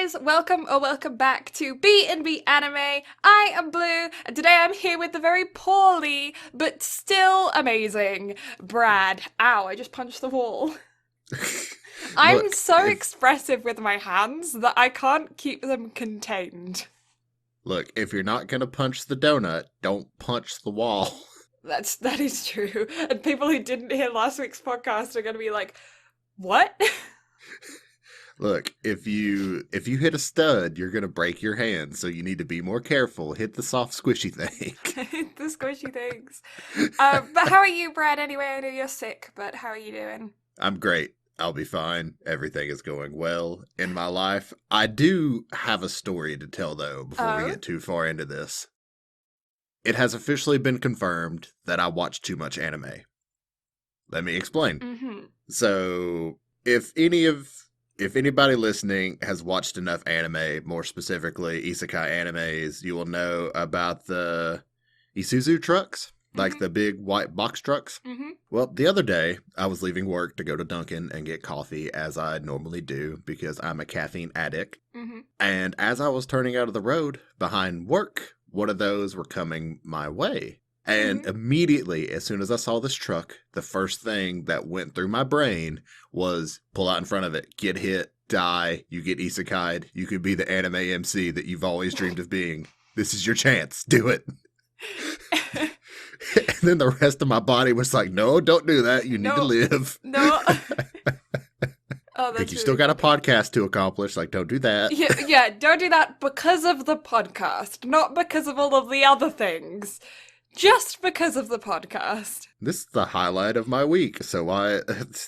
guys, welcome back to BnB Anime. I am Blue, and today I'm here with the very poorly, but still amazing, Brad. Ow, I just punched the wall. I'm so expressive with my hands that I can't keep them contained. Look, if you're not gonna punch the donut, don't punch the wall. That is true. And people who didn't hear last week's podcast are gonna be like, what? Look, if you hit a stud, you're gonna break your hand, so you need to be more careful. Hit the soft, squishy thing. The squishy things. But how are you, Brad? Anyway, I know you're sick, but how are you doing? I'm great. I'll be fine. Everything is going well in my life. I do have a story to tell, though, before we get too far into this. It has officially been confirmed that I watch too much anime. Let me explain. Mm-hmm. So, if anybody listening has watched enough anime, more specifically Isekai animes, you will know about the Isuzu trucks, like the big white box trucks. Mm-hmm. Well, the other day, I was leaving work to go to Dunkin' and get coffee, as I normally do, because I'm a caffeine addict. Mm-hmm. And as I was turning out of the road behind work, one of those were coming my way. And immediately, as soon as I saw this truck, the first thing that went through my brain was pull out in front of it, get hit, die, you get isekai'd, you could be the anime MC that you've always dreamed of being. This is your chance. Do it. And then the rest of my body was like, no, don't do that. You need to live. No. Oh, that's You still got a podcast to accomplish. Like, don't do that. Yeah, don't do that because of the podcast, not because of all of the other things. Just because of the podcast. This is the highlight of my week, so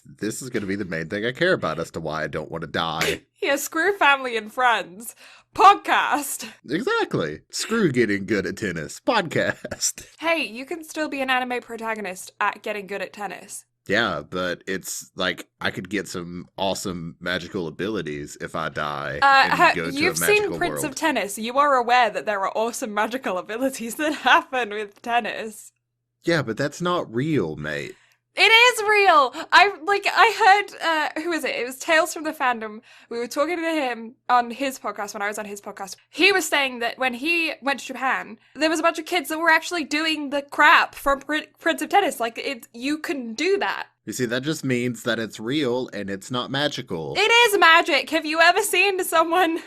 this is going to be the main thing I care about as to why I don't want to die. Yeah, screw family and friends. Podcast. Exactly. Screw getting good at tennis. Podcast. Hey, you can still be an anime protagonist at getting good at tennis. Yeah, but it's like I could get some awesome magical abilities if I die and go to a magical You've seen Prince of Tennis. You are aware that there are awesome magical abilities that happen with tennis. Yeah, but that's not real, mate. It is real. I heard, who is it? It was Tales from the Fandom. We were talking to him on his podcast when I was on his podcast. He was saying that when he went to Japan, there was a bunch of kids that were actually doing the crap from Prince of Tennis. Like, you can do that. You see, that just means that it's real and it's not magical. It is magic. Have you ever seen someone,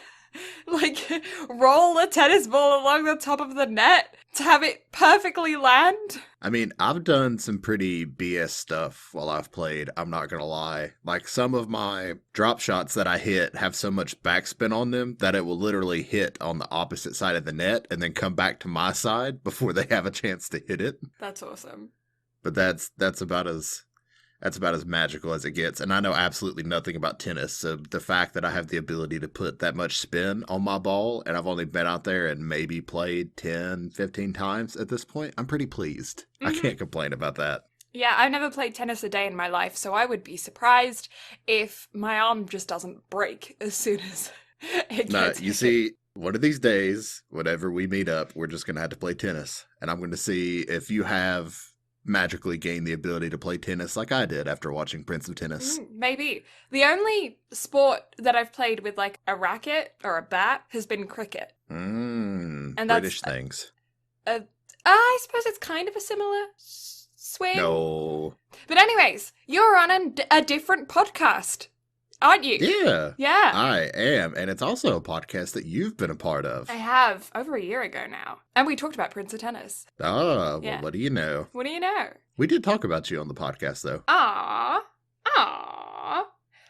like, roll a tennis ball along the top of the net to have it perfectly land? I mean, I've done some pretty BS stuff while I've played, I'm not gonna lie. Like, some of my drop shots that I hit have so much backspin on them that it will literally hit on the opposite side of the net and then come back to my side before they have a chance to hit it. That's awesome. But that's about as magical as it gets. And I know absolutely nothing about tennis, so the fact that I have the ability to put that much spin on my ball, and I've only been out there and maybe played 10, 15 times at this point, I'm pretty pleased. I can't complain about that. Yeah, I've never played tennis a day in my life, so I would be surprised if my arm just doesn't break as soon as it gets hit. See, one of these days, whenever we meet up, we're just going to have to play tennis. And I'm going to see if you have magically gained the ability to play tennis like I did after watching Prince of Tennis. Maybe. The only sport that I've played with, like, a racket or a bat has been cricket. And British things. I suppose it's kind of a similar swing. No. But anyways, you're on a different podcast, aren't you? Yeah. Yeah. I am. And it's also a podcast that you've been a part of. I have, over a year ago now. And we talked about Prince of Tennis. Ah, well, Yeah. what do you know? What do you know? We did talk about you on the podcast, though. Aww.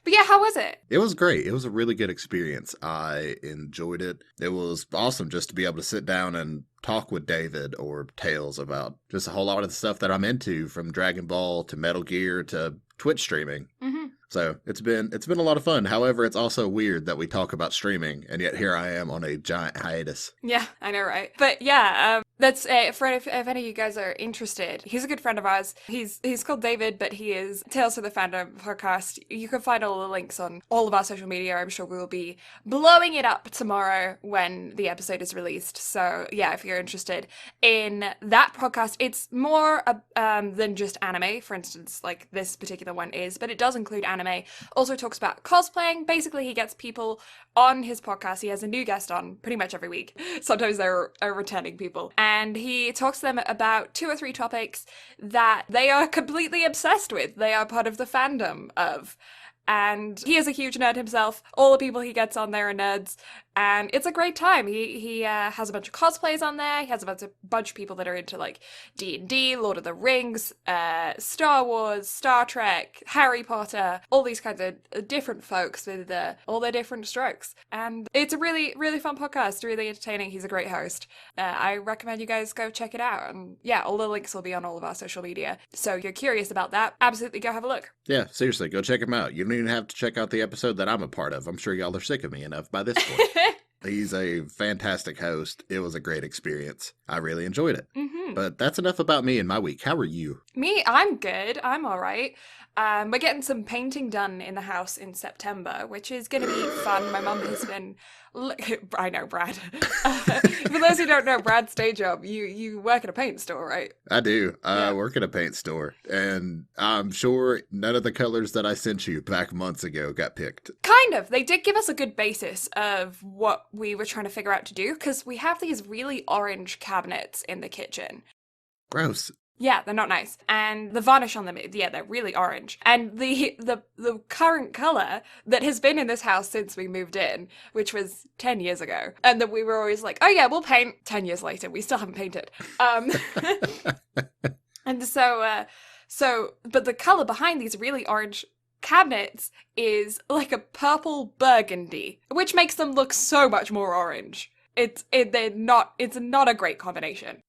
But yeah, how was it? It was great. It was a really good experience. I enjoyed it. It was awesome just to be able to sit down and talk with David or Tails about just a whole lot of the stuff that I'm into, from Dragon Ball to Metal Gear to Twitch streaming. Mm-hmm. So it's been a lot of fun. However, it's also weird that we talk about streaming, and yet here I am on a giant hiatus. Yeah, I know, right? But yeah, That's for if any of you guys are interested. He's a good friend of ours. He's called David, but he is Tales of the Fandom podcast. You can find all the links on all of our social media. I'm sure we will be blowing it up tomorrow when the episode is released. So yeah, if you're interested in that podcast, it's more than just anime. For instance, like this particular one is, but it does include anime. Also talks about cosplaying. Basically, he gets people on his podcast. He has a new guest on pretty much every week. Sometimes they're returning people. And he talks to them about 2 or 3 topics that they are completely obsessed with. They are part of the fandom of. And he is a huge nerd himself. All the people he gets on there are nerds. And it's a great time. He has a bunch of cosplays on there. He has a bunch of people that are into like D&D, Lord of the Rings, Star Wars, Star Trek, Harry Potter, all these kinds of different folks with all their different strokes. And it's a really, really fun podcast, really entertaining. He's a great host. I recommend you guys go check it out. And yeah, all the links will be on all of our social media. So if you're curious about that, absolutely go have a look. Yeah, seriously, go check him out. You don't even have to check out the episode that I'm a part of. I'm sure y'all are sick of me enough by this point. He's a fantastic host. It was a great experience. I really enjoyed it. Mm-hmm. But that's enough about me and my week. How are you? Me, I'm good. I'm all right. We're getting some painting done in the house in September, which is going to be fun. My mum has been... I know, Brad. For those who don't know, Brad's day job, you work at a paint store, right? I do. I Yeah. work at a paint store, and I'm sure none of the colors that I sent you back months ago got picked. Kind of. They did give us a good basis of what we were trying to figure out to do, because we have these really orange cabinets in the kitchen. Gross. Yeah, they're not nice. And the varnish on them, yeah, they're really orange. And the current color that has been in this house since we moved in, which was 10 years ago, and that we were always like, oh yeah, we'll paint. 10 years later, we still haven't painted. And but the color behind these really orange cabinets is like a purple burgundy, which makes them look so much more orange. It's not a great combination.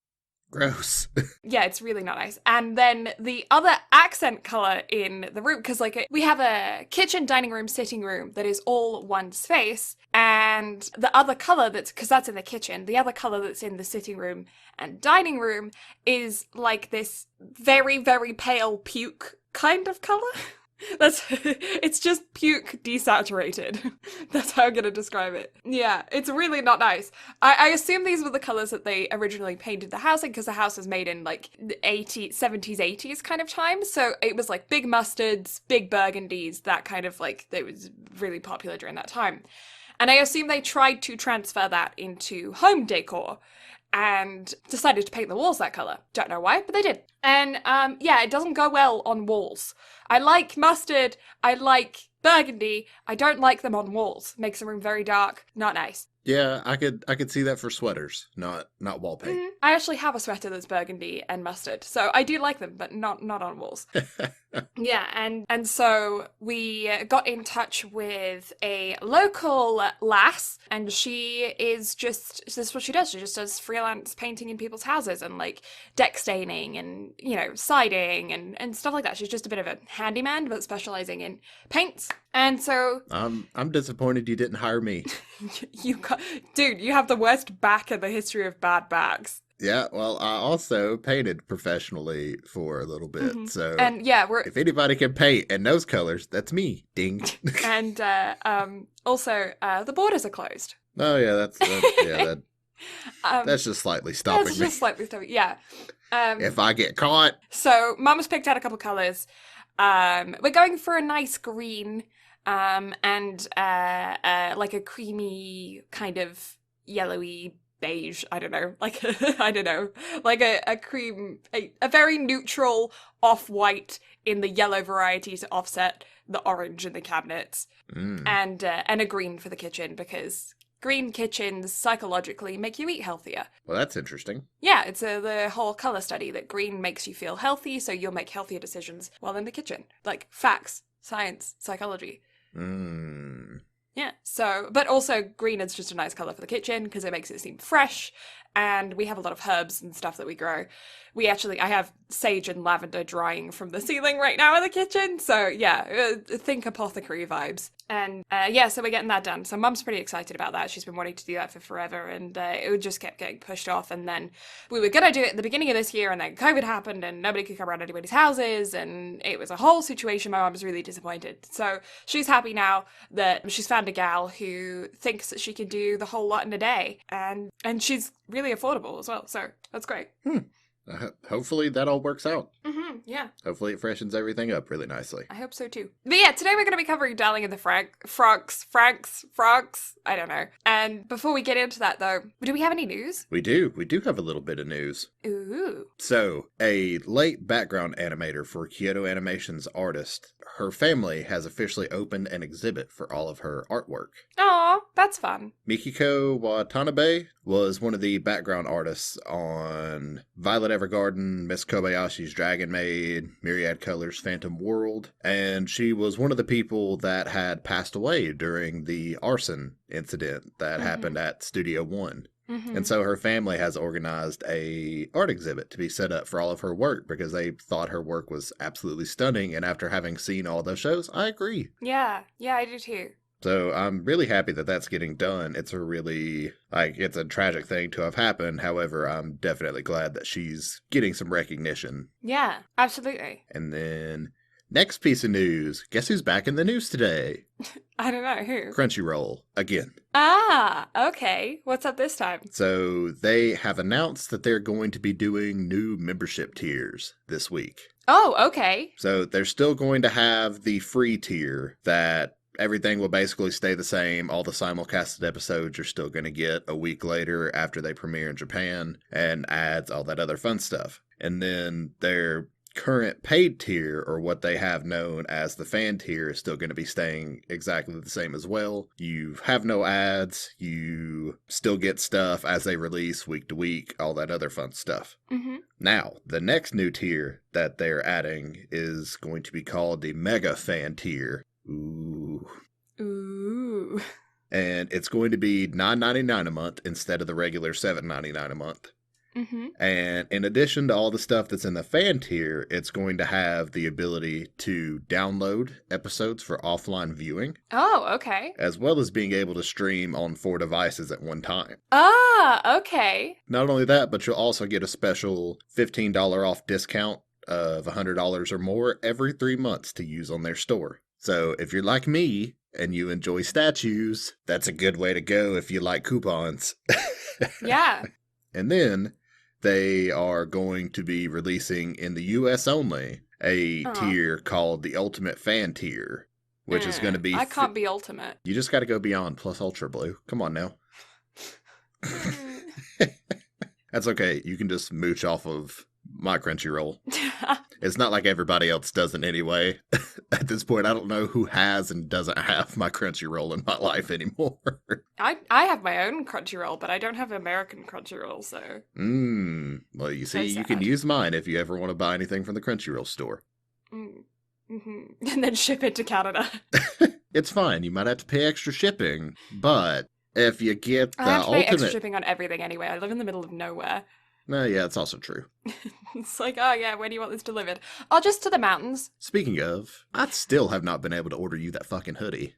Gross. Yeah, it's really not nice. And then the other accent color in the room, because we have a kitchen, dining room, sitting room that is all one space, and the other color because that's in the kitchen, the other color that's in the sitting room and dining room is like this very, very pale puke kind of color. It's just puke desaturated. That's how I'm gonna describe it. Yeah, it's really not nice. I assume these were the colors that they originally painted the house in, because the house was made in like the 70s, 80s kind of time. So it was like big mustards, big burgundies, that kind of like, that was really popular during that time. And I assume they tried to transfer that into home decor and decided to paint the walls that color. Don't know why, but they did. And yeah, it doesn't go well on walls. I like mustard, I like burgundy, I don't like them on walls. Makes the room very dark, not nice. Yeah, I could see that for sweaters, not wall paint. Mm-hmm. I actually have a sweater that's burgundy and mustard, so I do like them, but not on walls. Yeah, and so we got in touch with a local lass, and this is what she does. She just does freelance painting in people's houses and like deck staining and, siding and stuff like that. She's just a bit of a handyman, but specializing in paints. And so I'm disappointed you didn't hire me. Dude, you have the worst back in the history of bad backs. Yeah, well, I also painted professionally for a little bit, Mm-hmm. so And yeah, if anybody can paint in those colors, that's me. Ding. and also the borders are closed. Oh yeah, that's just slightly stopping That's me. just slightly stopping. Yeah. If I get caught, So Mum's picked out a couple colors. We're going for a nice green, and like a creamy kind of yellowy beige. I don't know, like I don't know, like a cream, a very neutral off-white in the yellow variety to offset the orange in the cabinets, and a green for the kitchen, because green kitchens psychologically make you eat healthier. well, that's interesting. Yeah, it's the whole color study that green makes you feel healthy, so you'll make healthier decisions while in the kitchen. Like facts, science, psychology. Yeah, so, but also green is just a nice color for the kitchen because it makes it seem fresh, and we have a lot of herbs and stuff that we grow. I have sage and lavender drying from the ceiling right now in the kitchen, so yeah, think apothecary vibes. And so we're getting that done. So Mum's pretty excited about that. She's been wanting to do that for forever, and it just kept getting pushed off. And then we were gonna do it at the beginning of this year, and then COVID happened, and nobody could come around anybody's houses, and it was a whole situation. My mum was really disappointed. So she's happy now that she's found a gal who thinks that she can do the whole lot in a day, and she's really affordable as well. So that's great. Hopefully that all works out. Yeah. Hopefully it freshens everything up really nicely. I hope so too. But yeah, today we're going to be covering Darling in the Franxx. I don't know. And before we get into that though, do we have any news? We do. We do have a little bit of news. Ooh. So, a late background animator for Kyoto Animation's artist, her family has officially opened an exhibit for all of her artwork. Aw, that's fun. Mikiko Watanabe was one of the background artists on Violet Evergarden, Miss Kobayashi's Dragon Maid, Myriad Colors' Phantom World, and she was one of the people that had passed away during the arson incident that happened at Studio One. And so her family has organized a art exhibit to be set up for all of her work because they thought her work was absolutely stunning. And after having seen all those shows, I agree. Yeah, I do too. So I'm really happy that that's getting done. It's a really, it's a tragic thing to have happened. However, I'm definitely glad that she's getting some recognition. Yeah, absolutely. And then next piece of news. Guess who's back in the news today? I don't know, who? Crunchyroll, again. Ah, okay. What's up this time? So they have announced that they're going to be doing new membership tiers this week. Oh, okay. So they're still going to have the free tier that everything will basically stay the same. All the simulcasted episodes you're still going to get a week later after they premiere in Japan, and ads, all that other fun stuff. And then their current paid tier, or what they have known as the fan tier, is still going to be staying exactly the same as well. You have no ads, you still get stuff as they release week to week, all that other fun stuff. Now, the next new tier that they're adding is going to be called the Mega Fan tier. Ooh. And it's going to be $9.99 a month instead of the regular $7.99 a month. And in addition to all the stuff that's in the fan tier, it's going to have the ability to download episodes for offline viewing. Oh, okay. As well as being able to stream on 4 devices at one time. Ah, okay. Not only that, but you'll also get a special $15 off discount of $100 or more every 3 months to use on their store. So if you're like me and you enjoy statues, that's a good way to go if you like coupons. Yeah. And then they are going to be releasing in the US only a tier called the Ultimate Fan tier, which is going to be... I can't be ultimate. You just got to go beyond plus Ultra Blue. Come on now. That's okay. You can just mooch off of my Crunchyroll. It's not like everybody else doesn't anyway. At this point, I don't know who has and doesn't have my Crunchyroll in my life anymore. I have my own Crunchyroll, but I don't have American Crunchyroll, so... Well, you see, you can use mine if you ever want to buy anything from the Crunchyroll store. And then ship it to Canada. It's fine. You might have to pay extra shipping, but if you get the I have to pay extra ultimate... shipping on everything anyway. I live in the middle of nowhere. Yeah, it's also true. It's like, oh yeah, where do you want this delivered? Oh, just to the mountains. Speaking of, I still have not been able to order you that fucking hoodie.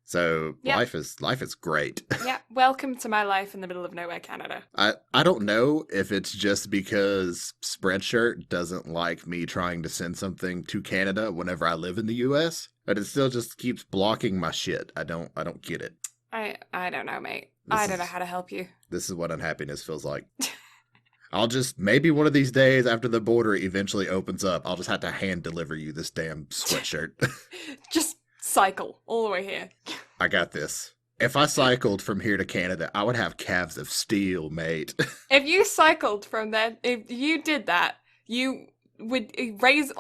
So life is great. Yeah, welcome to my life in the middle of nowhere, Canada. I don't know if it's just because Spreadshirt doesn't like me trying to send something to Canada whenever I live in the US, but it still just keeps blocking my shit. I don't get it. I don't know, mate. I don't know how to help you. This is what unhappiness feels like. I'll just, maybe one of these days after the border eventually opens up, I'll just have to hand deliver you this damn sweatshirt. Just cycle all the way here. I got this. If I cycled from here to Canada, I would have calves of steel, mate. If you cycled from there, if you did that, you would raise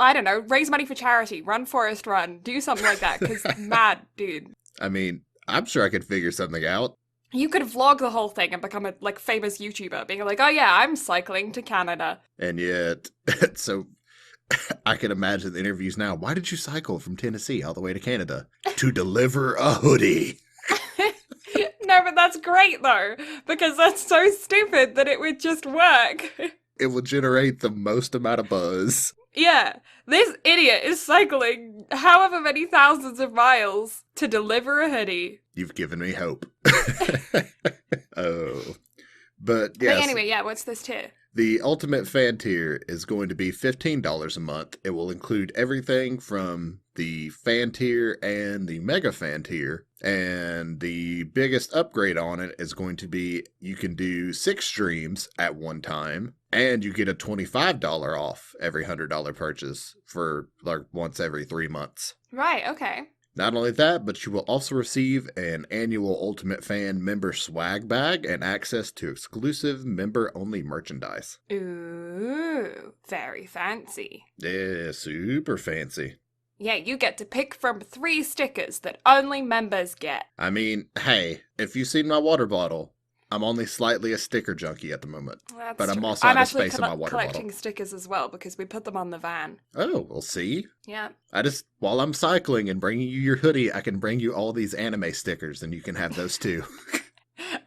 money for charity, run Forest Run, do something like that, because mad, dude. I mean, I'm sure I could figure something out. You could vlog the whole thing and become a famous YouTuber, being like, oh yeah, I'm cycling to Canada. And yet, so I can imagine the interviews now. Why did you cycle from Tennessee all the way to Canada? To deliver a hoodie. No, but that's great though, because that's so stupid that it would just work. It will generate the most amount of buzz. Yeah, this idiot is cycling however many thousands of miles to deliver a hoodie. You've given me hope. Oh. But But yes, anyway, yeah, what's this tier? the Ultimate Fan tier is going to be $15 a month. It will include everything from the Fan tier and the Mega Fan tier. And the biggest upgrade on it is going to be you can do 6 streams at one time, and you get a $25 off every $100 purchase for like once every 3 months. Right, okay. Not only that, but you will also receive an annual Ultimate Fan member swag bag and access to exclusive member-only merchandise. Ooh, very fancy. Yeah, super fancy. Yeah, you get to pick from 3 stickers that only members get. I mean, hey, if you've seen my water bottle, I'm only slightly a sticker junkie at the moment. That's But I'm true. also I'm out of actually space in my water collecting bottle. stickers as well because we put them on the van. Oh, we'll see. Yeah. While I'm cycling and bringing you your hoodie, I can bring you all these anime stickers and you can have those too.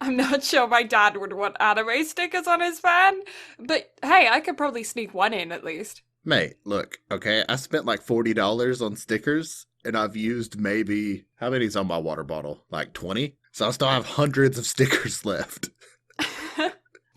I'm not sure my dad would want anime stickers on his van, but hey, I could probably sneak one in at least. Mate, look, okay, I spent like $40 on stickers and I've used maybe, how many's on my water bottle? Like 20? So I still have hundreds of stickers left.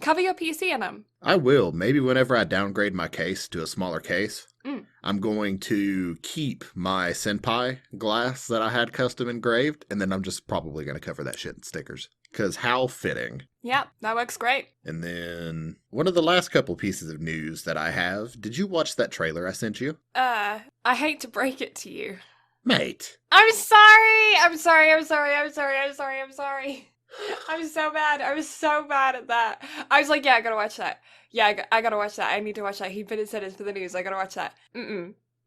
Cover your PC in them. I will. Maybe whenever I downgrade my case to a smaller case, Mm. I'm going to keep my Senpai glass that I had custom engraved, and then I'm just probably going to cover that shit in stickers. Because how fitting. Yeah, that works great. And then one of the last couple pieces of news that I have, did you watch that trailer I sent you? I hate to break it to you. Mate. I'm sorry! I'm sorry. I'm so bad. I was so bad at that. I was like, yeah, I gotta watch that. Yeah, I gotta watch that. I need to watch that. He put his sentence for the news. I gotta watch that.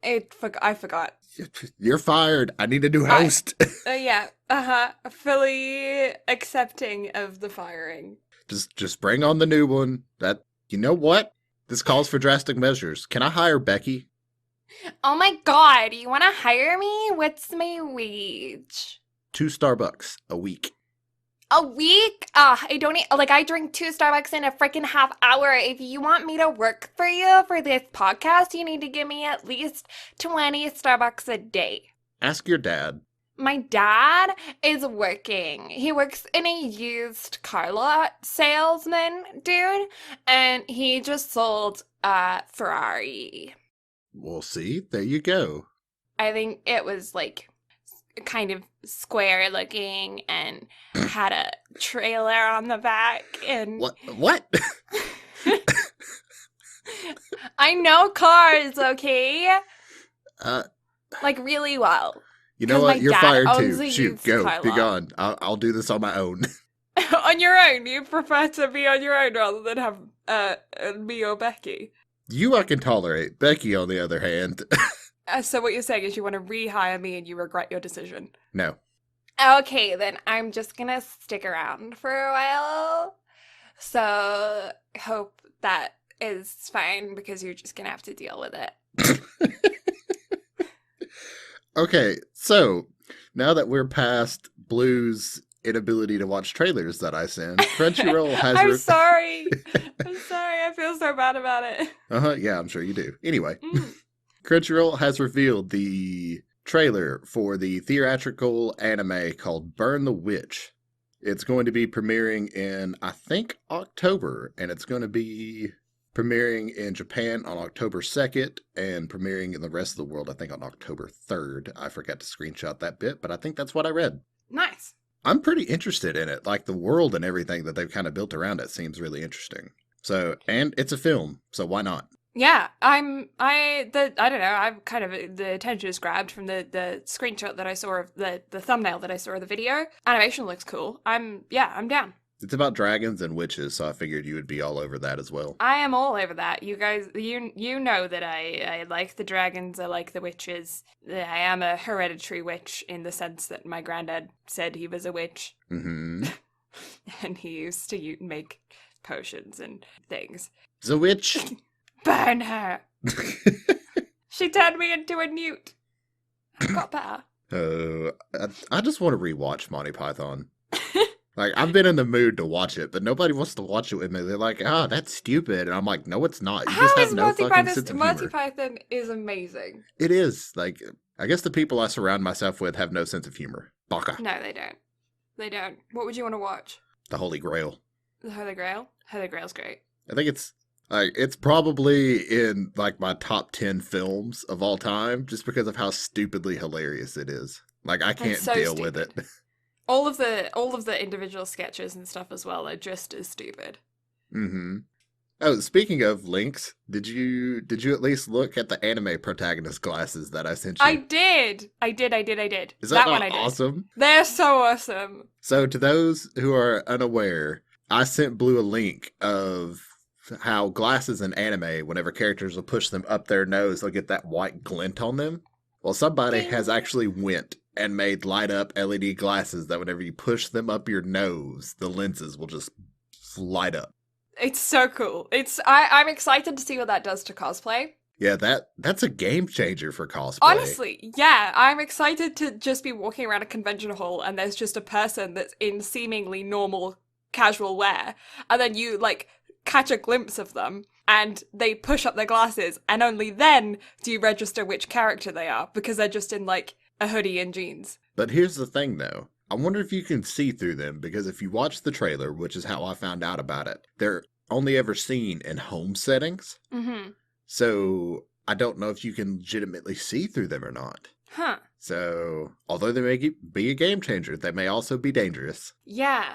I forgot. You're fired. I need a new host. Yeah. Fully accepting of the firing. Just bring on the new one. You know what? This calls for drastic measures. Can I hire Becky? Oh my god, you wanna hire me? What's my wage? $2 Starbucks a week. A week? I don't eat, I drink 2 Starbucks in a freaking half hour. If you want me to work for you for this podcast, you need to give me at least 20 Starbucks a day. Ask your dad. My dad is working. He works in a used car lot salesman, dude, and he just sold a Ferrari. We'll see. There you go. I think it was kind of square looking and had a trailer on the back and What? I know cars, okay? Really well. You know 'Cause what? my You're dad fired owns too. a Shoot, used go. car Be lot. gone. I'll do this on my own. On your own. You prefer to be on your own rather than have me or Becky. You I can tolerate. Becky, on the other hand, So what you're saying is you want to rehire me and you regret your decision. no. Okay, then I'm just gonna stick around for a while. So hope that is fine because you're just gonna have to deal with it. Okay, so now that we're past Blue's inability to watch trailers that I send, Crunchyroll has... I'm sorry. I'm sorry. I feel so bad about it. Yeah, I'm sure you do. Anyway, Crunchyroll has revealed the trailer for the theatrical anime called Burn the Witch. It's going to be premiering in, I think, October, and it's going to be premiering in Japan on October 2nd and premiering in the rest of the world, I think, on October 3rd. I forgot to screenshot that bit, but I think that's what I read. Nice. I'm pretty interested in it. Like, the world and everything that they've kind of built around it seems really interesting. So, and it's a film, so why not? Yeah, I don't know, I'm kind of, the attention is grabbed from the screenshot that I saw of the thumbnail that I saw of the video. Animation looks cool. I'm down. It's about dragons and witches, so I figured you would be all over that as well. I am all over that. You guys, you know that I like the dragons, I like the witches. I am a hereditary witch in the sense that my granddad said he was a witch. Mm-hmm. And he used to make potions and things. The witch! Burn her! She turned me into a newt. I got better. I just want to rewatch Monty Python. Like, I've been in the mood to watch it, but nobody wants to watch it with me. They're like, that's stupid. And I'm like, no, it's not. You just have no fucking sense of humor. Monty Python is amazing. It is. Like, I guess the people I surround myself with have no sense of humor. Baka. No, they don't. They don't. What would you want to watch? The Holy Grail. The Holy Grail? Holy Grail's great. I think it's probably in like my top 10 films of all time just because of how stupidly hilarious it is. Like I can't so deal stupid. with it. All of the individual sketches and stuff as well are just as stupid. Mm-hmm. Oh, speaking of links, did you at least look at the anime protagonist glasses that I sent you? I did. Is that one not I did. awesome? They're so awesome. So to those who are unaware, I sent Blue a link of how glasses in anime, whenever characters will push them up their nose, they'll get that white glint on them. Well, somebody Ding. has actually went and made light up LED glasses that whenever you push them up your nose, the lenses will just light up. It's so cool. I'm excited to see what that does to cosplay. Yeah, that's a game changer for cosplay. Honestly, yeah, I'm excited to just be walking around a convention hall and there's just a person that's in seemingly normal casual wear, and then you like catch a glimpse of them and they push up their glasses, and only then do you register which character they are because they're just in like a hoodie and jeans. But here's the thing though. I wonder if you can see through them, because if you watch the trailer, which is how I found out about it, they're only ever seen in home settings. Mm-hmm. So I don't know if you can legitimately see through them or not. Huh. So although they may be a game changer, they may also be dangerous. Yeah.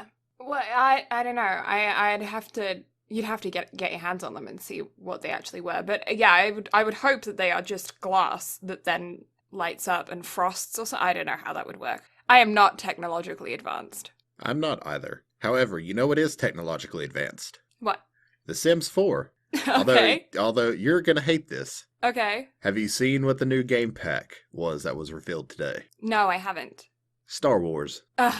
Well, I don't know. I'd have to. You'd have to get your hands on them and see what they actually were. But yeah, I would hope that they are just glass that then lights up and frosts or something. I don't know how that would work. I am not technologically advanced. I'm not either. However, you know what is technologically advanced? What? The Sims 4. Okay. Although you're going to hate this. Okay. Have you seen what the new game pack was that was revealed today? No, I haven't. Star Wars. Ugh.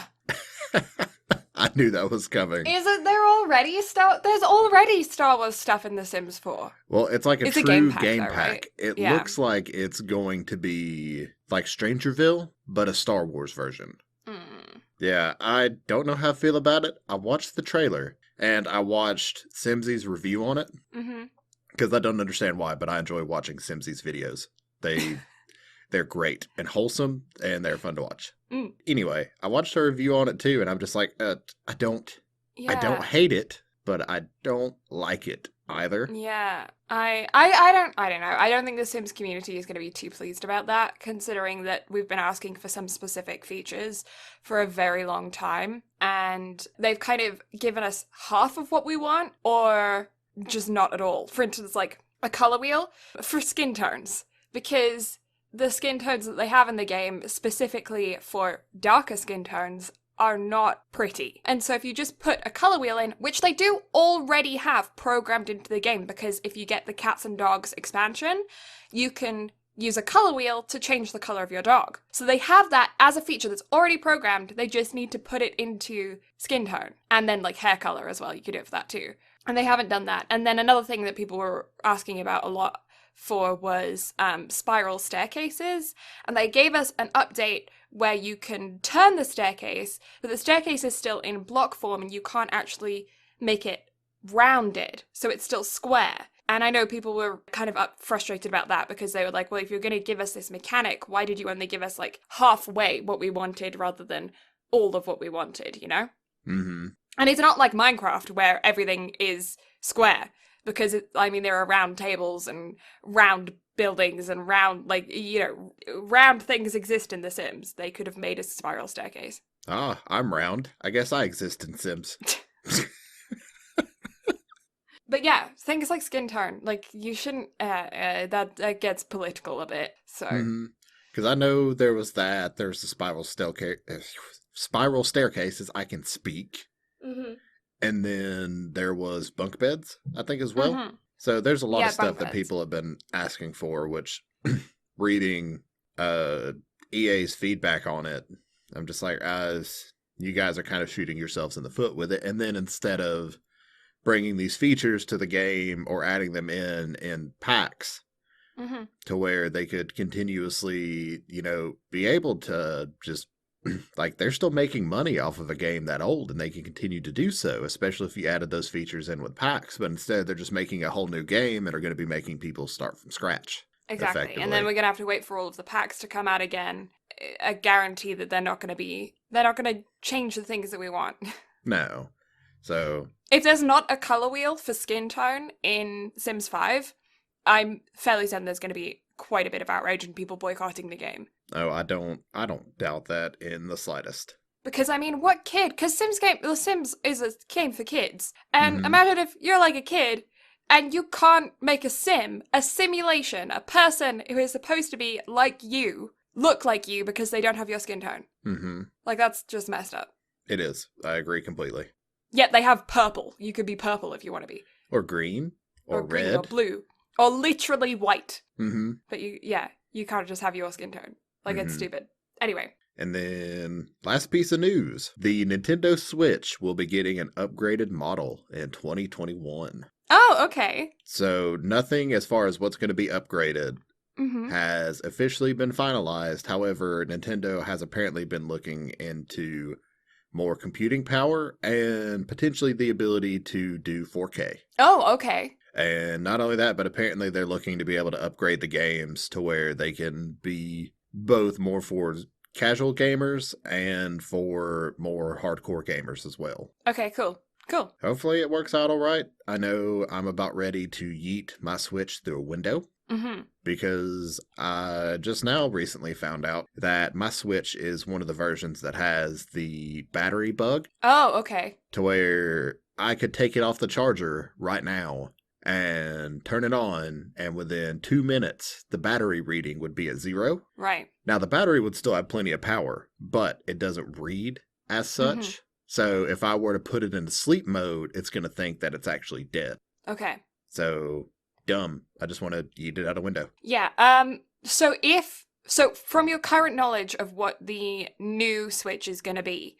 I knew that was coming. Is it there already There's already Star Wars stuff in The Sims 4. Well, it's like It's a a true game pack, game though, pack. right? It Yeah. looks like it's going to be like Strangerville, but a Star Wars version. Mm. Yeah, I don't know how I feel about it. I watched the trailer, and I watched Simsy's review on it, Mm-hmm. because I don't understand why, but I enjoy watching Simsy's videos. They're great and wholesome, and they're fun to watch. Mm. Anyway, I watched her review on it too, and I'm just like, I don't Yeah. hate it, but I don't like it either. Yeah. I don't know. I don't think the Sims community is going to be too pleased about that, considering that we've been asking for some specific features for a very long time, and they've kind of given us half of what we want, or just not at all. For instance, like a color wheel for skin tones, because the skin tones that they have in the game, specifically for darker skin tones, are not pretty. And so if you just put a color wheel in, which they do already have programmed into the game, because if you get the cats and dogs expansion, you can use a color wheel to change the color of your dog. So they have that as a feature that's already programmed. They just need to put it into skin tone. And then like hair color as well. You could do it for that too. And they haven't done that. And then another thing that people were asking about a lot for was spiral staircases, and they gave us an update where you can turn the staircase, but the staircase is still in block form and you can't actually make it rounded, so it's still square. And I know people were kind of frustrated about that, because they were like, well, if you're going to give us this mechanic, why did you only give us like halfway what we wanted rather than all of what we wanted, you know? Mm-hmm. And it's not like Minecraft where everything is square, because there are round tables and round buildings and round, round things exist in The Sims. They could have made a spiral staircase. Ah, I'm round. I guess I exist in Sims. But yeah, things like skin tone, like you shouldn't, that gets political a bit, so. Because I know there's the spiral staircases, I can speak. Mm-hmm. And then there was bunk beds, I think, as well. Mm-hmm. So there's a lot Yeah, of stuff bunk that beds. people have been asking for, which reading EA's feedback on it, I'm just like, you guys are kind of shooting yourselves in the foot with it. And then instead of bringing these features to the game or adding them in packs, Mm-hmm. to where they could continuously, be able to just, like, they're still making money off of a game that old, and they can continue to do so, especially if you added those features in with packs. But instead, they're just making a whole new game and are going to be making people start from scratch. Exactly. And then effectively. we're going to have to wait for all of the packs to come out again. A guarantee that they're not going to change the things that we want. No. So, If there's not a color wheel for skin tone in Sims 5, I'm fairly certain there's going to be quite a bit of outrage and people boycotting the game. oh, I don't doubt that in the slightest. Because I mean, what kid? Because The Sims is a game for kids, and Hmm. imagine if you're like a kid and you can't make a simulation, a person who is supposed to be like you, look like you because they don't have your skin tone. Hmm. Like that's just messed up. It is. I agree completely. Yet they have purple. You could be purple if you want to be, Or green, or or green, or red. blue, or literally white. Hmm. But you can't just have your skin tone. Like it's Hmm. stupid. Anyway. And then, last piece of news, the Nintendo Switch will be getting an upgraded model in 2021. Oh, okay. So, nothing as far as what's going to be upgraded Mm-hmm. has officially been finalized. However, Nintendo has apparently been looking into more computing power and potentially the ability to do 4K. Oh, okay. And not only that, but apparently they're looking to be able to upgrade the games to where they can be both more for casual gamers and for more hardcore gamers as well. Okay, cool. Cool. Hopefully it works out all right. I know I'm about ready to yeet my Switch through a window Mm-hmm. because I just now recently found out that my Switch is one of the versions that has the battery bug Oh, okay. to where I could take it off the charger right now and turn it on, and within 2 minutes, the battery reading would be at 0. Right. Now, the battery would still have plenty of power, but it doesn't read as Mm-hmm. such. So if I were to put it into sleep mode, it's going to think that it's actually dead. Okay. So, dumb. I just want to eat it out a window. Yeah. So from your current knowledge of what the new Switch is going to be,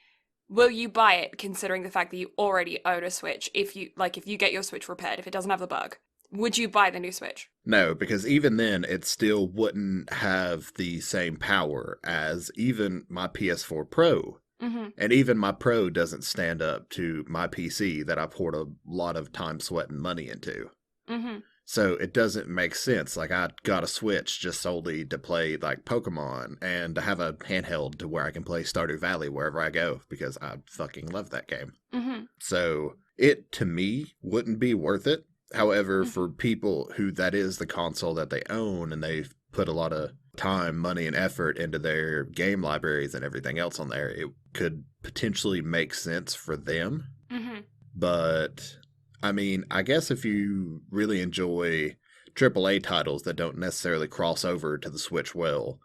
will you buy it considering the fact that you already own a Switch? If you get your Switch repaired, if it doesn't have the bug, would you buy the new Switch? No, because even then, it still wouldn't have the same power as even my PS4 Pro. Mm-hmm. And even my Pro doesn't stand up to my PC that I poured a lot of time, sweat, and money into. Mm-hmm. So it doesn't make sense. Like, I got a Switch just solely to play, like, Pokemon and to have a handheld to where I can play Stardew Valley wherever I go because I fucking love that game. Mm-hmm. So it, to me, wouldn't be worth it. However, Mm-hmm. for people who that is the console that they own and they've put a lot of time, money, and effort into their game libraries and everything else on there, it could potentially make sense for them. Mm-hmm. But, I mean, I guess if you really enjoy AAA titles that don't necessarily cross over to the Switch well,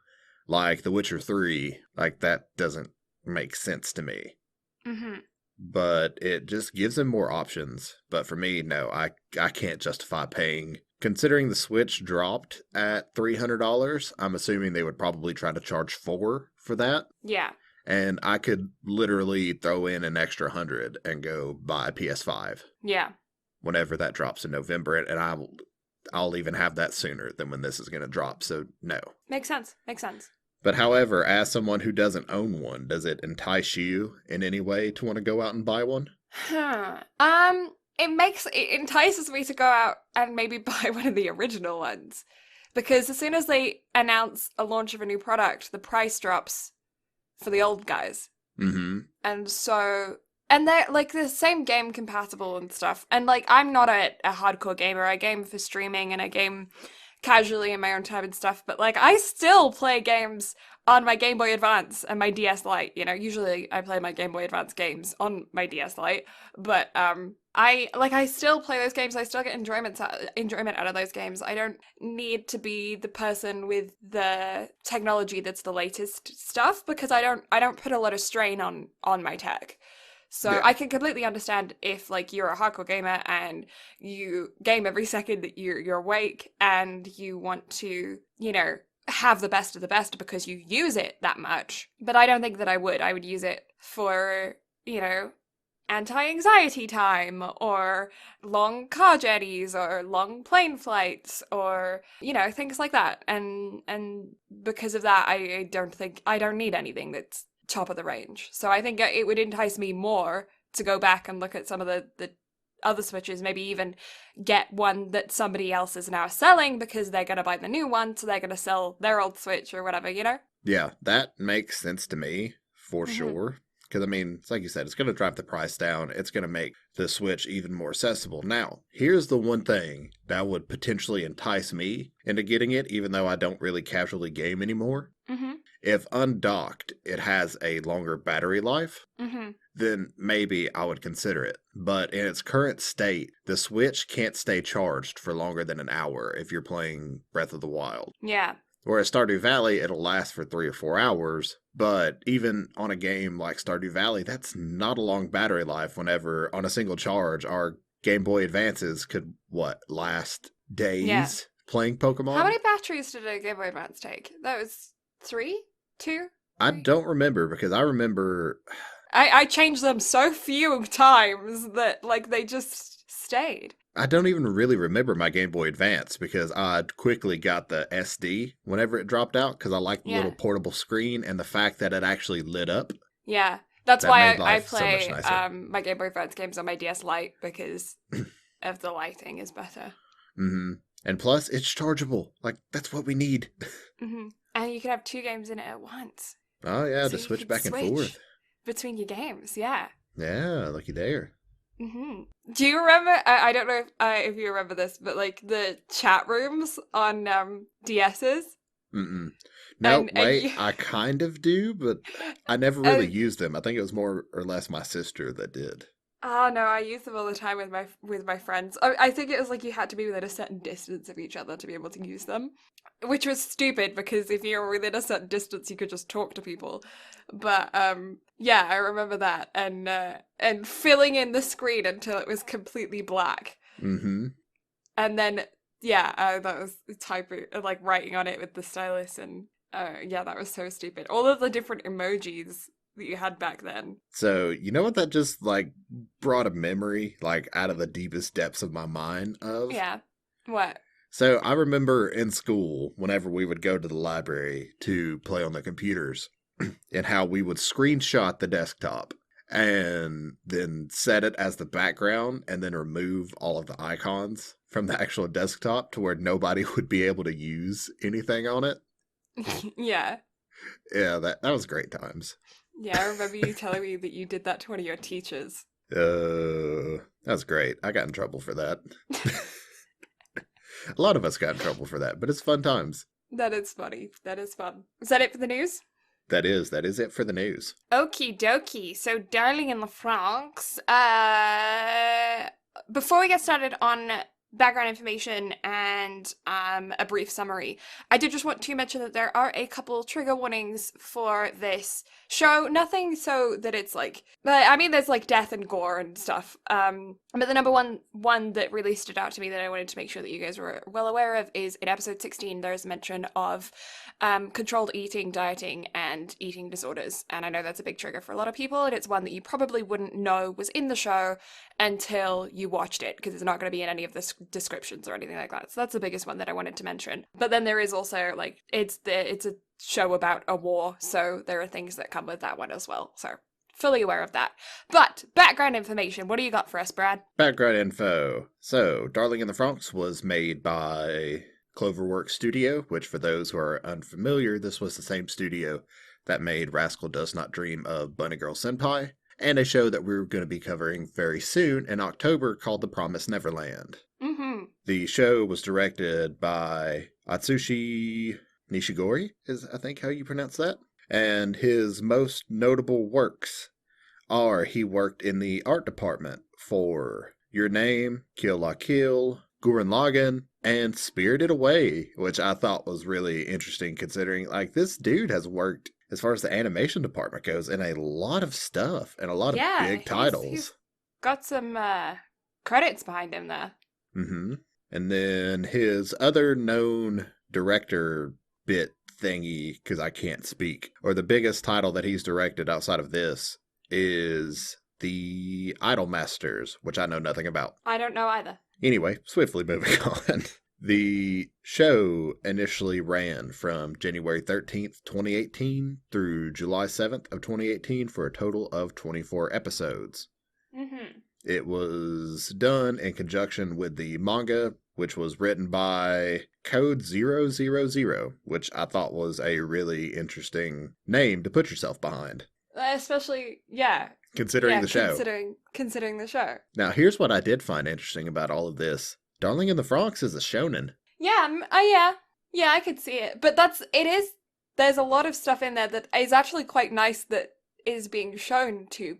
like The Witcher 3, like that doesn't make sense to me. Mm-hmm. But it just gives them more options. But for me, no, I can't justify paying. Considering the Switch dropped at $300, I'm assuming they would probably try to charge $400 for that. Yeah. And I could literally throw in an extra 100 and go buy a PS5 Yeah. whenever that drops in November, and I'll even have that sooner than when this is going to drop. So no. Makes sense. Makes sense. But however, as someone who doesn't own one, does it entice you in any way to want to go out and buy one? Huh. It entices me to go out and maybe buy one of the original ones. Because as soon as they announce a launch of a new product, the price drops for the old guys. Mm-hmm. And they're like the same game compatible and stuff. And like I'm not a hardcore gamer. I game for streaming and I game casually in my own time and stuff, but like I still play games on my Game Boy Advance and my DS Lite. You know, usually I play my Game Boy Advance games on my DS Lite, but I still play those games. I still get enjoyment out of those games. I don't need to be the person with the technology that's the latest stuff because I don't put a lot of strain on my tech. So Yeah. I can completely understand if like you're a hardcore gamer and you game every second that you're awake and you want to, you know, have the best of the best because you use it that much. But I don't think that I would. I would use it for, you know, anti-anxiety time or long car journeys or long plane flights or, you know, things like that. And because of that, I don't need anything that's top of the range. So I think it would entice me more to go back and look at some of the other Switches, maybe even get one that somebody else is now selling because they're going to buy the new one, so they're going to sell their old Switch or whatever, you know? Yeah, that makes sense to me for Hmm. sure. Because, I mean, it's like you said, it's going to drive the price down. It's going to make the Switch even more accessible. Now, here's the one thing that would potentially entice me into getting it, even though I don't really casually game anymore. Hmm. If undocked, it has a longer battery life, Hmm. then maybe I would consider it. But in its current state, the Switch can't stay charged for longer than an hour if you're playing Breath of the Wild. Yeah. Whereas Stardew Valley, it'll last for 3 or 4 hours. But even on a game like Stardew Valley, that's not a long battery life whenever on a single charge, our Game Boy Advances could, last Yeah. days playing How Pokemon? many batteries did a Game Boy Advance take? That was three? Two? I Three? don't remember because I remember. I changed them so few times that, like, they just stayed. I don't even really remember my Game Boy Advance because I quickly got the SD whenever it dropped out because I liked the little Yeah. portable screen and the fact that it actually lit up. Yeah. That's That why made I life so much play nicer. my Game Boy Advance games on my DS Lite because of the lighting is better. Hmm. And plus, it's chargeable. Like, that's what we need. Hmm. And you can have two games in it at once. Oh, yeah, So to you switch could back and switch forth. between your games, yeah. Yeah, looky there. Hmm. Do you remember? I don't know if you remember this, but like the chat rooms on DSs, Mm-mm. No, and wait, you, I kind of do, but I never really and used them. I think it was more or less my sister that did. oh no, I use them all the time with my friends. I think it was like you had to be within a certain distance of each other to be able to use them, which was stupid because if you were within a certain distance, you could just talk to people. But yeah, I remember that and filling in the screen until it was completely black, Mm-hmm. and then yeah, that was typing like writing on it with the stylus, and yeah, that was so stupid. All of the different emojis that you had back then. So, you know what that just, brought a memory, out of the deepest depths of my mind of? Yeah. What? So, I remember in school, whenever we would go to the library to play on the computers, and how we would screenshot the desktop and then set it as the background and then remove all of the icons from the actual desktop to where nobody would be able to use anything on it. Yeah. Yeah, that was great times. Yeah, I remember you telling me that you did that to one of your teachers. That was great. I got in trouble for that. A lot of us got in trouble for that, but it's fun times. That is funny. That is fun. Is that it for the news? That is it for the news. Okie dokie. So, Darling in the Franxx. Before we get started on background information and a brief summary, I did just want to mention that there are a couple trigger warnings for this show. Nothing so that it's like, but I mean, there's like death and gore and stuff. But the number one that really stood out to me that I wanted to make sure that you guys were well aware of is in episode 16. There's mention of controlled eating, dieting, and eating disorders, and I know that's a big trigger for a lot of people, and it's one that you probably wouldn't know was in the show until you watched it because it's not going to be in any of the descriptions or anything like that. So that's the biggest one that I wanted to mention. But then there is also like it's a show about a war, so there are things that come with that one as well. So fully aware of that. But background information, what do you got for us, Brad? Background info. So, Darling in the Franxx was made by Cloverworks Studio, which for those who are unfamiliar, this was the same studio that made Rascal Does Not Dream of Bunny Girl Senpai, and a show that we're going to be covering very soon in October called The Promised Neverland. Mm-hmm. The show was directed by Atsushi Nishigori, is I think how you pronounce that. And his most notable works are he worked in the art department for Your Name, Kill La Kill, Gurren Lagann, and Spirited Away, which I thought was really interesting considering this dude has worked as far as the animation department goes in a lot of stuff and a lot of Yeah, big titles. he's got some credits behind him there. Mm-hmm. And then his other known director bit thingy, because I can't speak, or the biggest title that he's directed outside of this is The Idol Masters, which I know nothing about. I don't know either. Anyway, swiftly moving on. The show initially ran from January 13th, 2018 through July 7th of 2018 for a total of 24 episodes. Mm-hmm. It was done in conjunction with the manga, which was written by Code 000, which I thought was a really interesting name to put yourself behind. Especially, yeah. Considering Yeah, the show. considering the show. Now, here's what I did find interesting about all of this. Darling in the Franxx is a shonen. Yeah, yeah. Yeah, I could see it. But there's a lot of stuff in there that is actually quite nice that is being shown to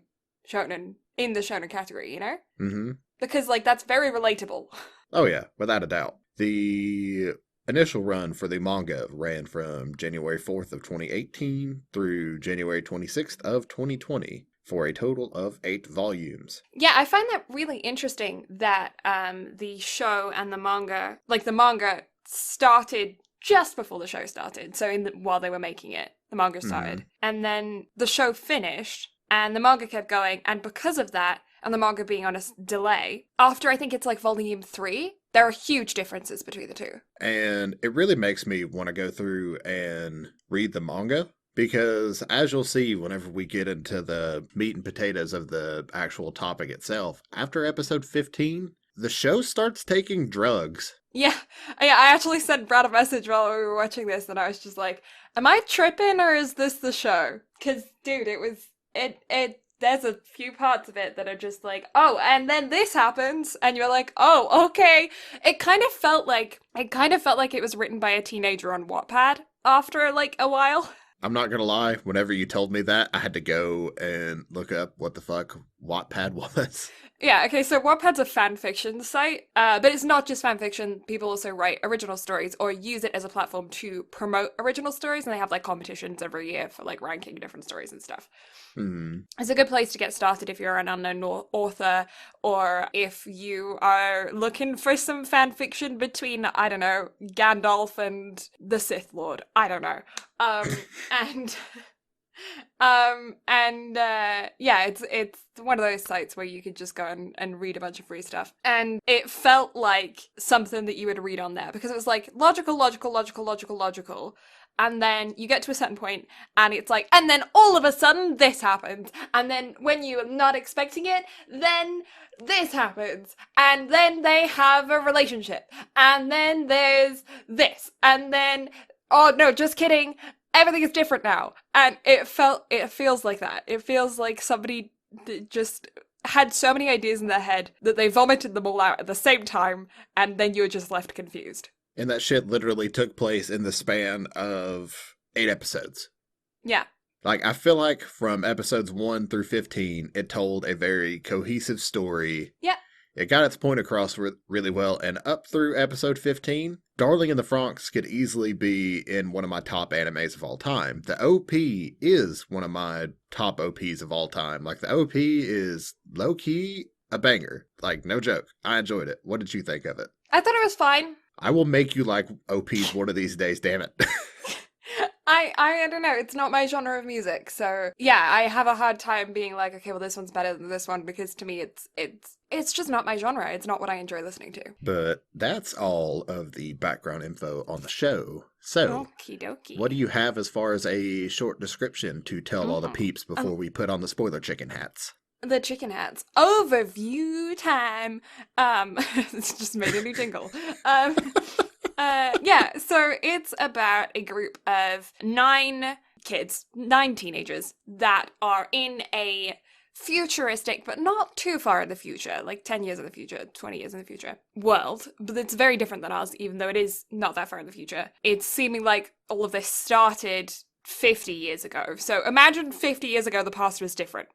shonen in the shonen category, you know? Mm-hmm. Because, like, that's very relatable. Oh yeah, without a doubt. The initial run for the manga ran from January 4th of 2018 through January 26th of 2020 for a total of 8 volumes. Yeah, I find that really interesting that the show and the manga started just before the show started. So while they were making it, the manga started. And then the show finished and the manga kept going. And because of that, and the manga being on a delay, after I think it's like volume 3, there are huge differences between the two. And it really makes me want to go through and read the manga, because as you'll see whenever we get into the meat and potatoes of the actual topic itself, after episode 15, the show starts taking drugs. Yeah, I actually sent Brad a message while we were watching this, and I was just like, am I tripping or is this the show? Because, dude, there's a few parts of it that are just like, oh, and then this happens, and you're like, oh, okay. It kind of felt like it was written by a teenager on Wattpad after, like, a while. I'm not gonna lie, whenever you told me that, I had to go and look up what the fuck Wattpad was. Yeah, okay, so Wattpad's a fan fiction site, but it's not just fan fiction. People also write original stories or use it as a platform to promote original stories, and they have, like, competitions every year for, like, ranking different stories and stuff. It's a good place to get started if you're an unknown author, or if you are looking for some fan fiction between, I don't know, Gandalf and the Sith Lord. I don't know. Yeah, it's one of those sites where you could just go and read a bunch of free stuff. And it felt like something that you would read on there, because it was like logical. And then you get to a certain point and it's like, and then all of a sudden this happens. And then when you're not expecting it, then this happens. And then they have a relationship. And then there's this. And then, oh no, just kidding. Everything is different now. And it feels like that. It feels like somebody just had so many ideas in their head that they vomited them all out at the same time, and then you're just left confused. And that shit literally took place in the span of 8 episodes. Yeah. Like, I feel like from episodes 1 through 15, it told a very cohesive story. Yeah. It got its point across really well, and up through episode 15, Darling in the Franxx could easily be in one of my top animes of all time. The OP is one of my top OPs of all time. Like, the OP is low-key a banger. Like, no joke. I enjoyed it. What did you think of it? I thought it was fine. I will make you like OPs one of these days, damn it. I don't know, it's not my genre of music, so yeah, I have a hard time being like, okay, well, this one's better than this one, because to me it's just not my genre. It's not what I enjoy listening to. But that's all of the background info on the show. So, okie dokie. What do you have as far as a short description to tell all the peeps before we put on the spoiler chicken hats? The chicken hats. Overview time. It's just made a new jingle. Yeah, so it's about a group of 9 teenagers that are in a futuristic, but not too far in the future, like 10 years in the future, 20 years in the future, world. But it's very different than ours, even though it is not that far in the future. It's seeming like all of this started 50 years ago. So imagine 50 years ago, the past was different.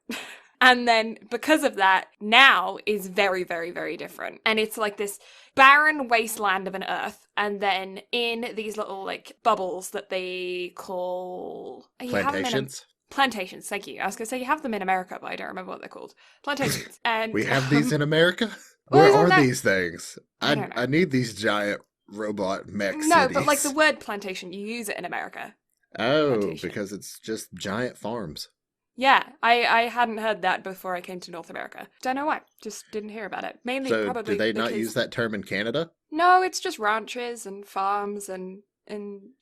And then because of that, now is very, very, very different. And it's like this barren wasteland of an earth. And then in these little like bubbles that they call... Plantations? Plantations, thank you. I was going to say you have them in America, but I don't remember what they're called. Plantations. And we have these in America? Well, Where are these things? I need these giant robot mech cities. No, but like the word plantation, you use it in America. Oh, Plantation. Because it's just giant farms. Yeah, I hadn't heard that before I came to North America. Don't know why. Just didn't hear about it. Mainly so probably do they not because... use that term in Canada? No, it's just ranches and farms and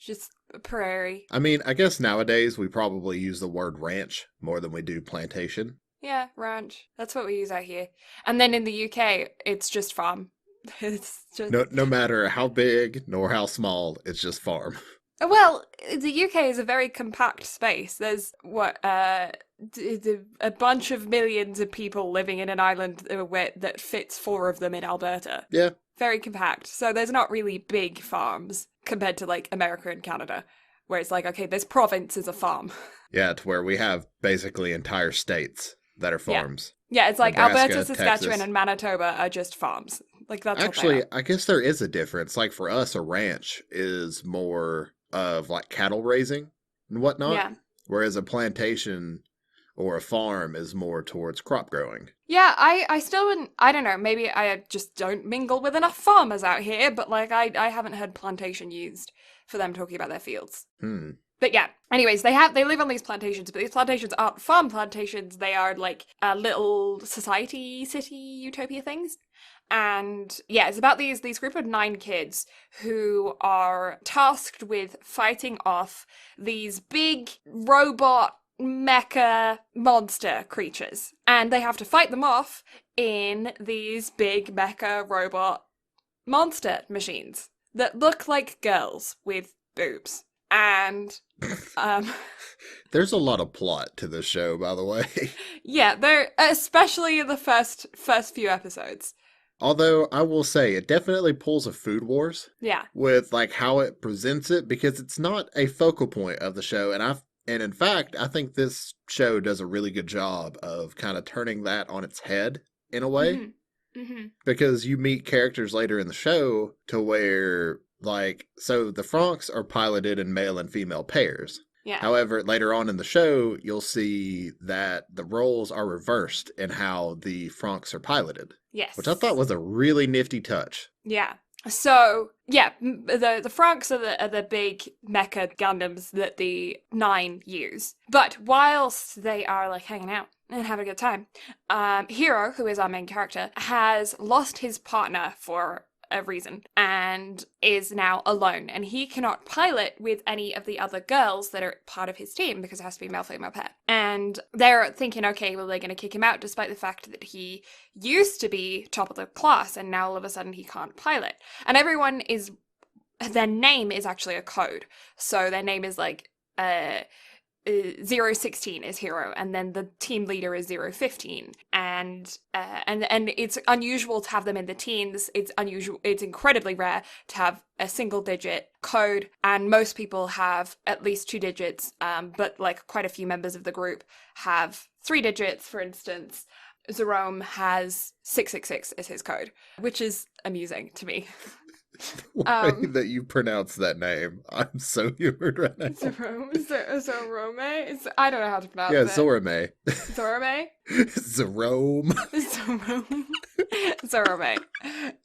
just prairie. I mean, I guess nowadays we probably use the word ranch more than we do plantation. Yeah, ranch. That's what we use out here. And then in the UK, it's just farm. It's just No matter how big nor how small, it's just farm. well, the UK is a very compact space. There's a bunch of millions of people living in an island that fits four of them in Alberta. Yeah. Very compact. So there's not really big farms compared to like America and Canada, where it's like, okay, this province is a farm. Yeah, to where we have basically entire states that are Yeah. farms. Yeah, it's like Nebraska, Alberta, Saskatchewan, Texas. and Manitoba are just farms. Like that's what they Actually, are. I guess there is a difference. Like for us, a ranch is more of like cattle raising and whatnot, Yeah. whereas a plantation or a farm is more towards crop growing. Yeah, I still wouldn't, I don't know, maybe I just don't mingle with enough farmers out here, but like I haven't heard plantation used for them talking about their fields. Hmm. But yeah, anyways, they live on these plantations, but these plantations aren't farm plantations, they are like little society, city, utopia things. And yeah, it's about these group of 9 kids who are tasked with fighting off these big robot mecha monster creatures. And they have to fight them off in these big mecha robot monster machines that look like girls with boobs. And There's a lot of plot to this show, by the way. yeah, they're especially in the first few episodes. Although I will say it definitely pulls a Food Wars Yeah. with like how it presents it because it's not a focal point of the show, and in fact I think this show does a really good job of kind of turning that on its head in a way because you meet characters later in the show to where like so the Franxx are piloted in male and female pairs. Yeah. However, later on in the show, you'll see that the roles are reversed in how the Franxx are piloted. Yes. Which I thought was a really nifty touch. Yeah. So yeah, the Franxx are the big mecha Gundams that the 9 use. But whilst they are like hanging out and having a good time, Hiro, who is our main character, has lost his partner for a reason and is now alone, and he cannot pilot with any of the other girls that are part of his team because it has to be male female pair. And they're thinking, okay, well, they're going to kick him out despite the fact that he used to be top of the class and now all of a sudden he can't pilot. And their name is actually a code, so their name is like 016 is Hiro, and then the team leader is 015, and it's unusual to have them in the teens. It's incredibly rare to have a single digit code, and most people have at least 2 digits, but like quite a few members of the group have 3 digits. For instance, Jerome has 666 as his code, which is amusing to me. The way that you pronounce that name, I'm so humored right now. Zorome? I don't know how to pronounce Yeah, it. Zorome. Zorome? Zorome.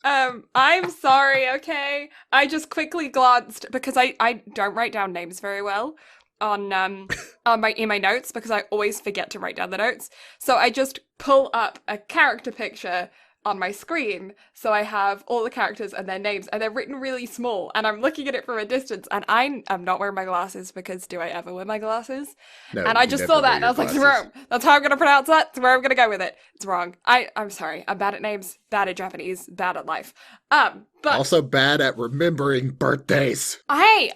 Zorome. I'm sorry, okay? I just quickly glanced because I don't write down names very well in my notes because I always forget to write down the notes. So I just pull up a character picture on my screen, so I have all the characters and their names, and they're written really small, and I'm looking at it from a distance, and I'm not wearing my glasses because do I ever wear my glasses? No, and I just saw that, and I was like, Jerome, that's how I'm going to pronounce that, that's where I'm going to go with it. It's wrong. I'm sorry, I'm bad at names, bad at Japanese, bad at life. But also bad at remembering birthdays. I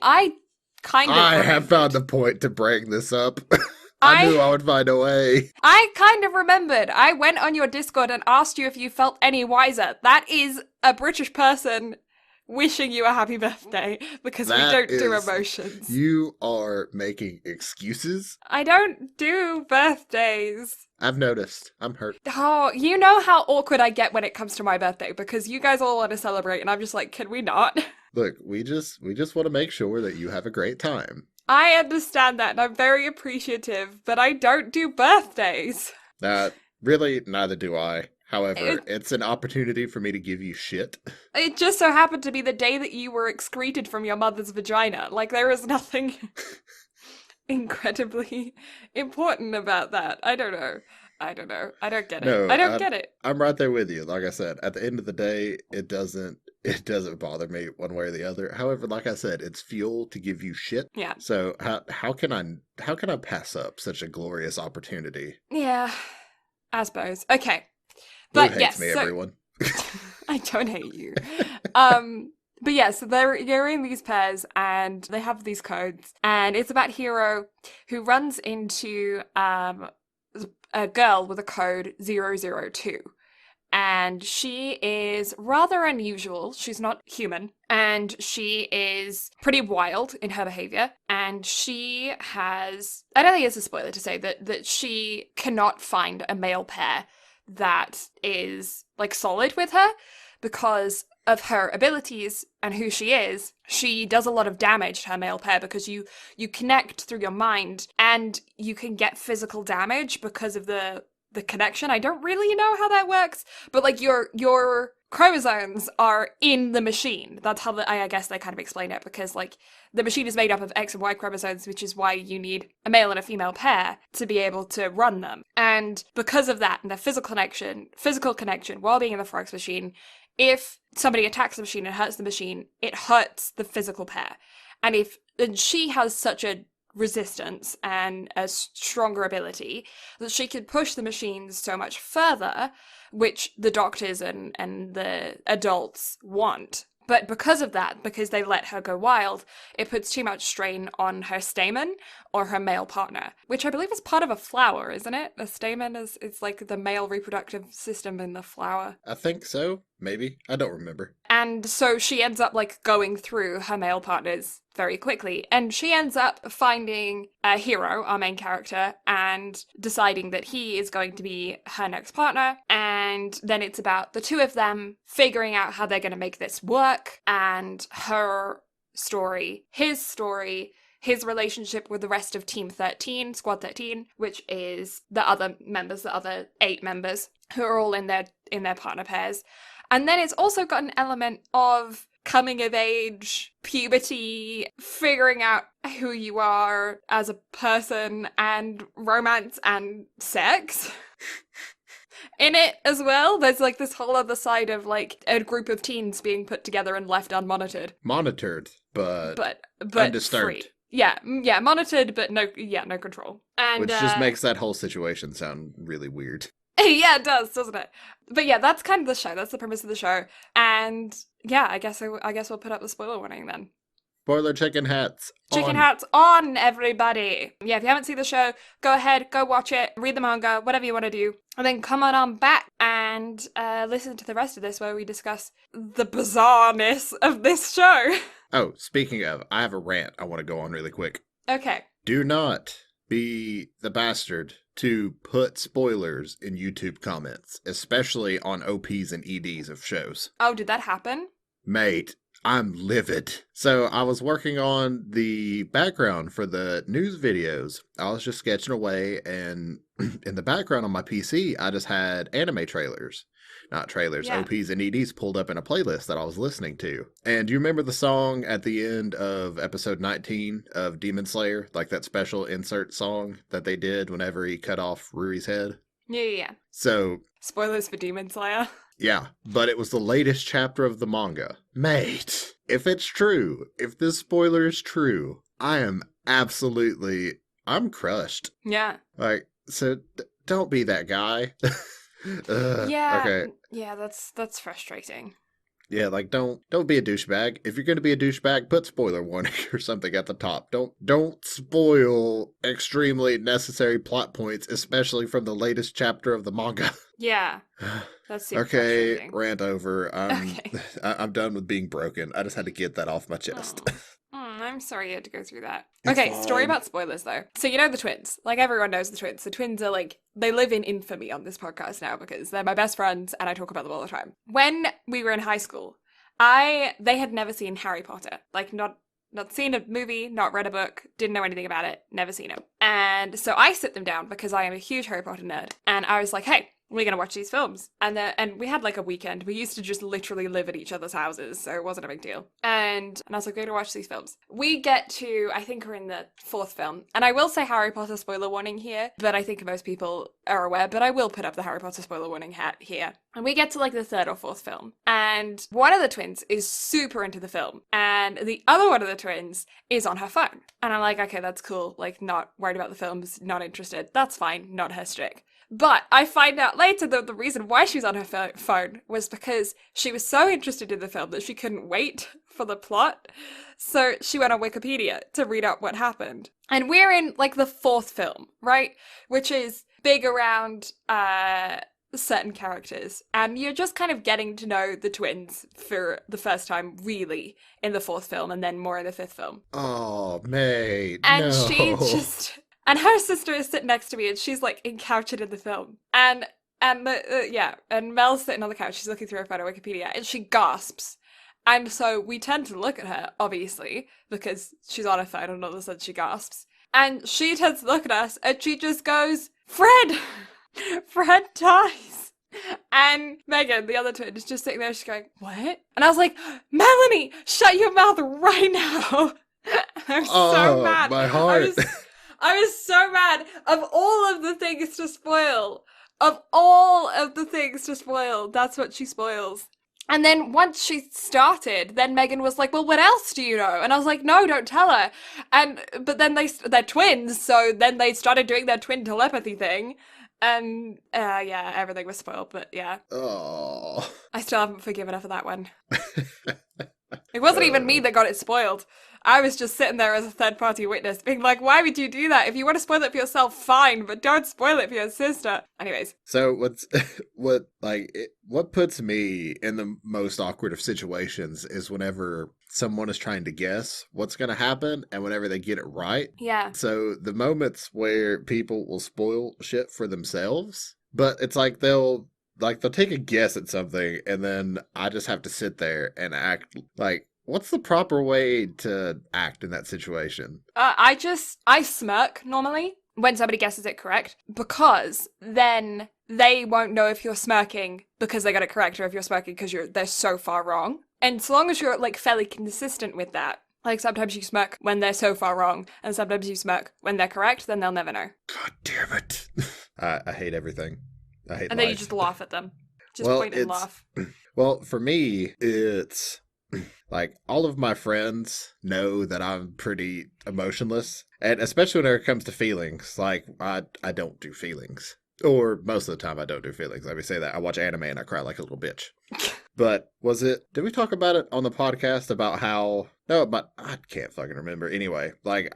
have found the point to bring this up. I knew I would find a way. I kind of remembered. I went on your Discord and asked you if you felt any wiser. That is a British person wishing you a happy birthday because we don't do emotions. You are making excuses? I don't do birthdays. I've noticed. I'm hurt. Oh, you know how awkward I get when it comes to my birthday because you guys all want to celebrate and I'm just like, can we not? Look, we just want to make sure that you have a great time. I understand that, and I'm very appreciative, but I don't do birthdays. Really, neither do I. However, it's an opportunity for me to give you shit. It just so happened to be the day that you were excreted from your mother's vagina. Like, there is nothing incredibly important about that. I don't know. I don't get it. No, I don't get it. I'm right there with you. Like I said, at the end of the day, it doesn't bother me one way or the other. However, like I said, it's fuel to give you shit. Yeah. So how can I pass up such a glorious opportunity? Yeah. I suppose. Okay. Blue But hates yes, me, so everyone. I don't hate you. But yeah, so they're in these pairs and they have these codes, and it's about Hero who runs into a girl with a code 002. And she is rather unusual. She's not human, and she is pretty wild in her behavior. And she has, I don't think it's a spoiler to say that she cannot find a male pair that is like solid with her because of her abilities and who she is. She does a lot of damage to her male pair because you connect through your mind, and you can get physical damage because of the connection. I don't really know how that works, but like your chromosomes are in the machine. That's how I guess they kind of explain it, because like the machine is made up of X and Y chromosomes, which is why you need a male and a female pair to be able to run them. And because of that and the physical connection while being in the Franxx machine, if somebody attacks the machine and hurts the machine, it hurts the physical pair. And she has such a resistance and a stronger ability that she could push the machines so much further, which the doctors and the adults want. But because of that, because they let her go wild, it puts too much strain on her stamen or her male partner, which I believe is part of a flower, isn't it? A stamen is it's like the male reproductive system in the flower. I think so. Maybe. I don't remember. And so she ends up like going through her male partners very quickly. And she ends up finding a Hero, our main character, and deciding that he is going to be her next partner. And then it's about the two of them figuring out how they're going to make this work, and her story, his relationship with the rest of Team 13, Squad 13, which is the other 8 members who are all in their partner pairs. And then it's also got an element of coming of age, puberty, figuring out who you are as a person, and romance and sex in it as well. There's like this whole other side of like a group of teens being put together and left unmonitored. Monitored, but free. undisturbed. Yeah, monitored, but no control. And which just makes that whole situation sound really weird. Yeah, it does, doesn't it? But yeah, that's kind of the show. That's the premise of the show. And yeah, I guess we'll put up the spoiler warning then. Spoiler chicken hats. Chicken hats on, everybody. Yeah, if you haven't seen the show, go ahead, go watch it, read the manga, whatever you want to do. And then come on back and listen to the rest of this where we discuss the bizarreness of this show. Oh, speaking of, I have a rant I want to go on really quick. Okay. Do not be the bastard to put spoilers in YouTube comments, especially on OPs and EDs of shows. Oh, did that happen? Mate, I'm livid. So I was working on the background for the news videos. I was just sketching away, and in the background on my PC, I just had anime trailers. Not trailers, Yeah. OPs and EDs pulled up in a playlist that I was listening to. And do you remember the song at the end of episode 19 of Demon Slayer? Like that special insert song that they did whenever he cut off Ruri's head? Yeah. So... spoilers for Demon Slayer. Yeah, but it was the latest chapter of the manga. Mate, if it's true, if this spoiler is true, I'm crushed. Yeah. Like, so don't be that guy. Yeah. Okay. Yeah, that's frustrating. Yeah, like don't be a douchebag. If you're going to be a douchebag, put spoiler warning or something at the top. Don't spoil extremely necessary plot points, especially from the latest chapter of the manga. Yeah. That's super Okay, frustrating. rant over. Okay. I'm done with being broken. I just had to get that off my chest. I'm sorry you had to go through that. It's Okay, fine. story about spoilers though. So you know the twins. Like everyone knows the twins. The twins are like, they live in infamy on this podcast now because they're my best friends and I talk about them all the time. When we were in high school, they had never seen Harry Potter. Like not seen a movie, not read a book, didn't know anything about it, never seen it. And so I sit them down because I am a huge Harry Potter nerd. And I was like, hey, we're going to watch these films. And we had like a weekend. We used to just literally live at each other's houses, so it wasn't a big deal. And I was like, we're going to watch these films. We get to, I think we're in the 4th film. And I will say Harry Potter spoiler warning here, but I think most people are aware, but I will put up the Harry Potter spoiler warning hat here. And we get to like the 3rd or 4th film. And one of the twins is super into the film. And the other one of the twins is on her phone. And I'm like, okay, that's cool. Like, not worried about the films, not interested. That's fine, not her shtick. But I find out later that the reason why she was on her phone was because she was so interested in the film that she couldn't wait for the plot. So she went on Wikipedia to read up what happened. And we're in like the fourth film, right? Which is big around certain characters. And you're just kind of getting to know the twins for the first time, really, in the fourth film, and then more in the fifth film. Oh, mate, And no. she just... And her sister is sitting next to me, and she's like encouched in the film. And and Mel's sitting on the couch. She's looking through her photo Wikipedia, and she gasps. And so we tend to look at her, obviously, because she's on her phone, and all of a sudden she gasps. And she tends to look at us, and she just goes, "Fred, Fred dies." And Megan, the other twin, is just sitting there. She's going, "What?" And I was like, "Melanie, shut your mouth right now." I'm so mad. My heart. I was so mad. Of all of the things to spoil, of all of the things to spoil, that's what she spoils. And then once she started, then Megan was like, "Well, what else do you know?" And I was like, "No, don't tell her." But then they're twins, so then they started doing their twin telepathy thing. And yeah, everything was spoiled, but yeah. Oh. I still haven't forgiven her for that one. It wasn't even me that got it spoiled. I was just sitting there as a third-party witness, being like, "Why would you do that? If you want to spoil it for yourself, fine, but don't spoil it for your sister." Anyways. So what puts me in the most awkward of situations is whenever someone is trying to guess what's going to happen and whenever they get it right. Yeah. So the moments where people will spoil shit for themselves, but it's like they'll take a guess at something and then I just have to sit there and act like, what's the proper way to act in that situation? I smirk normally when somebody guesses it correct, because then they won't know if you're smirking because they got it correct or if you're smirking because they're so far wrong. And so long as you're like fairly consistent with that, like sometimes you smirk when they're so far wrong and sometimes you smirk when they're correct, then they'll never know. God damn it. I hate everything. I hate And then life. you just laugh at them. Just point and laugh. Well, for me, it's like all of my friends know that I'm pretty emotionless. And especially when it comes to feelings, like I don't do feelings. Or most of the time I don't do feelings. Let me say that. I watch anime and I cry like a little bitch. But did we talk about it on the podcast about how, no, but I can't fucking remember. Anyway, like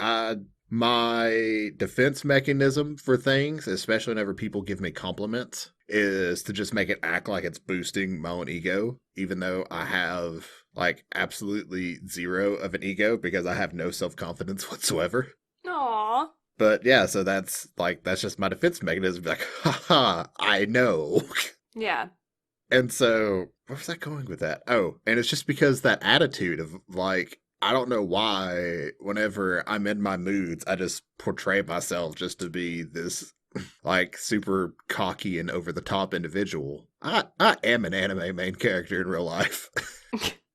my defense mechanism for things, especially whenever people give me compliments, is to just make it act like it's boosting my own ego, even though I have like absolutely zero of an ego because I have no self-confidence whatsoever. Aww. But yeah, so that's just my defense mechanism. Like, haha, I know. Yeah. And so, where was I going with that? Oh, and it's just because that attitude of like, I don't know why, whenever I'm in my moods, I just portray myself just to be this like super cocky and over the top individual. I am an anime main character in real life.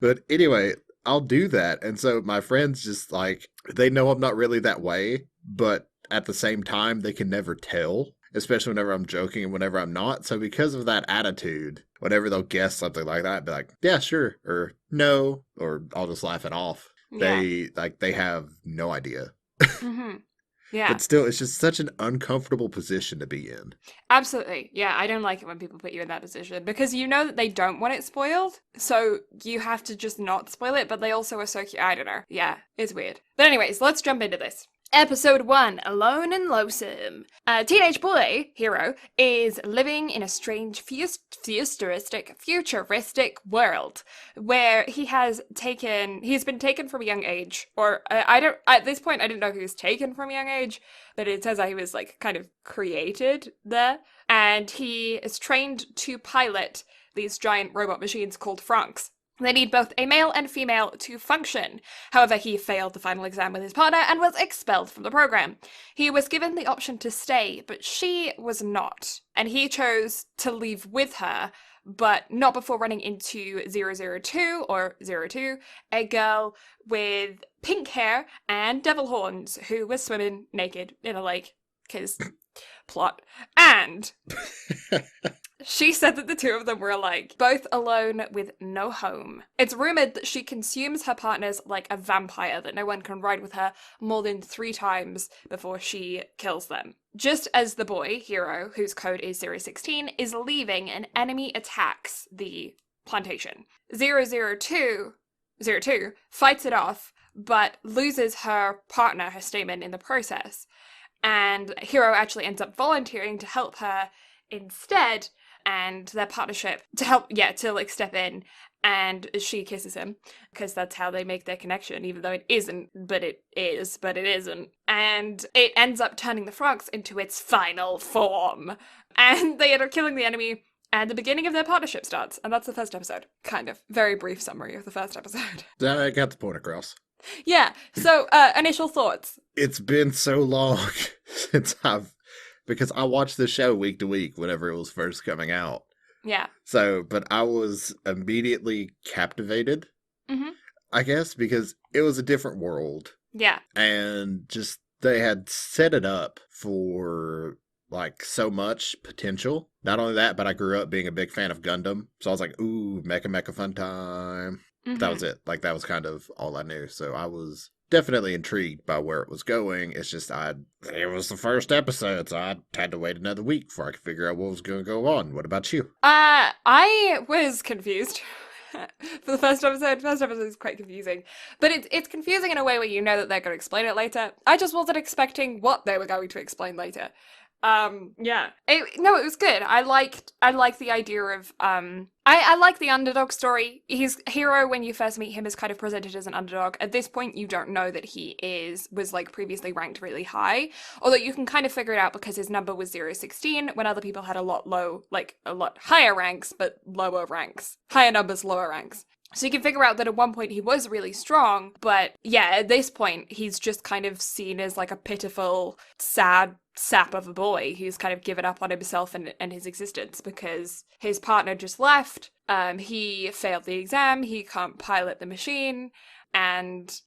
But anyway, I'll do that. And so my friends just like, they know I'm not really that way, but at the same time, they can never tell, especially whenever I'm joking and whenever I'm not. So because of that attitude, whenever they'll guess something like that, I'd be like, "Yeah, sure," or "No," or I'll just laugh it off. Yeah. They have no idea. Mm-hmm. Yeah. But still, it's just such an uncomfortable position to be in. Absolutely. Yeah, I don't like it when people put you in that position because you know that they don't want it spoiled, so you have to just not spoil it, but they also are so cute. I don't know. Yeah, it's weird. But anyways, let's jump into this. Episode 1, Alone and Lonesome. A teenage boy, Hero, is living in a strange futuristic world where he's been taken from a young age, or at this point I didn't know he was taken from a young age, but it says that he was like kind of created there, and he is trained to pilot these giant robot machines called Franxx. They need both a male and female to function. However, he failed the final exam with his partner and was expelled from the program. He was given the option to stay, but she was not. And he chose to leave with her, but not before running into 002, or 02, a girl with pink hair and devil horns who was swimming naked in a lake. Because plot. And she said that the two of them were, like, both alone with no home. It's rumored that she consumes her partners like a vampire, that no one can ride with her more than 3 times before she kills them. Just as the boy, Hero, whose code is 016, is leaving, an enemy attacks the plantation. 002 fights it off, but loses her partner, her stamen, in the process. And Hero actually ends up volunteering to help her instead, and their partnership to like step in, and she kisses him because that's how they make their connection, even though it isn't, but it is, but it isn't. And it ends up turning the Franxx into its final form, and they end up killing the enemy, and the beginning of their partnership starts, and that's the first episode. Kind of. Very brief summary of the first episode. I got the point across. Yeah, so initial thoughts. It's been so long since because I watched the show week to week whenever it was first coming out. Yeah. So, but I was immediately captivated, Mm-hmm. I guess, because it was a different world. Yeah. And just, they had set it up for, like, so much potential. Not only that, but I grew up being a big fan of Gundam. So I was like, ooh, mecha fun time. Mm-hmm. That was it. Like, that was kind of all I knew. So I was definitely intrigued by where it was going. It's just it was the first episode, so I had to wait another week before I could figure out what was going to go on. What about you? I was confused for the first episode. First episode is quite confusing, but it's confusing in a way where you know that they're going to explain it later. I just wasn't expecting what they were going to explain later. Yeah. It was good. I liked the idea of, I like the underdog story. His Hero, when you first meet him, is kind of presented as an underdog. At this point, you don't know that he was like previously ranked really high, although you can kind of figure it out because his number was 016 when other people had a lot higher ranks, but lower ranks. Higher numbers, lower ranks. So you can figure out that at one point he was really strong, but yeah, at this point, he's just kind of seen as like a pitiful, sad sap of a boy who's kind of given up on himself and his existence because his partner just left, he failed the exam, he can't pilot the machine, and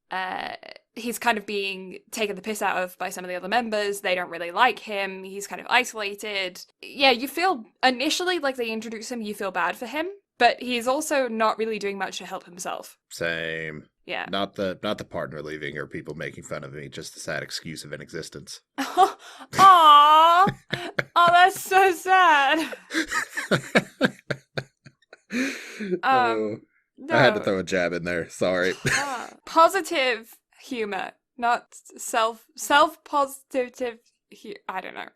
he's kind of being taken the piss out of by some of the other members. They don't really like him, he's kind of isolated. Yeah, you feel, initially, like they introduce him, you feel bad for him. But he's also not really doing much to help himself. Same. Yeah. Not the partner leaving or people making fun of me, just a sad excuse of an existence. Aww. Oh, that's so sad. No. I had to throw a jab in there. Sorry. Positive humor, not self-positive. I don't know.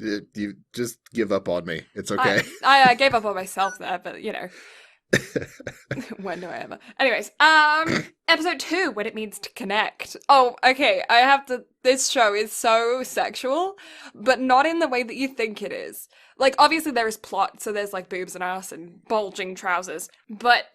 You just give up on me. It's okay. I gave up on myself there, but you know. When do I ever? Anyways, episode 2, what it means to connect. Oh, okay, this show is so sexual, but not in the way that you think it is. Like, obviously there is plot, so there's like boobs and ass and bulging trousers, but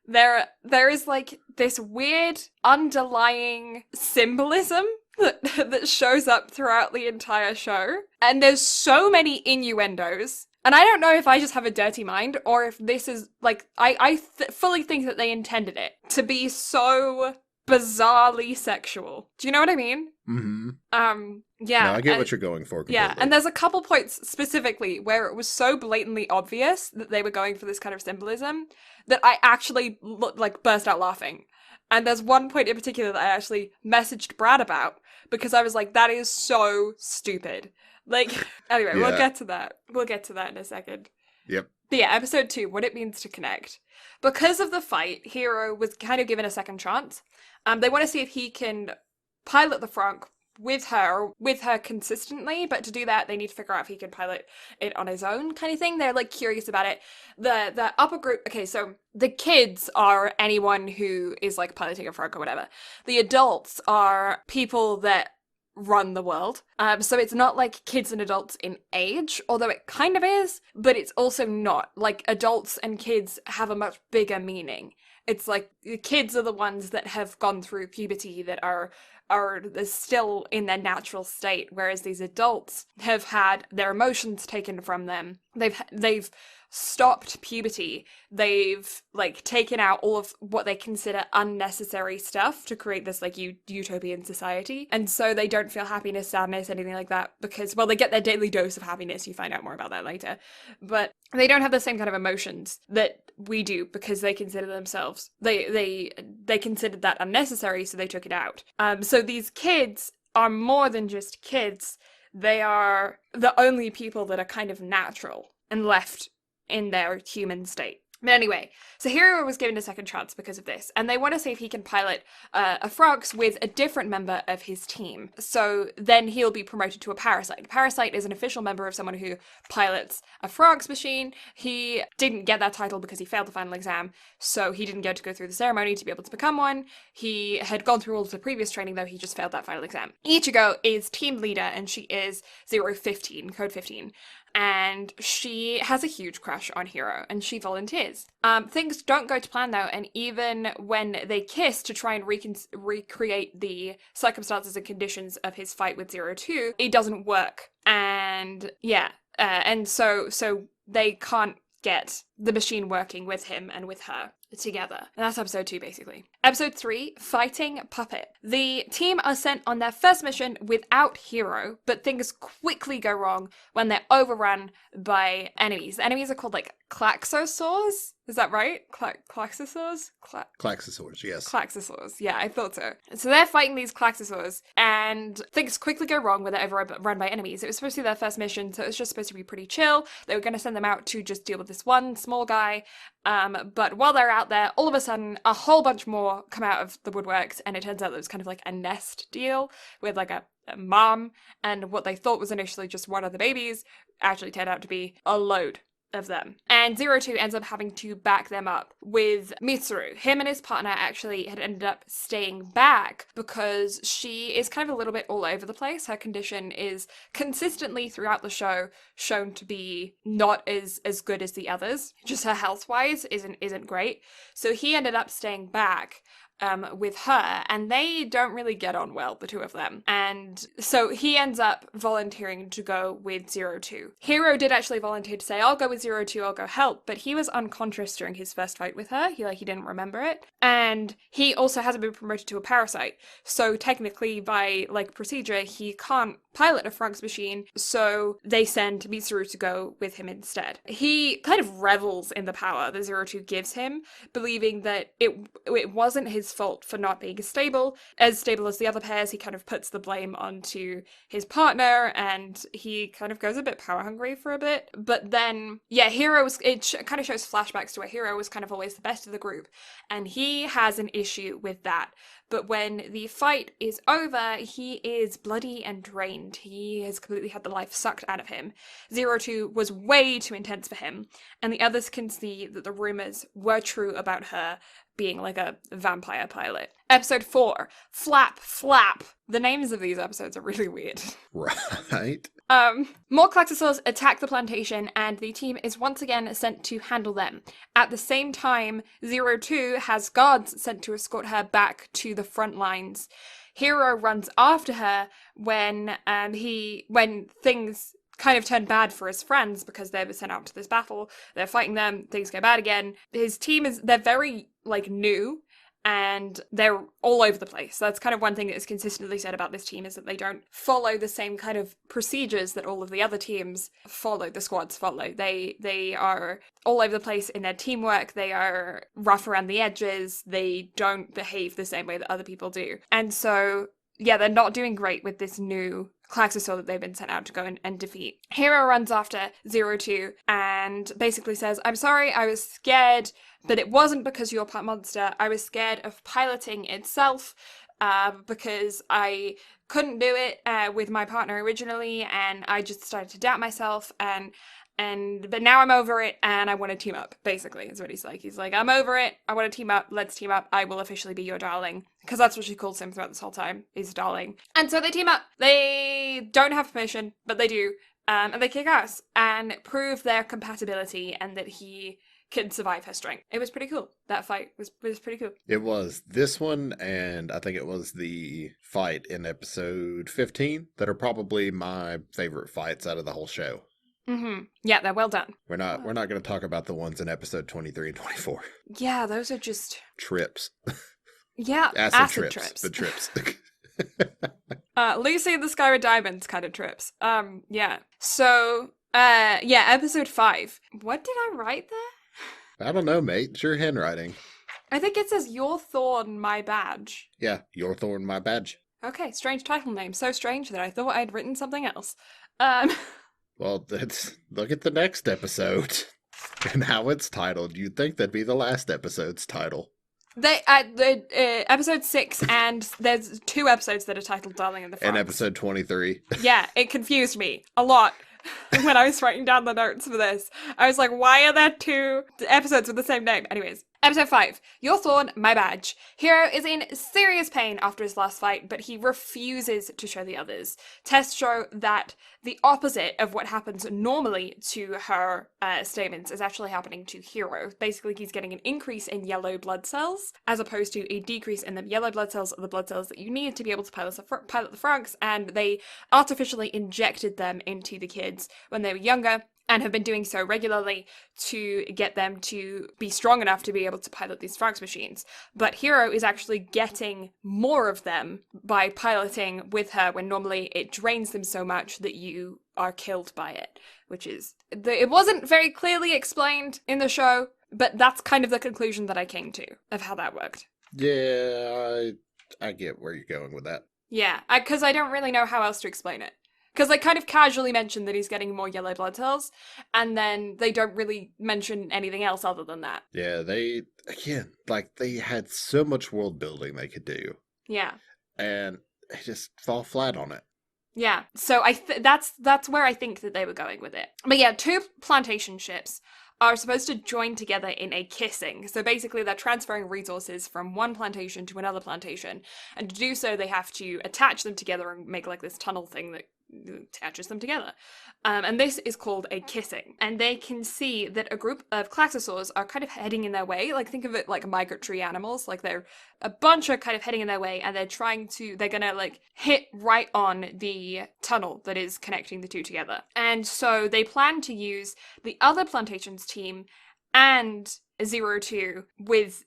there is like this weird underlying symbolism that shows up throughout the entire show. And there's so many innuendos. And I don't know if I just have a dirty mind or if this is, like, I fully think that they intended it to be so bizarrely sexual. Do you know what I mean? Mm-hmm. Yeah. No, I get what you're going for completely. Yeah, and there's a couple points specifically where it was so blatantly obvious that they were going for this kind of symbolism that I actually, burst out laughing. And there's one point in particular that I actually messaged Brad about because I was like, that is so stupid. Like, anyway, Yeah. We'll get to that. We'll get to that in a second. Yep. But yeah, episode 2, what it means to connect. Because of the fight, Hero was kind of given a second chance. They want to see if he can pilot the Franxx with her consistently, but to do that, they need to figure out if he can pilot it on his own, kind of thing. They're like curious about it. The upper group, okay, so the kids are anyone who is like piloting a Franxx or whatever. The adults are people that run the world. So it's not like kids and adults in age, although it kind of is, but it's also not. Like, adults and kids have a much bigger meaning. It's like the kids are the ones that have gone through puberty, that are still in their natural state, whereas these adults have had their emotions taken from them They've stopped puberty. They've like taken out all of what they consider unnecessary stuff to create this like utopian society. And so they don't feel happiness, sadness, anything like that because, well, they get their daily dose of happiness. You find out more about that later. But they don't have the same kind of emotions that we do because they consider themselves, they considered that unnecessary, so they took it out. So these kids are more than just kids. They are the only people that are kind of natural and left in their human state. But anyway, so Hiro was given a second chance because of this, and they want to see if he can pilot a Franxx with a different member of his team. So then he'll be promoted to a Parasite. A Parasite is an official member of someone who pilots a Franxx machine. He didn't get that title because he failed the final exam, so he didn't get to go through the ceremony to be able to become one. He had gone through all of the previous training, though he just failed that final exam. Ichigo is team leader, and she is 015, code 15. And she has a huge crush on Hiro, and she volunteers. Things don't go to plan, though, and even when they kiss to try and recreate the circumstances and conditions of his fight with 02, it doesn't work. And yeah, and so they can't get the machine working with him and with her together. And that's episode 2, basically. Episode 3, Fighting Puppet. The team are sent on their first mission without Hiro, but things quickly go wrong when they're overrun by enemies. The enemies are called, like, Klaxosaurs? Is that right? Klaxosaurs? Klaxosaurs, yes. Klaxosaurs, yeah, I thought so. So they're fighting these Klaxosaurs, and things quickly go wrong when they're overrun by enemies. It was supposed to be their first mission, so it was just supposed to be pretty chill. They were going to send them out to just deal with this one small guy, but while they're out there, all of a sudden, a whole bunch more come out of the woodworks, and it turns out that it was kind of like a nest deal with like a mom, and what they thought was initially just one of the babies actually turned out to be a load of them. And 02 ends up having to back them up with Mitsuru. Him and his partner actually had ended up staying back because she is kind of a little bit all over the place. Her condition is consistently throughout the show shown to be not as good as the others. Just her health-wise isn't great. So he ended up staying back with her, and they don't really get on well, the two of them. And so he ends up volunteering to go with 02. Hiro did actually volunteer to say, I'll go with 02, I'll go help, but he was unconscious during his first fight with her. He didn't remember it. And he also hasn't been promoted to a Parasite. So technically, by like procedure, he can't pilot a Franxx machine, so they send Mitsuru to go with him instead. He kind of revels in the power that 02 gives him, believing that it wasn't his fault for not being as stable as the other pairs. He kind of puts the blame onto his partner, and he kind of goes a bit power hungry for a bit. But then, yeah, kind of shows flashbacks to where Hiro was kind of always the best of the group, and he has an issue with that. But when the fight is over, he is bloody and drained. He has completely had the life sucked out of him. 02 was way too intense for him, and the others can see that the rumors were true about her being like a vampire pilot. Episode 4, Flap Flap. The names of these episodes are really weird. Right. More Klaxosaurs attack the plantation, and the team is once again sent to handle them. At the same time, 02 has guards sent to escort her back to the front lines. Hiro runs after her when things kind of turn bad for his friends because they were sent out to this battle. They're fighting them, things go bad again. His team they're very, like, new, and they're all over the place. That's kind of one thing that is consistently said about this team, is that they don't follow the same kind of procedures that all of the other teams follow, the squads follow. They are all over the place in their teamwork. They are rough around the edges. They don't behave the same way that other people do. And so, yeah, they're not doing great with this new Klaxosaur that they've been sent out to go and defeat. Hiro runs after 02 and basically says, I'm sorry, I was scared, but it wasn't because you're part monster. I was scared of piloting itself because I couldn't do it with my partner originally, and I just started to doubt myself, but now I'm over it, and I want to team up, basically, is what he's like. He's like, I'm over it, I want to team up, let's team up, I will officially be your darling. Because that's what she calls him throughout this whole time, is darling. And so they team up. They don't have permission, but they do. And they kick ass and prove their compatibility and that he can survive her strength. It was pretty cool. That fight was pretty cool. It was. This one, and I think it was the fight in episode 15 that are probably my favorite fights out of the whole show. Yeah, they're well done. We're not going to talk about the ones in episode 23 and 24. Yeah, those are just... Trips. Yeah, Acid trips. but trips. Lucy in the Sky with Diamonds kind of trips. Yeah. So, yeah, episode 5. What did I write there? I don't know, mate. It's your handwriting. I think it says Your Thorn, My Badge. Yeah, your thorn, my badge. Okay, strange title name. So strange that I thought I'd written something else. Well, look at the next episode and how it's titled. You'd think that'd be the last episode's title. Episode 6, and there's 2 episodes that are titled Darling in the Franxx. And episode 23. Yeah, it confused me a lot when I was writing down the notes for this. I was like, why are there 2 episodes with the same name? Anyways, episode 5, Your Thorn, My Badge. Hero is in serious pain after his last fight, but he refuses to show the others. Tests show that the opposite of what happens normally to her statements is actually happening to Hero. Basically, he's getting an increase in yellow blood cells, as opposed to a decrease in the yellow blood cells, or the blood cells that you need to be able to pilot the Franxx, and they artificially injected them into the kids when they were younger, and have been doing so regularly to get them to be strong enough to be able to pilot these Franxx machines. But Hero is actually getting more of them by piloting with her, when normally it drains them so much that you are killed by it, which is... It wasn't very clearly explained in the show, but that's kind of the conclusion that I came to of how that worked. Yeah, I get where you're going with that. Yeah, because I don't really know how else to explain it. Because they kind of casually mention that he's getting more yellow blood cells, and then they don't really mention anything else other than that. Yeah, they had so much world building they could do. Yeah. And they just fall flat on it. Yeah, so that's where I think that they were going with it. But yeah, 2 plantation ships are supposed to join together in a kissing. So basically they're transferring resources from one plantation to another plantation. And to do so, they have to attach them together and make like this tunnel thing that attaches them together. And this is called a kissing. And they can see that a group of klaxosaurs are kind of heading in their way. Like, think of it like migratory animals. Like, they're a bunch are kind of heading in their way, and they're gonna like hit right on the tunnel that is connecting the 2 together. And so they plan to use the other plantations team and 02 with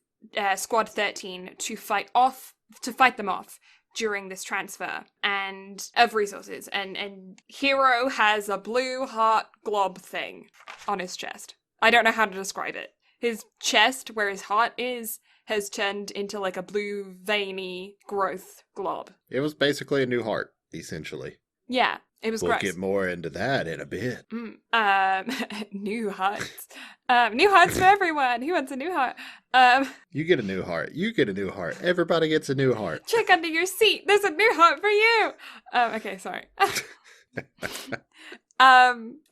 Squad 13 to fight them off during this transfer and of resources. And Hero has a blue heart glob thing on his chest. I don't know how to describe it. His chest, where his heart is, has turned into like a blue veiny growth glob. It was basically a new heart, essentially. Yeah, it was We'll gross. get more into that in a bit. New hearts. New hearts for everyone. Who wants a new heart? You get a new heart. You get a new heart. Everybody gets a new heart. Check under your seat. There's a new heart for you. Okay, sorry.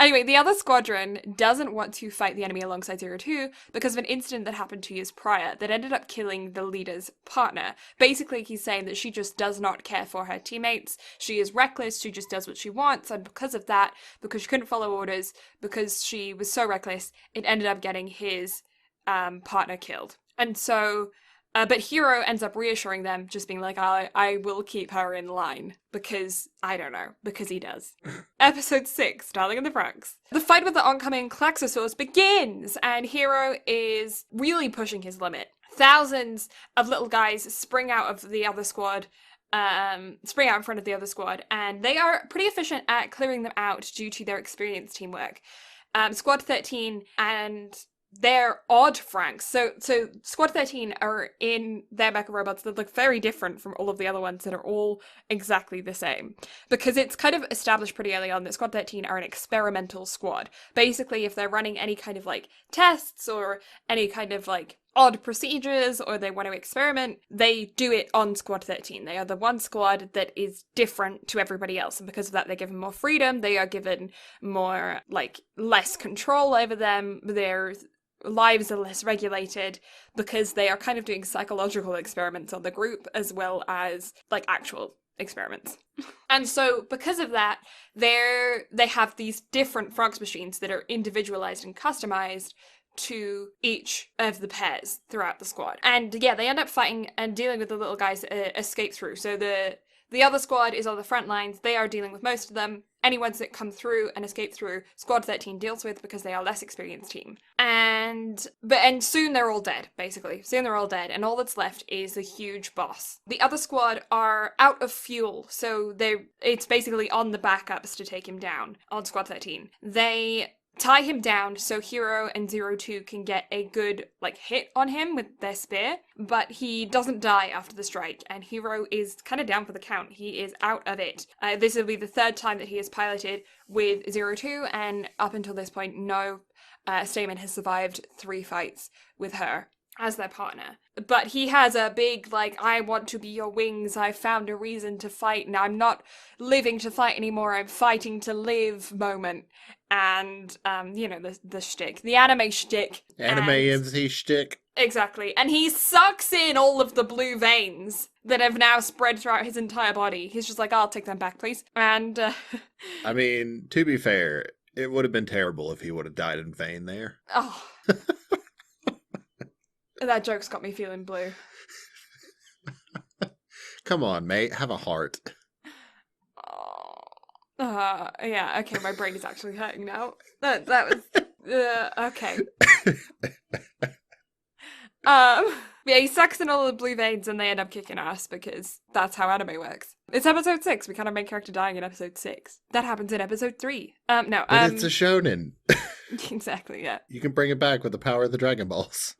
Anyway, the other squadron doesn't want to fight the enemy alongside 02 because of an incident that happened 2 years prior that ended up killing the leader's partner. Basically, he's saying that she just does not care for her teammates. She is reckless. She just does what she wants. And because of that, because she couldn't follow orders, because she was so reckless, it ended up getting his partner killed. And so... but Hero ends up reassuring them, just being like, I will keep her in line. Because, I don't know, because he does. Episode 6, Darling in the Franxx. The fight with the oncoming Klaxosaurs begins, and Hero is really pushing his limit. Thousands of little guys spring out of the other squad, spring out in front of the other squad, and they are pretty efficient at clearing them out due to their experienced teamwork. Squad 13 and... they're odd Franxx. So Squad 13 are in their mecha robots that look very different from all of the other ones that are all exactly the same. Because it's kind of established pretty early on that Squad 13 are an experimental squad. Basically, if they're running any kind of like tests or any kind of like odd procedures or they want to experiment, they do it on Squad 13. They are the one squad that is different to everybody else, and because of that they're given more freedom, they are given more, like, less control over them, their lives are less regulated, because they are kind of doing psychological experiments on the group as well as, like, actual experiments. And so, because of that, they have these different Franxx machines that are individualized and customized to each of the pairs throughout the squad. And yeah, they end up fighting and dealing with the little guys that escape through. So the other squad is on the front lines. They are dealing with most of them. anyone that come through and escape through, Squad 13 deals with because they are less experienced team. And soon they're all dead, basically. Soon they're all dead, and all that's left is the huge boss. The other squad are out of fuel, so it's basically on the backups to take him down, on Squad 13. They tie him down so Hero and 02 can get a good, hit on him with their spear, but he doesn't die after the strike, and Hero is kind of down for the count. He is out of it. This will be the third time that he has piloted with 02, and up until this point, no Stamen has survived 3 fights with her as their partner. But he has a big, I want to be your wings, I found a reason to fight, and I'm not living to fight anymore, I'm fighting to live moment. And, the shtick. The anime shtick. Anime MC shtick. Exactly. And he sucks in all of the blue veins that have now spread throughout his entire body. He's just like, I'll take them back, please. And, I mean, to be fair, it would have been terrible if he would have died in vain there. Oh. That joke's got me feeling blue. Come on, mate. Have a heart. Yeah, okay, my brain is actually hurting now. That was, okay. Yeah, he sucks in all the blue veins and they end up kicking ass because that's how anime works. It's episode 6. We kind of main character dying in episode 6. That happens in episode 3. No. But it's a shonen. Exactly, yeah. You can bring it back with the power of the Dragon Balls.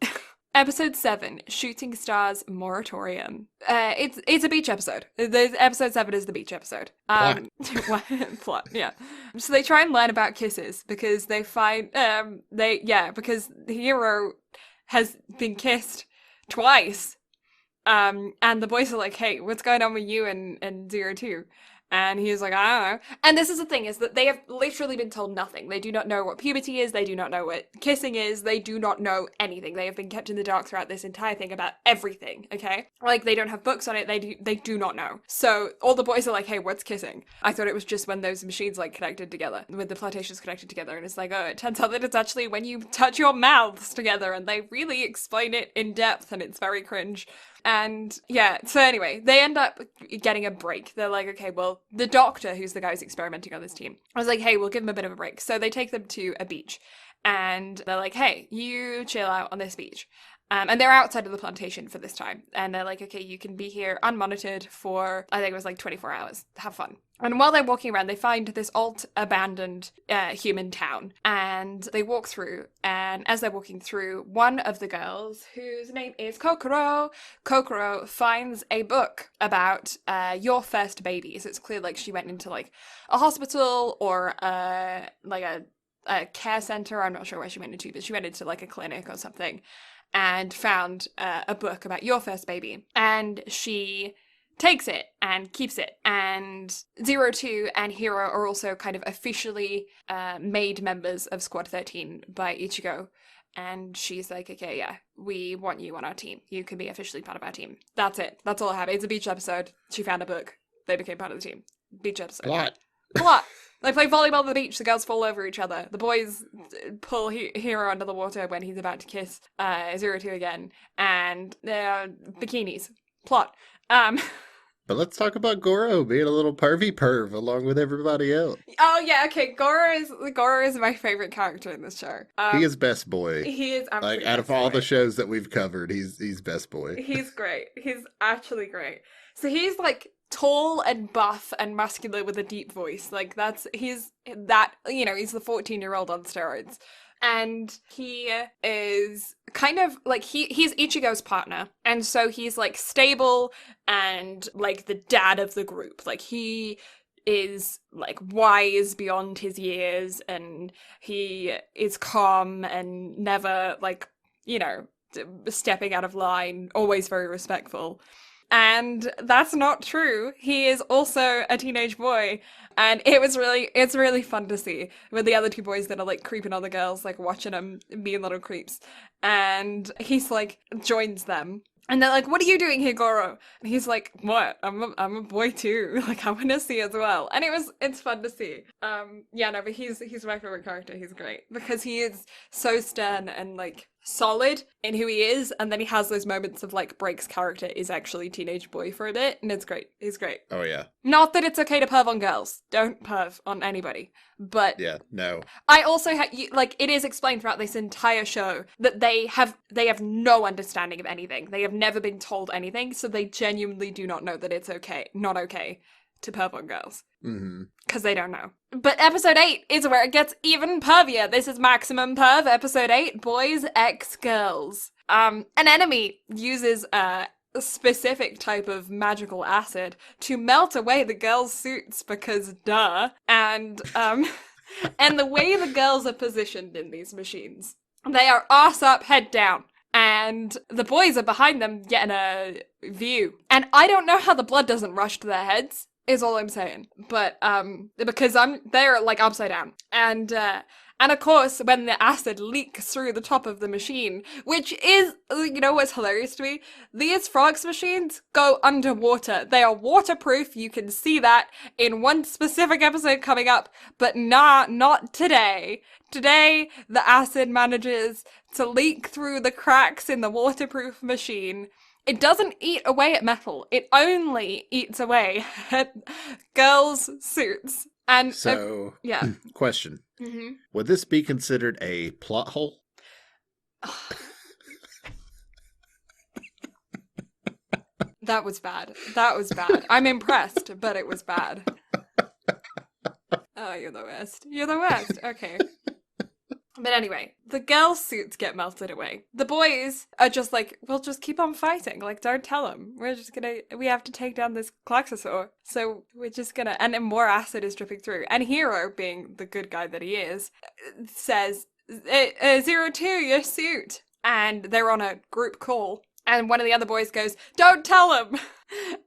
Episode 7, Shooting Stars Moratorium. It's a beach episode. Episode 7 is the beach episode. Plot, yeah. So they try and learn about kisses because they find, because the hero has been kissed twice. And the boys are like, hey, what's going on with you and 02? And he was like, I don't know. And this is the thing, is that they have literally been told nothing. They do not know what puberty is. They do not know what kissing is. They do not know anything. They have been kept in the dark throughout this entire thing about everything, okay? They don't have books on it. They do not know. So all the boys are like, hey, what's kissing? I thought it was just when those machines, connected together, with the plantations connected together. And it's like, oh, it turns out that it's actually when you touch your mouths together. And they really explain it in depth, and it's very cringe. And yeah, so anyway, they end up getting a break. They're like, okay, well, the doctor, who's the guy who's experimenting on this team, I was like, hey, we'll give him a bit of a break. So they take them to a beach and they're like, hey, you chill out on this beach. And they're outside of the plantation for this time. And they're like, okay, you can be here unmonitored for, I think it was 24 hours. Have fun. And while they're walking around, they find this old, abandoned human town. And they walk through. And as they're walking through, one of the girls, whose name is Kokoro finds a book about your first baby. So it's clear she went into a hospital or a care center. I'm not sure where she went into, but she went into a clinic or something. And found a book about your first baby. And she takes it and keeps it. And 02 and Hero are also kind of officially made members of Squad 13 by Ichigo. And she's like, okay, yeah, we want you on our team. You can be officially part of our team. That's it. That's all I have. It's a beach episode. She found a book. They became part of the team. Beach episode. Plot. They play volleyball on the beach. The girls fall over each other. The boys pull Hero under the water when he's about to kiss 02 again. And they're bikinis. Plot. But let's talk about Goro being a little pervy perv along with everybody else. Oh, yeah, okay. Goro is my favorite character in this show. He is best boy. He is absolutely out of all the shows that we've covered, he's best boy. He's great. He's actually great. So he's tall and buff and muscular with a deep voice. He's the 14-year-old on steroids. And he is kind of he's Ichigo's partner. And so he's stable and the dad of the group. He is wise beyond his years, and he is calm and never stepping out of line, always very respectful. And that's not true. He is also a teenage boy. And it's really fun to see with the other two boys that are creeping on the girls, watching them being little creeps. And he's joins them. And they're like, what are you doing here, Goro? And he's like, what? I'm a boy too. I want to see as well. And it's fun to see. But he's my favorite character. He's great because he is so stern and solid in who he is, and then he has those moments of like Brake's character is actually teenage boy for a bit, and it's great. He's great. Oh yeah. Not that it's okay to perv on girls. Don't perv on anybody. But Yeah, no. I also like it is explained throughout this entire show that they have no understanding of anything. They have never been told anything, so they genuinely do not know that it's not okay to perv on girls. Because they don't know. But episode 8 is where it gets even pervier. This is Maximum Perv, episode 8, Boys X Girls. An enemy uses a specific type of magical acid to melt away the girls' suits because duh. And and the way the girls are positioned in these machines, they are arse up, head down. And the boys are behind them getting a view. And I don't know how the blood doesn't rush to their heads, is all I'm saying. But because they're like upside down. And of course, when the acid leaks through the top of the machine, which is, you know what's hilarious to me? These Franxx machines go underwater. They are waterproof. You can see that in one specific episode coming up, but not today. Today, the acid manages to leak through the cracks in the waterproof machine. It doesn't eat away at metal. It only eats away at girls' suits. And so, yeah. Question. Mm-hmm. Would this be considered a plot hole? That was bad. That was bad. I'm impressed, but it was bad. Oh, you're the worst. You're the worst. Okay. But anyway, the girls' suits get melted away. The boys are just like, we'll just keep on fighting. Like, don't tell them. We have to take down this Klaxosaur. So we're just gonna, and then more acid is dripping through. And Hero, being the good guy that he is, says, 02, your suit. And they're on a group call. And one of the other boys goes, don't tell him.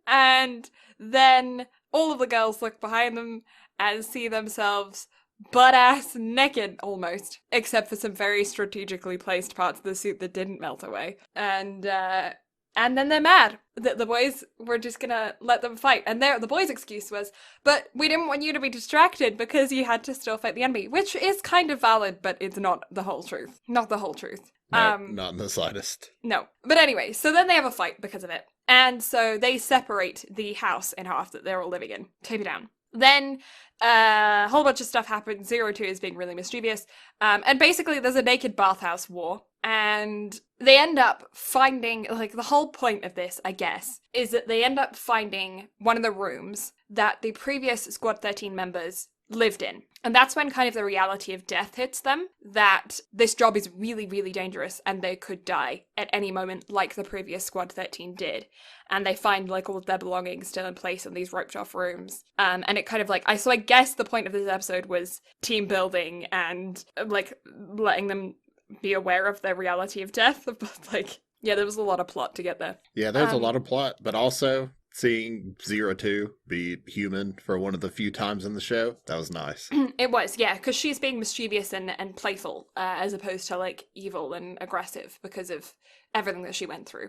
And then all of the girls look behind them and see themselves butt-ass naked, almost. Except for some very strategically placed parts of the suit that didn't melt away. And then they're mad that the boys were just gonna let them fight. And the boys' excuse was, but we didn't want you to be distracted because you had to still fight the enemy. Which is kind of valid, but it's not the whole truth. Not the whole truth. No, not in the slightest. No. But anyway, so then they have a fight because of it. And so they separate the house in half that they're all living in. Tape it down. Then a whole bunch of stuff happens. 02 is being really mischievous. And basically there's a naked bathhouse war. And they end up finding, like, the whole point of this, I guess, is that they end up finding one of the rooms that the previous Squad 13 members lived in. And that's when kind of the reality of death hits them, that this job is really, really dangerous and they could die at any moment like the previous Squad 13 did. And they find like all of their belongings still in place in these roped off rooms. And it kind of like, so I guess the point of this episode was team building and like letting them be aware of their reality of death. But like, yeah, there was a lot of plot to get there. Yeah, there's a lot of plot, but also seeing 02 be human for one of the few times in the show, that was nice. It was, yeah, because she's being mischievous and playful, as opposed to, like, evil and aggressive because of everything that she went through.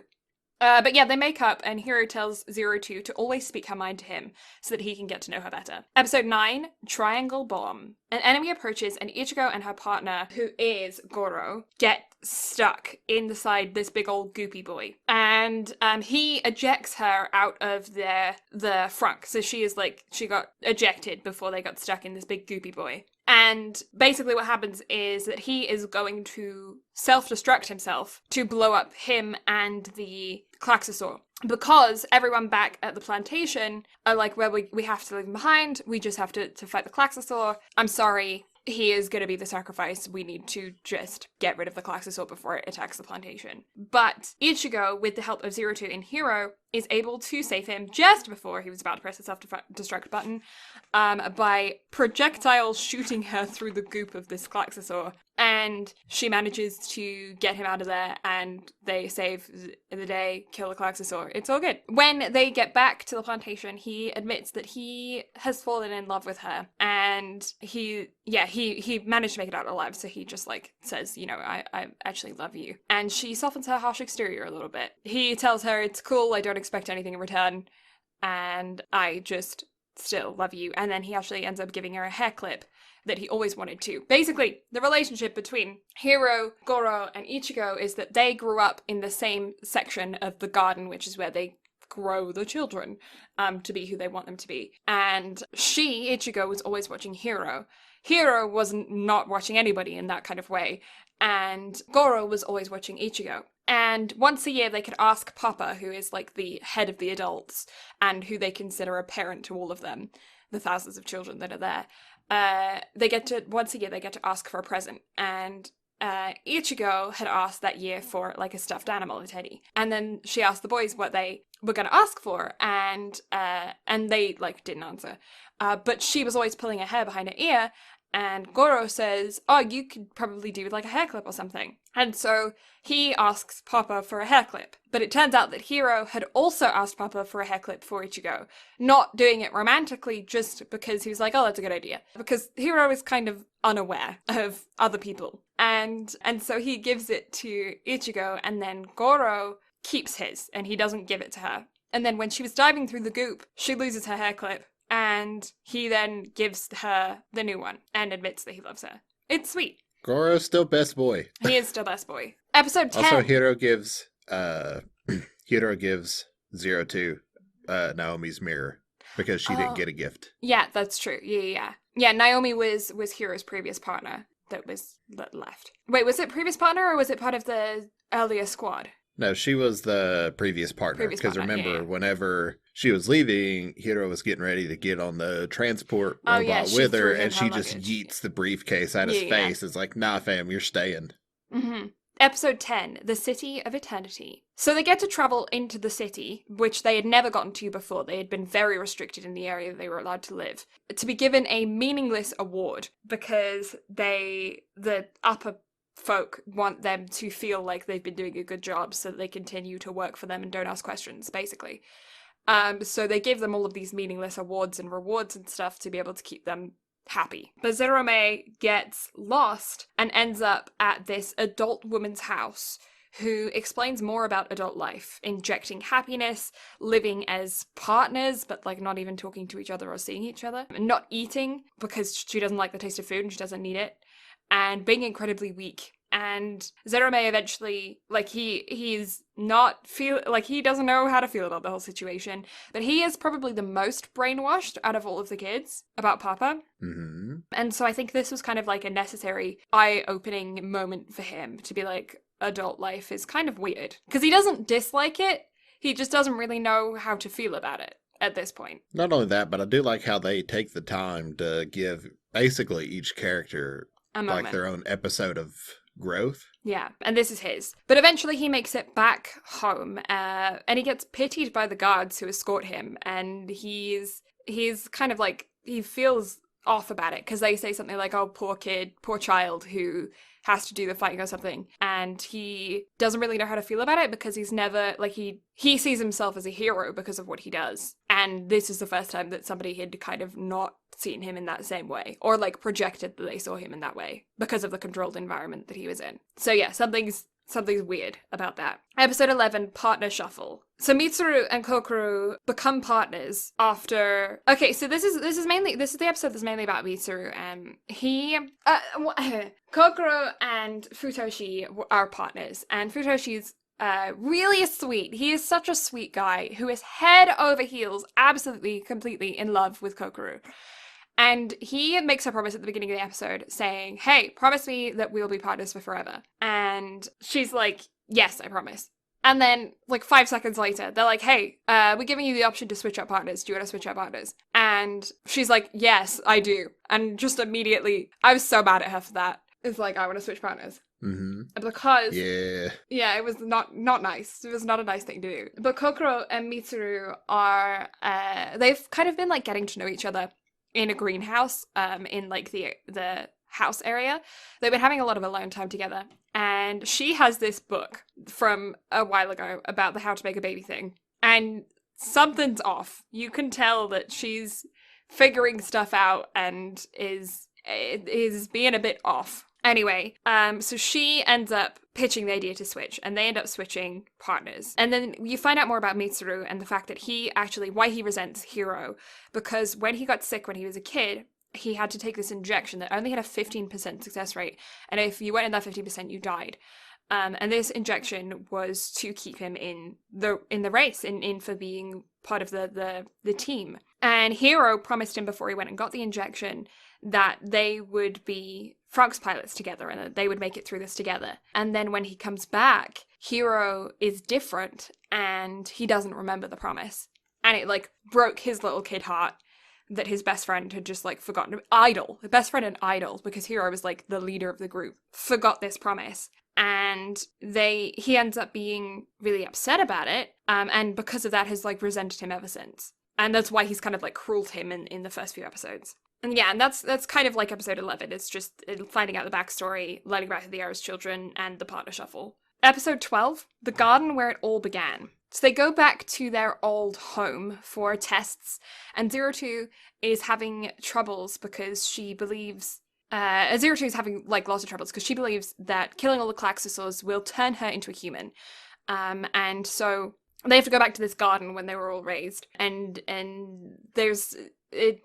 But yeah, they make up, and Hero tells 02 to always speak her mind to him so that he can get to know her better. Episode 9, Triangle Bomb. An enemy approaches, and Ichigo and her partner, who is Goro, get stuck inside this big old goopy boy. And he ejects her out of the Franxx. So she got ejected before they got stuck in this big goopy boy. And basically what happens is that he is going to self-destruct himself to blow up him and the Klaxosaur. Because everyone back at the plantation are like, well, we have to leave him behind. We just have to fight the Klaxosaur. I'm sorry. He is going to be the sacrifice. We need to just get rid of the Klaxosaur before it attacks the plantation. But Ichigo, with the help of 02 and Hero, is able to save him just before he was about to press the self-destruct button by projectile shooting her through the goop of this Klaxosaur. And she manages to get him out of there, and they save the day, kill the Klaxosaur. It's all good. When they get back to the plantation, he admits that he has fallen in love with her, and he managed to make it out alive, so he just, like, says, you know, I actually love you. And she softens her harsh exterior a little bit. He tells her, it's cool, I don't expect anything in return, and I just still love you. And then he actually ends up giving her a hair clip, that he always wanted to. Basically, the relationship between Hiro, Goro, and Ichigo is that they grew up in the same section of the garden, which is where they grow the children to be who they want them to be. And Ichigo, was always watching Hiro. Hiro was not watching anybody in that kind of way. And Goro was always watching Ichigo. And once a year they could ask Papa, who is like the head of the adults and who they consider a parent to all of them, the thousands of children that are there. Once a year they get to ask for a present. And Ichigo had asked that year for like a stuffed animal, a teddy. And then she asked the boys what they were going to ask for, and they like didn't answer. But she was always pulling her hair behind her ear, and Goro says, oh, you could probably do like a hair clip or something. And so he asks Papa for a hair clip. But it turns out that Hiro had also asked Papa for a hair clip for Ichigo. Not doing it romantically, just because he was like, oh, that's a good idea. Because Hiro is kind of unaware of other people. And so he gives it to Ichigo, and then Goro keeps his, and he doesn't give it to her. And then when she was diving through the goop, she loses her hair clip. And he then gives her the new one and admits that he loves her. It's sweet. Goro's still best boy. He is still best boy. Episode 10. Also, Hiro gives Zero to Naomi's mirror because she didn't get a gift. Yeah, that's true. Yeah, Naomi was Hiro's previous partner that left. Wait, was it previous partner or was it part of the earlier squad? No, she was the previous partner. Because remember, whenever she was leaving, Hiro was getting ready to get on the transport robot with her, and she just yeets the briefcase at his face. It's like, nah, fam, you're staying. Mm-hmm. Episode 10, The City of Eternity. So they get to travel into the city, which they had never gotten to before. They had been very restricted in the area they were allowed to live, to be given a meaningless award because the upper folk want them to feel like they've been doing a good job so that they continue to work for them and don't ask questions, basically. So they give them all of these meaningless awards and rewards and stuff to be able to keep them happy. But Zerome gets lost and ends up at this adult woman's house who explains more about adult life, injecting happiness, living as partners, but like not even talking to each other or seeing each other, and not eating because she doesn't like the taste of food and she doesn't need it, and being incredibly weak. And Zerome eventually, like, he's not he doesn't know how to feel about the whole situation, but he is probably the most brainwashed out of all of the kids about Papa. Mm-hmm. And so I think this was kind of like a necessary eye-opening moment for him to be like, adult life is kind of weird. Because he doesn't dislike it, he just doesn't really know how to feel about it at this point. Not only that, but I do like how they take the time to give basically each character like their own episode of growth. Yeah, and this is his. But eventually he makes it back home, and he gets pitied by the guards who escort him, and he's kind of like, he feels off about it, because they say something like, oh, poor kid, poor child who has to do the fighting or something, and he doesn't really know how to feel about it because he's never, like, he sees himself as a hero because of what he does, and this is the first time that somebody had kind of not seen him in that same way, or like projected that they saw him in that way because of the controlled environment that he was in. So yeah, something's weird about that. Episode 11, Partner Shuffle. So Mitsuru and Kokoro become partners after... Okay, so this is the episode that's mainly about Mitsuru. Kokoro and Futoshi are partners, and Futoshi's really sweet. He is such a sweet guy who is head over heels, absolutely, completely in love with Kokoro. And he makes a promise at the beginning of the episode saying, hey, promise me that we'll be partners for forever. And she's like, yes, I promise. And then, like, 5 seconds later, they're like, hey, we're giving you the option to switch up partners. Do you want to switch up partners? And she's like, yes, I do. And just immediately, I was so mad at her for that. It's like, I want to switch partners. Mm-hmm. Because... Yeah, it was not nice. It was not a nice thing to do. But Kokoro and Mitsuru are... they've kind of been, like, getting to know each other in a greenhouse, in like the house area. They've been having a lot of alone time together, and she has this book from a while ago about the how to make a baby thing, and something's off. You can tell that she's figuring stuff out and is being a bit off. Anyway, so she ends up pitching the idea to switch, and they end up switching partners. And then you find out more about Mitsuru and the fact that why he resents Hiro, because when he got sick when he was a kid, he had to take this injection that only had a 15% success rate, and if you went in that 15%, you died. And this injection was to keep him in the race, in for being part of the team. And Hero promised him before he went and got the injection that they would be Franxx pilots together and that they would make it through this together. And then when he comes back, Hero is different and he doesn't remember the promise. And it like broke his little kid heart that his best friend had just like forgotten. Idol, the best friend and Idol, because Hero was like the leader of the group, forgot this promise. And he ends up being really upset about it, and because of that has like resented him ever since. And that's why he's kind of like cruel to him in the first few episodes. And yeah, and that's kind of like episode 11. It's just finding out the backstory, learning about who they are as children, and the partner shuffle. Episode 12, the garden where it all began. So they go back to their old home for tests, and 02 is having troubles because she believes... 02 is having like lots of troubles because she believes that killing all the Klaxosaurs will turn her into a human. And so they have to go back to this garden when they were all raised. And there's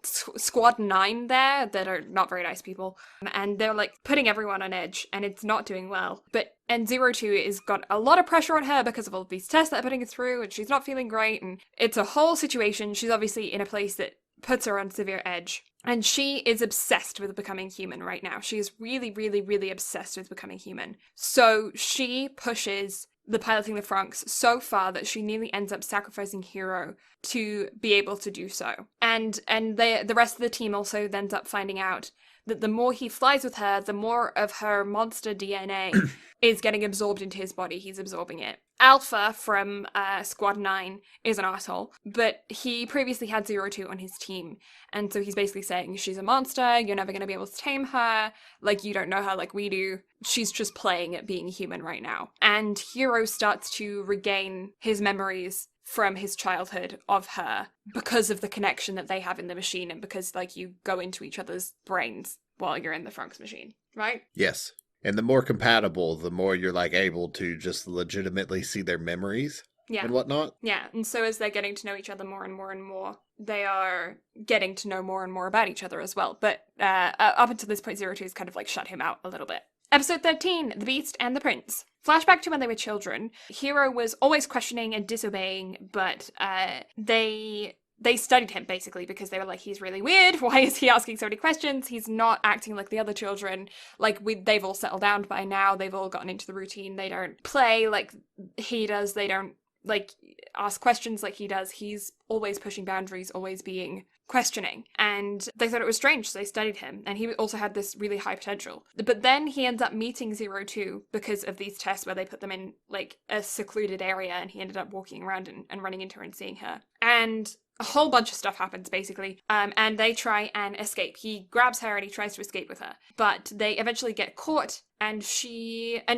Squad 9 there that are not very nice people. And they're like putting everyone on edge and it's not doing well. And 02 is got a lot of pressure on her because of all of these tests that they're putting her through and she's not feeling great. And it's a whole situation. She's obviously in a place that puts her on severe edge. And she is obsessed with becoming human right now. She is really, really, really obsessed with becoming human. So she pushes the piloting the Franxx so far that she nearly ends up sacrificing Hero to be able to do so. And the rest of the team also ends up finding out that the more he flies with her, the more of her monster DNA is getting absorbed into his body. He's absorbing it. Alpha from Squad 9 is an asshole, but he previously had 02 on his team. And so he's basically saying, she's a monster, you're never going to be able to tame her, like you don't know her like we do. She's just playing at being human right now. And Hero starts to regain his memories from his childhood of her because of the connection that they have in the machine and because like you go into each other's brains while you're in the Franxx machine, right? Yes. And the more compatible, the more you're like able to just legitimately see their memories and whatnot. Yeah, and so as they're getting to know each other more and more and more, they are getting to know more and more about each other as well. But up until this point, 02 has kind of like shut him out a little bit. Episode 13, The Beast and the Prince. Flashback to when they were children. Hero was always questioning and disobeying, but they studied him, basically, because they were like, he's really weird. Why is he asking so many questions? He's not acting like the other children. Like, they've all settled down by now. They've all gotten into the routine. They don't play like he does. They don't, like, ask questions like he does. He's always pushing boundaries, always being questioning. And they thought it was strange, so they studied him. And he also had this really high potential. But then he ends up meeting 02 because of these tests where they put them in, like, a secluded area, and he ended up walking around and running into her and seeing her. And a whole bunch of stuff happens, basically, and they try and escape. He grabs her and he tries to escape with her, but they eventually get caught, and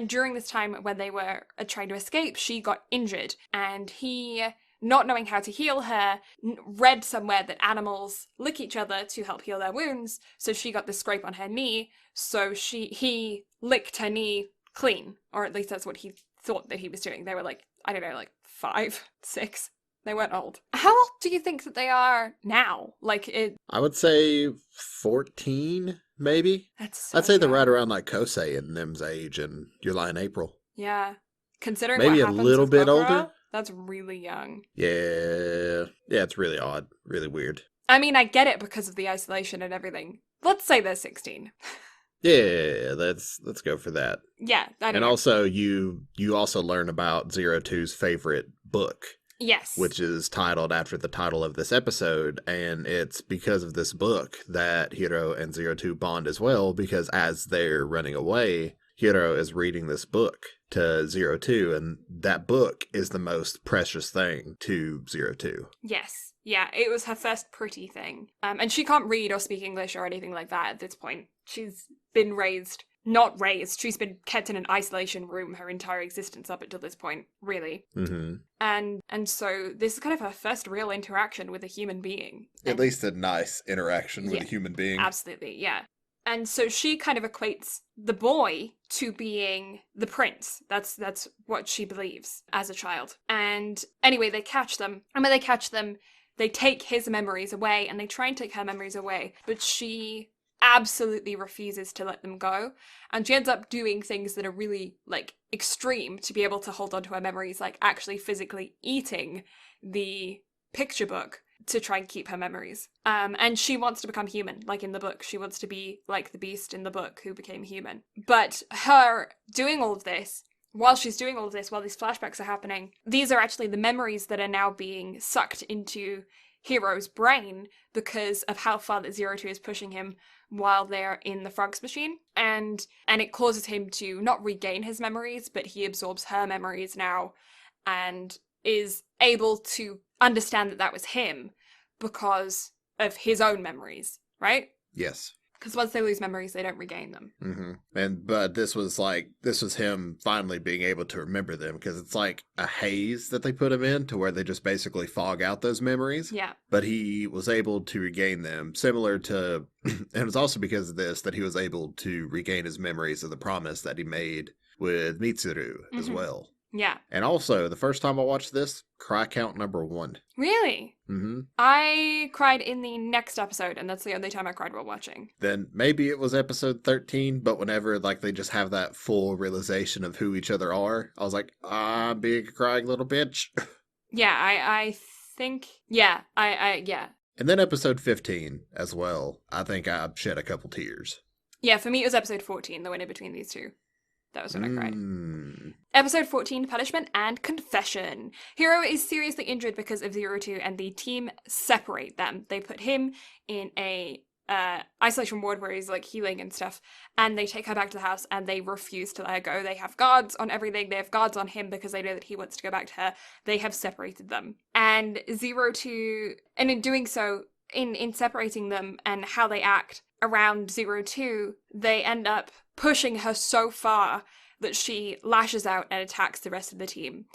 during this time when they were trying to escape, she got injured, and he, not knowing how to heal her, read somewhere that animals lick each other to help heal their wounds, so she got this scrape on her knee, so he licked her knee clean, or at least that's what he thought that he was doing. They were like, I don't know, like 5, 6. They weren't old. How old do you think that they are now? I would say 14, maybe. I'd say they're right around like Kosei and them's age and July and April. Yeah. Considering maybe what a happens little with bit Kokoro, older. That's really young. Yeah, it's really odd, really weird. I mean, I get it because of the isolation and everything. Let's say they're 16. Yeah, let's go for that. Yeah, I don't and know. Also, you also learn about 02's favorite book. Yes. Which is titled after the title of this episode, and it's because of this book that Hiro and 02 bond as well, because as they're running away, Hiro is reading this book to 02, and that book is the most precious thing to 02. Yes. Yeah, it was her first pretty thing. And she can't read or speak English or anything like that at this point. She's been not raised. She's been kept in an isolation room her entire existence up until this point, really. Mm-hmm. And so this is kind of her first real interaction with a human being. At least a nice interaction with a human being. Absolutely, yeah. And so she kind of equates the boy to being the prince. That's what she believes as a child. And anyway, they catch them. And when they catch them, they take his memories away, and they try and take her memories away, but she absolutely refuses to let them go, and she ends up doing things that are really, like, extreme to be able to hold on to her memories, like actually physically eating the picture book to try and keep her memories. And she wants to become human, like in the book. She wants to be like the beast in the book who became human. But her doing all of this, while she's doing all of this, while these flashbacks are happening, these are actually the memories that are now being sucked into Hero's brain because of how far that 02 is pushing him while they're in the Franxx machine. And it causes him to not regain his memories, but he absorbs her memories now and is able to understand that that was him because of his own memories, right? Yes. Because once they lose memories, they don't regain them. Mm-hmm. But this was him finally being able to remember them, because it's like a haze that they put him in to where they just basically fog out those memories. Yeah. But he was able to regain them, similar to, and it was also because of this that he was able to regain his memories of the promise that he made with Mitsuru as well. Yeah. And also, the first time I watched this, cry count number 1. Really? Mm-hmm. I cried in the next episode, and that's the only time I cried while watching. Then maybe it was episode 13, but whenever like they just have that full realization of who each other are, I was like, I'm being a crying little bitch. Yeah, I think, yeah, yeah. And then episode 15 as well, I think I shed a couple tears. Yeah, for me it was episode 14, the winner between these two. That was when I cried. Episode 14, Punishment and Confession. Hero is seriously injured because of 02, and the team separate them. They put him in a isolation ward where he's like healing and stuff, and they take her back to the house, and they refuse to let her go. They have guards on everything. They have guards on him because they know that he wants to go back to her. They have separated them. And 02, and in doing so, in separating them and how they act around 02, they end up pushing her so far that she lashes out and attacks the rest of the team,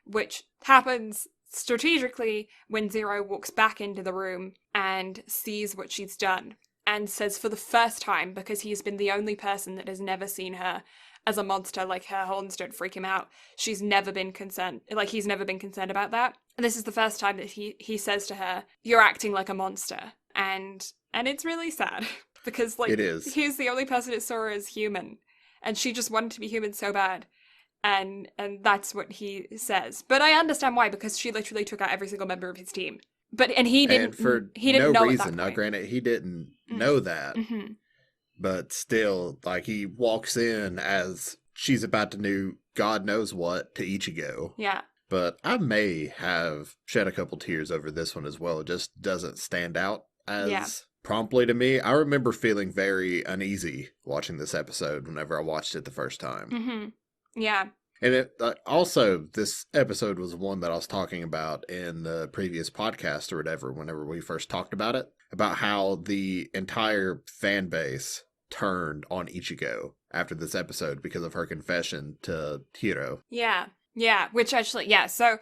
which happens strategically when 0 walks back into the room and sees what she's done and says for the first time, because he's been the only person that has never seen her as a monster, like her horns don't freak him out, she's never been concerned, like he's never been concerned about that. And this is the first time that he says to her, you're acting like a monster. And it's really sad because like it is. He's the only person that saw her as human, and she just wanted to be human so bad. And that's what he says. But I understand why, because she literally took out every single member of his team. And he didn't. And for he didn't no know reason. at that Now, point. granted, he didn't know that, but still, like he walks in as she's about to do God knows what to Ichigo. Yeah. But I may have shed a couple tears over this one as well. It just doesn't stand out as promptly to me. I remember feeling very uneasy watching this episode whenever I watched it the first time. Yeah. And it also, this episode was one that I was talking about in the previous podcast or whatever, whenever we first talked about it, about how the entire fan base turned on Ichigo after this episode because of her confession to Hiro. Yeah. Yeah. Which actually, yeah. So,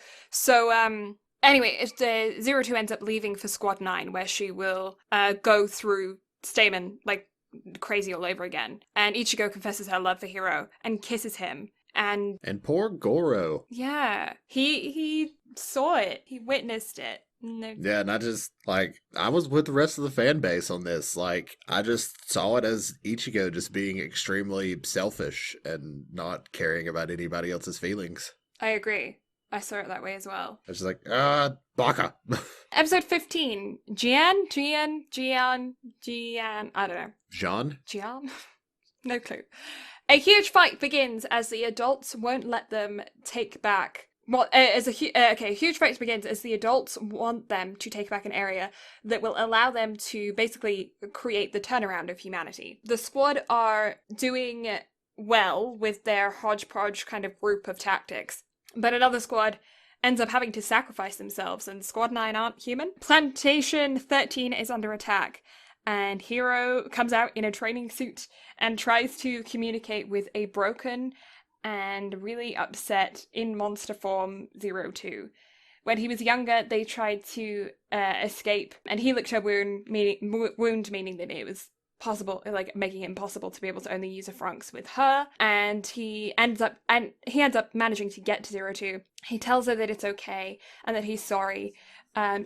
anyway, if the 02 ends up leaving for Squad 9, where she will go through Stamen like crazy all over again. And Ichigo confesses her love for Hiro and kisses him. And poor Goro. Yeah, he saw it. He witnessed it. Yeah, and I just, like, I was with the rest of the fan base on this. Like, I just saw it as Ichigo just being extremely selfish and not caring about anybody else's feelings. I agree. I saw it that way as well. I was just like, baka. Episode 15. Gian, I don't know. Jean? Gian? No clue. A huge fight begins as the adults won't let them take back. Well, a huge fight begins as the adults want them to take back an area that will allow them to basically create the turnaround of humanity. The squad are doing well with their hodgepodge kind of group of tactics, but another squad ends up having to sacrifice themselves, and Squad 9 aren't human. Plantation 13 is under attack, and Hiro comes out in a training suit and tries to communicate with a broken and really upset in monster form 02. When he was younger, they tried to escape, and he licked her wound, meaning that it was possible, like making it impossible to be able to only use a Franxx with her. And he ends up managing to get to 02. He tells her that it's okay and that he's sorry,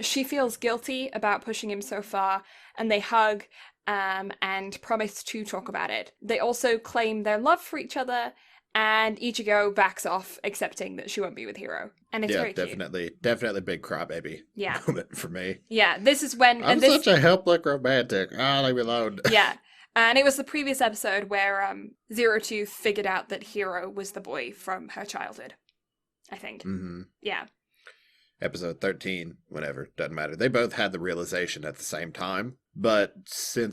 She feels guilty about pushing him so far, and they hug and promise to talk about it. They also claim their love for each other, and Ichigo backs off, accepting that she won't be with Hiro. And it's Yeah, very cute. definitely big crybaby Yeah. moment for me. Yeah, this is when... I'm such a helpless romantic. Leave me alone. Yeah. And it was the previous episode where 02 figured out that Hiro was the boy from her childhood, I think. Mm-hmm. Yeah. Episode 13, whatever, doesn't matter. They both had the realization at the same time, but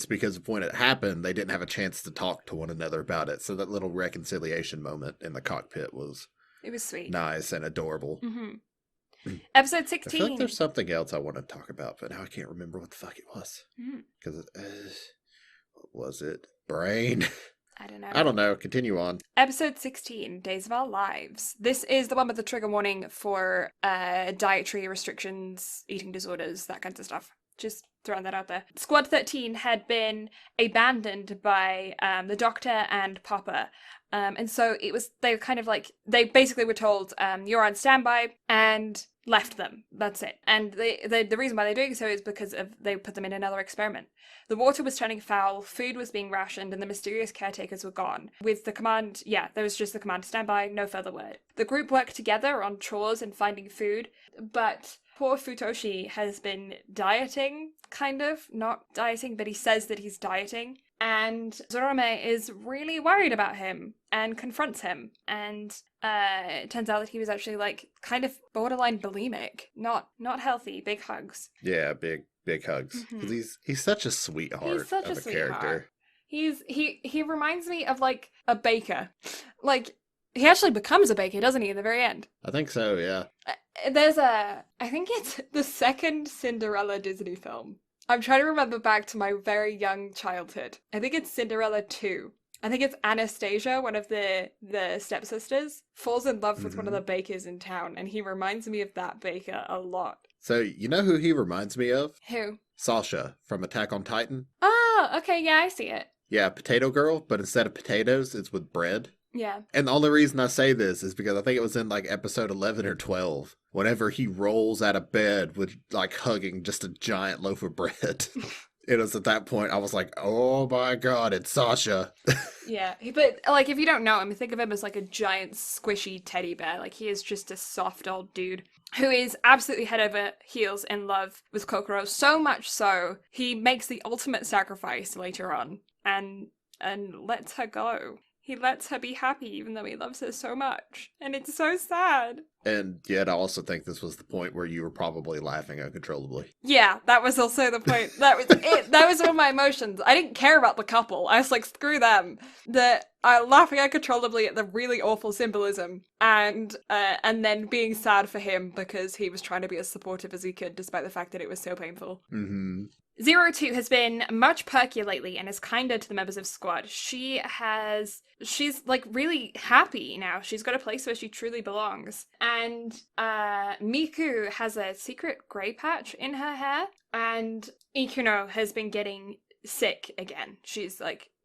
because of when it happened, they didn't have a chance to talk to one another about it. So that little reconciliation moment in the cockpit was... It was sweet. Nice and adorable. Mm-hmm. Episode 16. I feel like there's something else I want to talk about, but now I can't remember what the fuck it was. Because, what was it? Brain? I don't know. Continue on. Episode 16, Days of Our Lives. This is the one with the trigger warning for dietary restrictions, eating disorders, that kinds of stuff. Just throwing that out there. Squad 13 had been abandoned by the Doctor and Papa. And so they basically were told, you're on standby, and left them. That's it. And the reason why they're doing so is because they put them in another experiment. The water was turning foul, food was being rationed, and the mysterious caretakers were gone. With the command, there was just the command to stand by, no further word. The group worked together on chores and finding food, but poor Futoshi has been dieting, kind of. Not dieting, but he says that he's dieting. And Zorome is really worried about him and confronts him. And it turns out that he was actually kind of borderline bulimic. Not healthy. Big hugs. Yeah, big hugs. Because he's such a sweetheart. He's such of a sweetheart. Character. He reminds me of a baker. He actually becomes a baker, doesn't he, in the very end? I think so, yeah. I think it's the second Cinderella Disney film. I'm trying to remember back to my very young childhood. I think it's Cinderella 2. I think it's Anastasia, one of the stepsisters, falls in love with one of the bakers in town, and he reminds me of that baker a lot. So, you know who he reminds me of? Who? Sasha from Attack on Titan. Oh, okay, yeah, I see it. Yeah, Potato Girl, but instead of potatoes, it's with bread. Yeah. And the only reason I say this is because I think it was in episode 11 or 12, whenever he rolls out of bed with hugging just a giant loaf of bread. It was at that point I was like, oh my god, it's Sasha. Yeah, but if you don't know him, think of him as a giant squishy teddy bear. He is just a soft old dude who is absolutely head over heels in love with Kokoro, so much so he makes the ultimate sacrifice later on and lets her go. He lets her be happy even though he loves her so much. And it's so sad. And yet I also think this was the point where you were probably laughing uncontrollably. Yeah, that was also the point. That was it. That was one of my emotions. I didn't care about the couple. I was like, screw them. Laughing uncontrollably at the really awful symbolism and then being sad for him because he was trying to be as supportive as he could despite the fact that it was so painful. Mm-hmm. 02 has been much perkier lately and is kinder to the members of Squad. She's really happy now. She's got a place where she truly belongs. And Miku has a secret grey patch in her hair. And Ikuno has been getting sick again. She's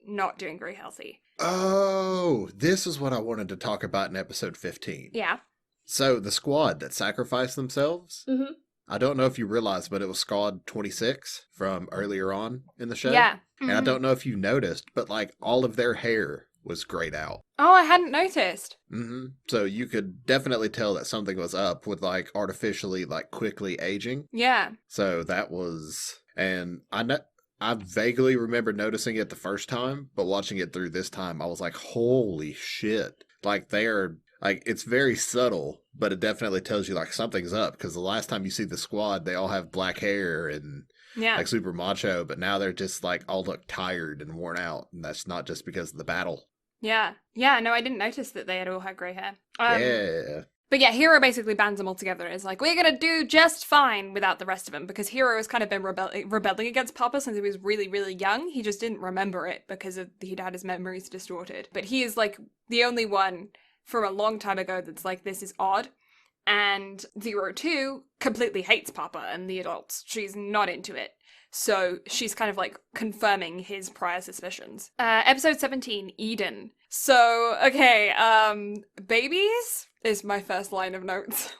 not doing very healthy. Oh, this is what I wanted to talk about in episode 15. Yeah. So the squad that sacrificed themselves. Mm-hmm. I don't know if you realized, but it was Squad 26 from earlier on in the show. Yeah. Mm-hmm. And I don't know if you noticed, but all of their hair was grayed out. Oh, I hadn't noticed. Mm-hmm. So you could definitely tell that something was up with artificially quickly aging. Yeah. So that was, and I vaguely remember noticing it the first time, but watching it through this time, I was like, holy shit. They're, it's very subtle, but it definitely tells you, something's up, because the last time you see the squad, they all have black hair and, super macho, but now they're just, all look tired and worn out, and that's not just because of the battle. Yeah. Yeah, no, I didn't notice that they had all had grey hair. Yeah. But yeah, Hiro basically bans them all together. It's we're gonna do just fine without the rest of them, because Hiro has kind of been rebelling against Papa since he was really, really young. He just didn't remember it because he'd had his memories distorted. But he is the only one from a long time ago that's this is odd. And 02 completely hates Papa and the adults. She's not into it. So she's kind of confirming his prior suspicions. Episode 17, Eden. So, okay, babies is my first line of notes.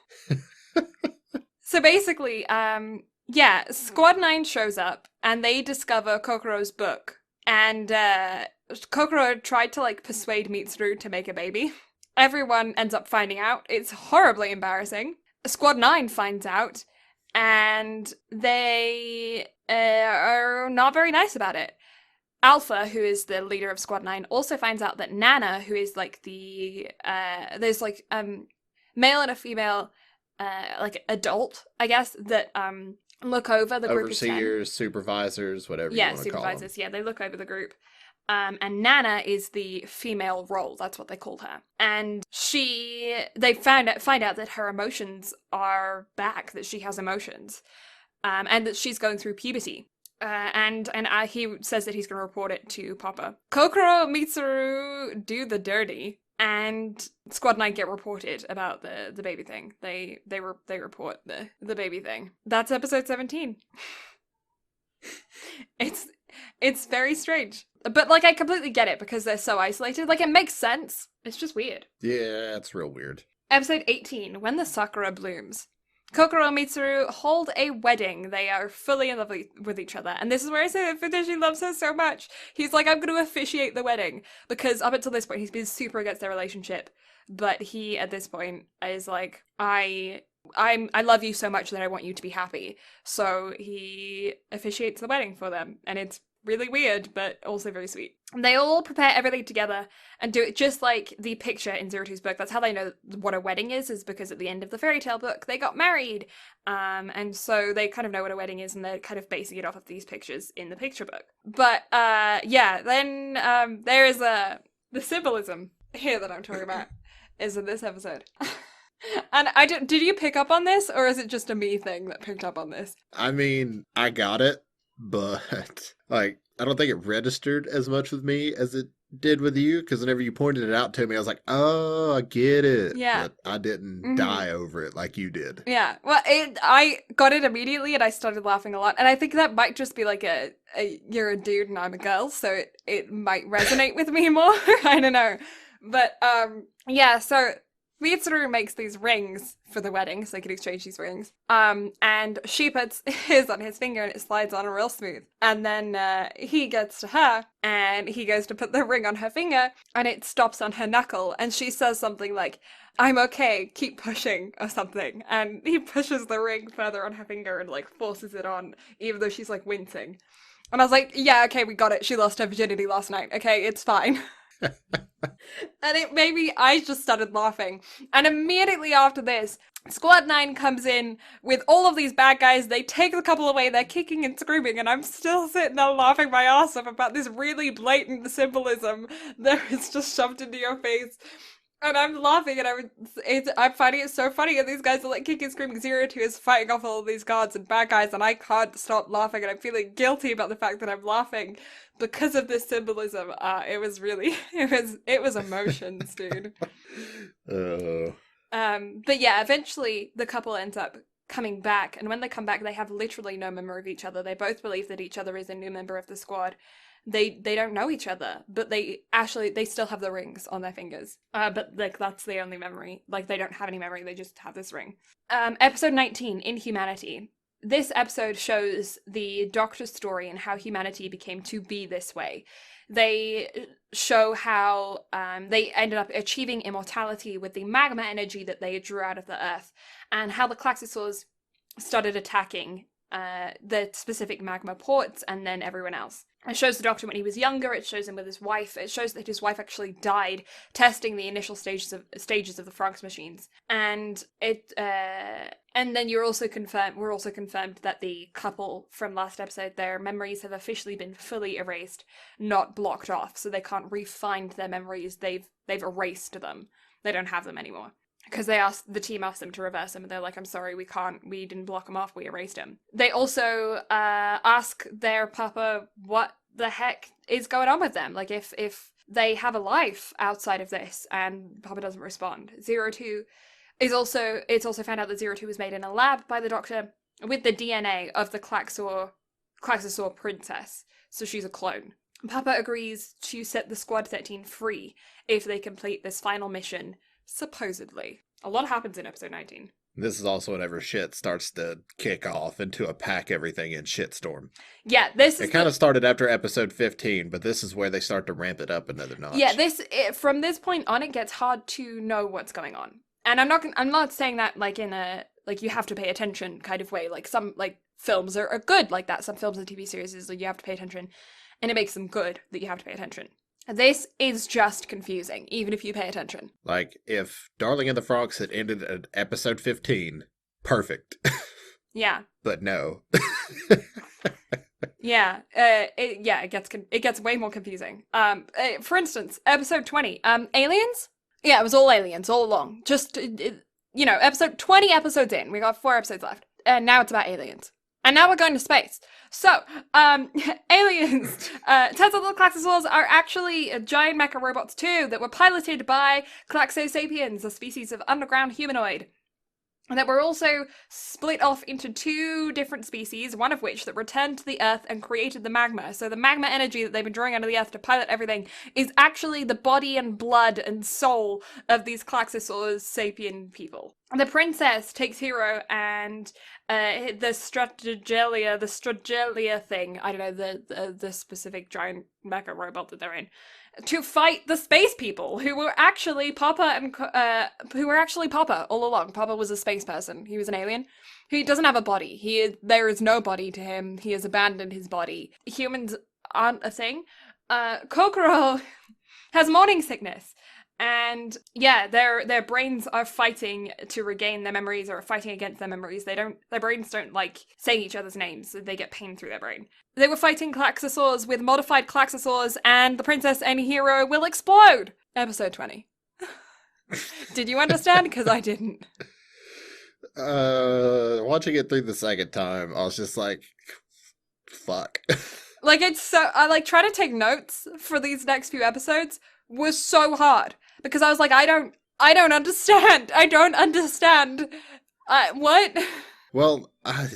So basically, yeah, Squad 9 shows up and they discover Kokoro's book. And Kokoro tried to like persuade Mitsuru to make a baby. Everyone ends up finding out. It's horribly embarrassing. Squad 9 finds out and they are not very nice about it. Alpha, who is the leader of Squad 9, also finds out that Nana, who is like there's like male and a female like adult, I guess, that look over the group of 10. Overseers, supervisors, whatever you want to call them. Supervisors, yeah, they look over the group. And Nana is the female role, that's what they called her. And they find out that her emotions are back, that she has emotions. And that she's going through puberty. And he says that he's going to report it to Papa. Kokoro and Mitsuru do the dirty, and Squad 9 get reported about the baby thing. They report the baby thing. That's episode 17. It's very strange. But, like, I completely get it because they're so isolated. Like, it makes sense. It's just weird. Yeah, it's real weird. Episode 18, When the Sakura Blooms. Kokoro and Mitsuru hold a wedding. They are fully in love with each other. And this is where I say that Futoshi loves her so much. He's like, I'm going to officiate the wedding. Because up until this point, he's been super against their relationship. But he, at this point, is like, I love you so much that I want you to be happy. So he officiates the wedding for them. And it's really weird, but also very sweet. They all prepare everything together and do it just like the picture in 02's book. That's how they know what a wedding is because at the end of the fairy tale book, they got married. And so they kind of know what a wedding is, and they're kind of basing it off of these pictures in the picture book. But, yeah, then there is the symbolism here that I'm talking about is in this episode. And did you pick up on this, or is it just a me thing that picked up on this? I mean, I got it. But, like, I don't think it registered as much with me as it did with you, because whenever you pointed it out to me, I was like, oh, I get it. Yeah. But I didn't die over it like you did. Yeah. Well, I got it immediately, and I started laughing a lot. And I think that might just be like you're a dude and I'm a girl, so it might resonate with me more. I don't know. But, yeah, so Mitsuru makes these rings for the wedding, so they can exchange these rings. And she puts his on his finger and it slides on real smooth. And then he gets to her and he goes to put the ring on her finger and it stops on her knuckle. And she says something like, I'm okay, keep pushing, or something. And he pushes the ring further on her finger and like forces it on, even though she's like wincing. And I was like, yeah, okay, we got it. She lost her virginity last night. Okay, it's fine. And it made me, I just started laughing. And immediately after this, Squad 9 comes in with all of these bad guys. They take the couple away, they're kicking and screaming, and I'm still sitting there laughing my ass off about this really blatant symbolism that is just shoved into your face. And I'm laughing, and I'm finding it so funny, and these guys are like kicking and screaming. 02 is fighting off all of these guards and bad guys, and I can't stop laughing, and I'm feeling guilty about the fact that I'm laughing because of this symbolism. It was really, it was emotions, dude. But yeah, eventually the couple ends up coming back, and when they come back, they have literally no memory of each other. They both believe that each other is a new member of the squad. They don't know each other, but they still have the rings on their fingers. But like that's the only memory. Like they don't have any memory, they just have this ring. Episode 19, Inhumanity. This episode shows the Doctor's story and how humanity became to be this way. They show how they ended up achieving immortality with the magma energy that they drew out of the earth, and how the Klaxosaurs started attacking the specific magma ports and then everyone else. It shows the Doctor when he was younger, it shows him with his wife, it shows that his wife actually died testing the initial stages of the Franxx machines. And and then we're also confirmed that the couple from last episode, their memories have officially been fully erased, not blocked off, so they can't re-find their memories, they've erased them. They don't have them anymore. Because the team asked them to reverse them, and they're like, I'm sorry, we didn't block them off, we erased them. They also ask their papa what the heck is going on with them, like if they have a life outside of this, and papa doesn't respond. 02 it's also found out that 02 was made in a lab by the Doctor with the DNA of the Klaxosaur princess, so she's a clone. Papa agrees to set the Squad 13 free if they complete this final mission. Supposedly. A lot happens in episode 19. This is also whenever shit starts to kick off into a pack everything in shitstorm. Yeah, this It is kind of started after episode 15, but this is where they start to ramp it up another yeah, notch. from this point on, it gets hard to know what's going on. And I'm not saying that like in a like you have to pay attention kind of way. Like some like films are good like that. Some films and TV series is like you have to pay attention, and it makes them good that you have to pay attention. This is just confusing, even if you pay attention. Like, if Darling in the Franxx had ended at episode 15, perfect. Yeah, But no. yeah, it gets way more confusing. For instance, episode 20, aliens. Yeah, it was all aliens all along. Just episode 20 episodes in, we got 4 episodes left, and now it's about aliens. And now we're going to space. So, aliens. Turns out the Klaxosaurs are actually giant mecha robots too that were piloted by Klaxosapiens, a species of underground humanoid. And that were also split off into 2 different species, one of which that returned to the Earth and created the magma. So the magma energy that they've been drawing out of the Earth to pilot everything is actually the body and blood and soul of these Klaxosaurs sapien people. The princess takes Hero and the Strategelia thing, I don't know, the specific giant mecha robot that they're in, to fight the space people who were actually Papa all along. Papa was a space person. He was an alien. He doesn't have a body. There is no body to him. He has abandoned his body. Humans aren't a thing. Kokoro has morning sickness. And yeah, their brains are fighting to regain their memories or fighting against their memories. Their brains don't like say each other's names. They get pain through their brain. They were fighting Klaxosaurs with modified Klaxosaurs, and the princess and Hero will explode. Episode 20. Did you understand? Because I didn't. Watching it through the second time, I was just like, fuck. Like, it's so, I like try to take notes for these next few episodes was so hard because I was like, I don't understand. I don't understand. What? Well, I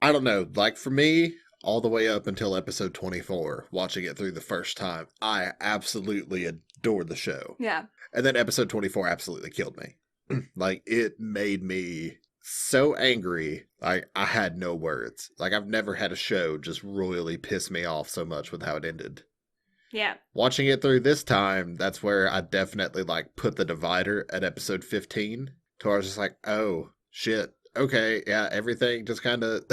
don't know. Like, for me, all the way up until episode 24, watching it through the first time, I absolutely adored the show. Yeah. And then episode 24 absolutely killed me. Like, it made me so angry. I had no words. Like, I've never had a show just royally piss me off so much with how it ended. Yeah. Watching it through this time, that's where I definitely like put the divider at episode 15. To where I was just like, oh shit, okay, yeah, everything just kind of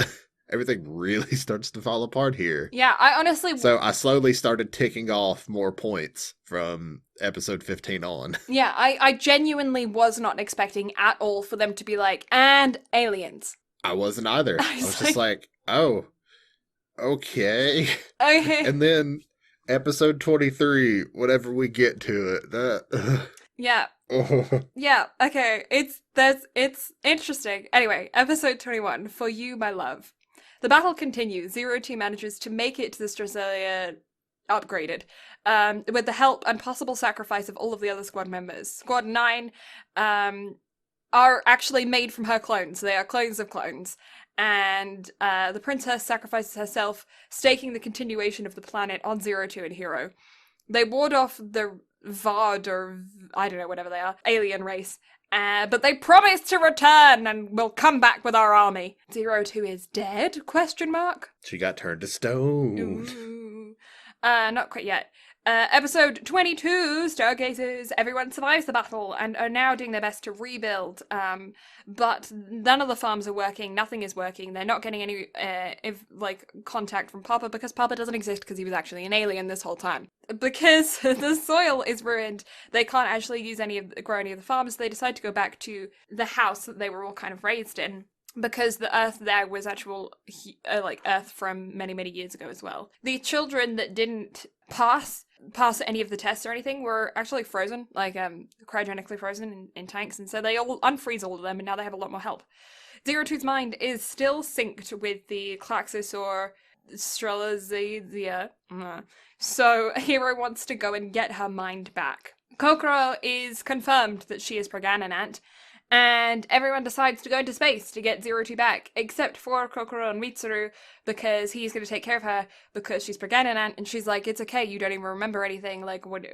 everything really starts to fall apart here. Yeah, I honestly. So I slowly started ticking off more points from episode 15 on. Yeah, I genuinely was not expecting at all for them to be like, and aliens. I wasn't either. I was just like, oh, okay. Okay. And then episode 23, whenever we get to it, Yeah. oh. Yeah, okay. It's interesting. Anyway, episode 21, For You, My Love. The battle continues. 02 manages to make it to the Strazelia upgraded, with the help and possible sacrifice of all of the other squad members. Squad 9 are actually made from her clones. They are clones of clones. And the princess sacrifices herself, staking the continuation of the planet on 02 and Hero. They ward off the Vard, or I don't know, whatever they are, alien race. But they promise to return and will come back with our army. 02 is dead? Question mark. She got turned to stone. Ooh. Not quite yet. Episode 22, Stargazers. Everyone survives the battle and are now doing their best to rebuild. But none of the farms are working. Nothing is working. They're not getting any contact from Papa because Papa doesn't exist because he was actually an alien this whole time. Because the soil is ruined, they can't actually grow any of the farms. They decide to go back to the house that they were all kind of raised in, because the Earth there was actual, Earth from many, many years ago as well. The children that didn't pass any of the tests or anything were actually frozen, cryogenically frozen in tanks, and so they all unfreeze all of them, and now they have a lot more help. 02's mind is still synced with the Klaxosaur Strelazia. So Hero wants to go and get her mind back. Kokoro is confirmed that she is Pregnant, and everyone decides to go into space to get 02 back, except for Kokoro and Mitsuru, because he's going to take care of her because she's pregnant, and she's like, it's okay, you don't even remember anything,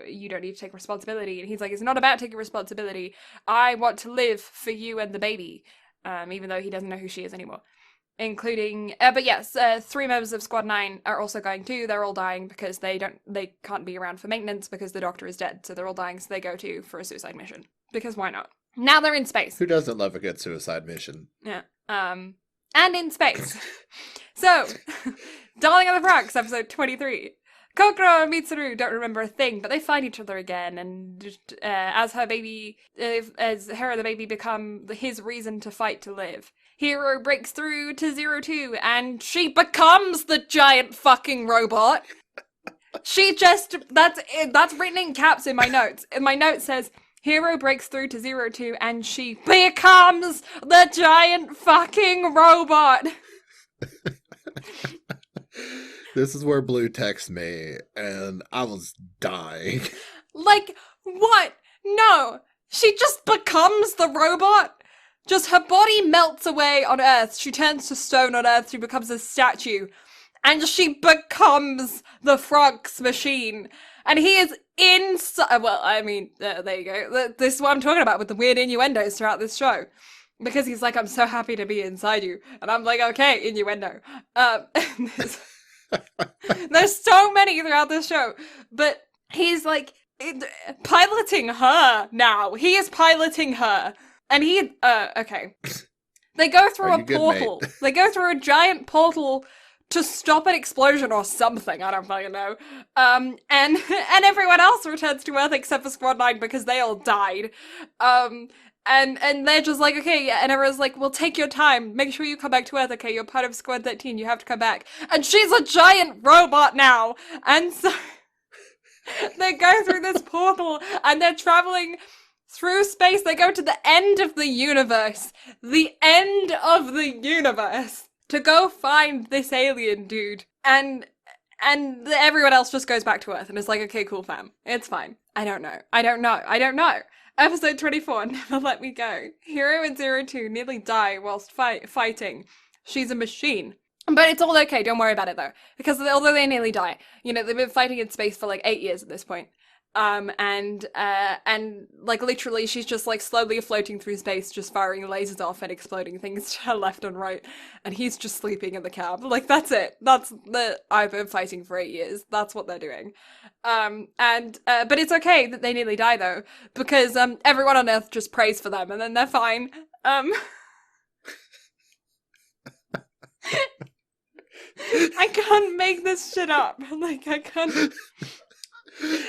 you don't need to take responsibility. And he's like, it's not about taking responsibility, I want to live for you and the baby. even though he doesn't know who she is anymore. Including, but yes, 3 members of Squad 9 are also going too. They're all dying because they can't be around for maintenance because the doctor is dead. So they're all dying, so they go to for a suicide mission. Because why not? Now they're in space. Who doesn't love a good suicide mission? Yeah. And in space. So, Darling in the Franxx, episode 23. Kokoro and Mitsuru don't remember a thing, but they find each other again, and as her and the baby become his reason to fight to live. Hero breaks through to 02, and she becomes the giant fucking robot. She just, that's written in caps in my notes. And my note says, Hero breaks through to 02, and she becomes the giant fucking robot. This is where Blue texted me, and I was dying. Like, what? No. She just becomes the robot. Just her body melts away on Earth. She turns to stone on Earth. She becomes a statue. And she becomes the Franxx machine. And he is inside. Well, I mean, there you go. This is what I'm talking about with the weird innuendos throughout this show. Because he's like, I'm so happy to be inside you. And I'm like, okay, innuendo. There's so many throughout this show. But he's like piloting her now. He is piloting her. And okay. They go through a portal. They go through a giant portal to stop an explosion or something. I don't fucking know. And everyone else returns to Earth except for Squad 9 because they all died. And they're just like, okay, yeah, and everyone's like, well, take your time. Make sure you come back to Earth, okay? You're part of Squad 13. You have to come back. And she's a giant robot now. And so they go through this portal and they're traveling through space. They go to the end of the universe. The end of the universe. To go find this alien dude. And everyone else just goes back to Earth and is like, okay, cool, fam. It's fine. I don't know. Episode 24, Never Let Me Go. Hero and 02 nearly die whilst fighting. She's a machine. But it's all okay, don't worry about it though. Because although they nearly die, you know, they've been fighting in space for like 8 years at this point. And like literally she's just like slowly floating through space, just firing lasers off and exploding things to her left and right. And he's just sleeping in the cab. Like, that's it. I've been fighting for 8 years. That's what they're doing. But it's okay that they nearly die though, because, everyone on Earth just prays for them and then they're fine. I can't make this shit up. Like, I can't.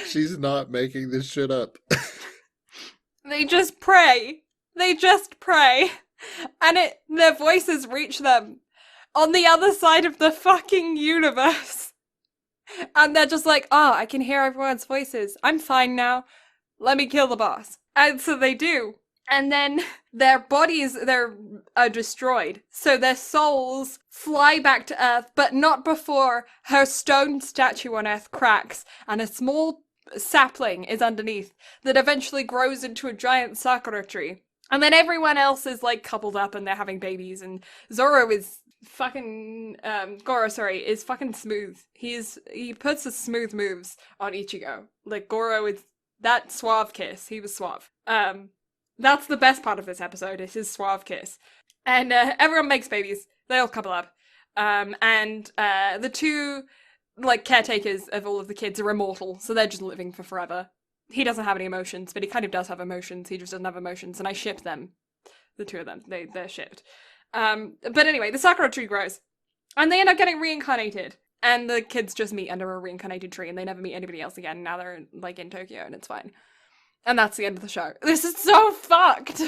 She's not making this shit up. They just pray. And their voices reach them on the other side of the fucking universe. And they're just like, oh, I can hear everyone's voices. I'm fine now. Let me kill the boss. And so they do. And then their bodies, are destroyed. So their souls fly back to Earth, but not before her stone statue on Earth cracks and a small sapling is underneath that eventually grows into a giant sakura tree. And then everyone else is like coupled up and they're having babies, and Zoro is fucking Goro, is fucking smooth. He puts the smooth moves on Ichigo. Like, Goro is that suave kiss. He was suave. That's the best part of this episode, is his suave kiss. And everyone makes babies. They all couple up. And the two, like, caretakers of all of the kids are immortal, so they're just living for forever. He doesn't have any emotions, but he kind of does have emotions. He just doesn't have emotions, and I ship them. The two of them. They're shipped. But anyway, the Sakura tree grows. And they end up getting reincarnated. And the kids just meet under a reincarnated tree, and they never meet anybody else again. Now they're, like, in Tokyo, and it's fine. And that's the end of the show. This is so fucked!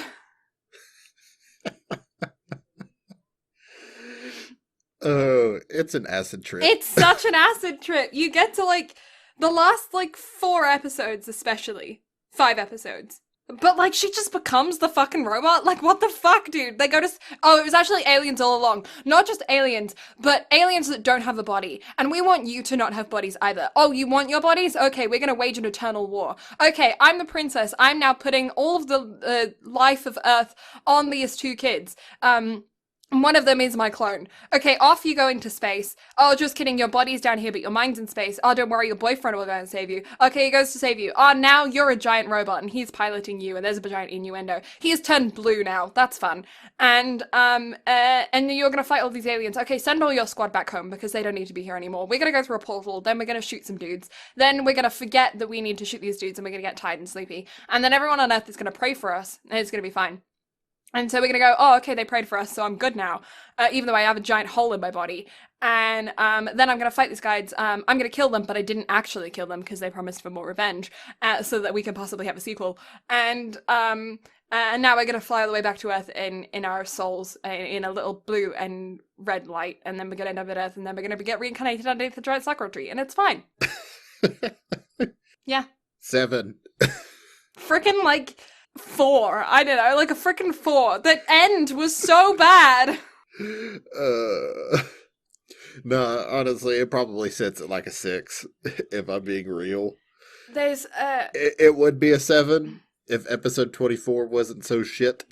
Oh, it's an acid trip. It's such an acid trip. You get to, like, the last, like, 4 episodes especially. 5 episodes. But, like, she just becomes the fucking robot? Like, what the fuck, dude? They go to... Oh, it was actually aliens all along. Not just aliens, but aliens that don't have a body. And we want you to not have bodies either. Oh, you want your bodies? Okay, we're gonna wage an eternal war. Okay, I'm the princess. I'm now putting all of the life of Earth on these 2 kids. And one of them is my clone. Okay, off you go into space. Oh, just kidding, your body's down here, but your mind's in space. Oh, don't worry, your boyfriend will go and save you. Okay, he goes to save you. Oh, now you're a giant robot and he's piloting you, and there's a giant innuendo. He has turned blue now. That's fun. And you're gonna fight all these aliens. Okay, send all your squad back home because they don't need to be here anymore. We're gonna go through a portal, then we're gonna shoot some dudes. Then we're gonna forget that we need to shoot these dudes and we're gonna get tired and sleepy. And then everyone on Earth is gonna pray for us, and it's gonna be fine. And so we're going to go, oh, okay, they prayed for us, so I'm good now, even though I have a giant hole in my body. And then I'm going to fight these guys. I'm going to kill them, but I didn't actually kill them because they promised for more revenge, so that we can possibly have a sequel. And now we're going to fly all the way back to Earth in our souls, in a little blue and red light. And then we're going to end up at Earth, and then we're going to get reincarnated underneath the giant sakura tree, and it's fine. Yeah. 7. Freaking, like... 4. I don't know, like a freaking 4. That end was so bad. No, honestly, it probably sits at like a 6, if I'm being real. There's, It would be a 7 if episode 24 wasn't so shit.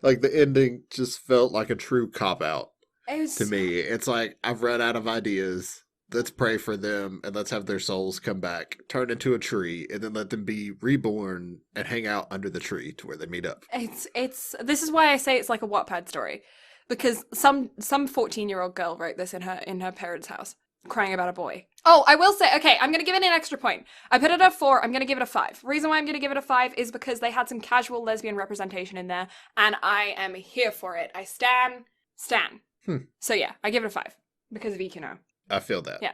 Like, the ending just felt like a true cop-out to me. It's like, I've run out of ideas. Let's pray for them, and let's have their souls come back, turn into a tree, and then let them be reborn and hang out under the tree to where they meet up. It's this is why I say it's like a Wattpad story. Because some 14-year-old girl wrote this in her parents' house, crying about a boy. Oh, I will say, okay, I'm going to give it an extra point. I put it at 4, I'm going to give it a 5. Reason why I'm going to give it a 5 is because they had some casual lesbian representation in there, and I am here for it. I stan. So yeah, I give it a 5, because of Ikuno. I feel that. Yeah.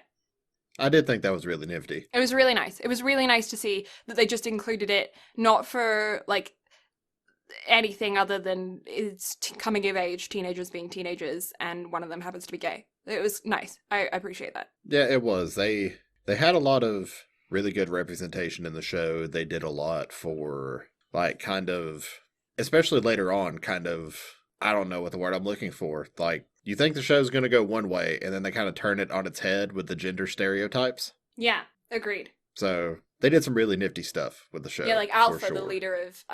I did think that was really nifty. It was really nice. It was really nice to see that they just included it, not for, like, anything other than it's coming of age, teenagers being teenagers, and one of them happens to be gay. It was nice. I appreciate that. Yeah, it was. They had a lot of really good representation in the show. They did a lot for, like, kind of, especially later on, kind of, I don't know what the word I'm looking for, like, you think the show's going to go one way, and then they kind of turn it on its head with the gender stereotypes. Yeah, agreed. So they did some really nifty stuff with the show. Yeah, like Alpha, the leader of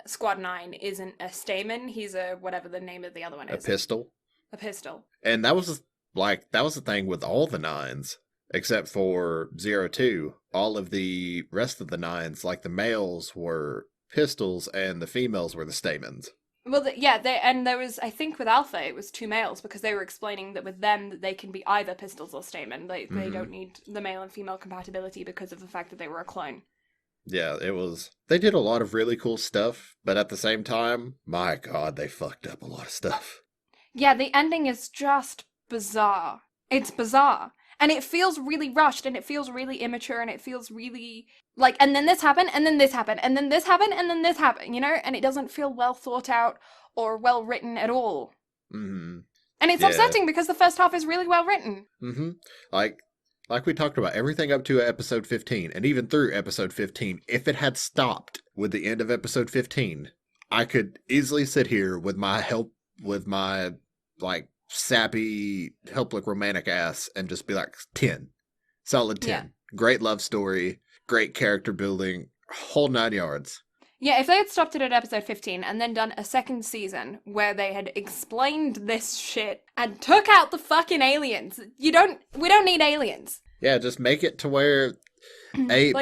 Squad 9, isn't a stamen. He's a whatever the name of the other one is. A pistol. A pistol. And that was the thing with all the 9s, except for 02. All of the rest of the 9s, like the males were pistols and the females were the stamens. Well, and there was, I think with Alpha, it was 2 males, because they were explaining that with them, that they can be either pistols or stamen. They don't need the male and female compatibility because of the fact that they were a clone. Yeah, they did a lot of really cool stuff, but at the same time, my god, they fucked up a lot of stuff. Yeah, the ending is just bizarre. It's bizarre. And it feels really rushed, and it feels really immature, and it feels really, like, and then this happened, and then this happened, and then this happened, and then this happened, you know? And it doesn't feel well thought out or well written at all. Mm-hmm. And it's upsetting because the first half is really well written. Mm-hmm. Like we talked about, everything up to episode 15, and even through episode 15, if it had stopped with the end of episode 15, I could easily sit here with my like, sappy, helpless romantic ass and just be like, 10. Solid 10. Yeah. Great love story, great character building, whole 9 yards. Yeah, if they had stopped it at episode 15 and then done a second season where they had explained this shit and took out the fucking aliens. We don't need aliens. Yeah, just make it to where Ape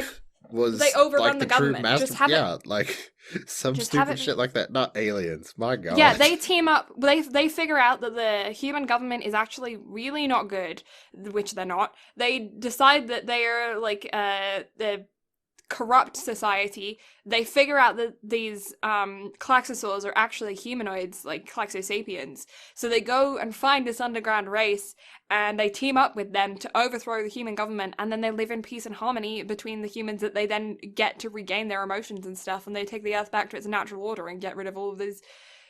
was they overrun like the government. True master. Just have like some stupid shit like that. Not aliens. My god. Yeah, they team up. They figure out that the human government is actually really not good, which they're not. They decide that they are like the corrupt society. They figure out that these Klaxosaurs are actually humanoids, like Klaxosapiens. So they go and find this underground race, and they team up with them to overthrow the human government, and then they live in peace and harmony between the humans that they then get to regain their emotions and stuff, and they take the Earth back to its natural order and get rid of all of this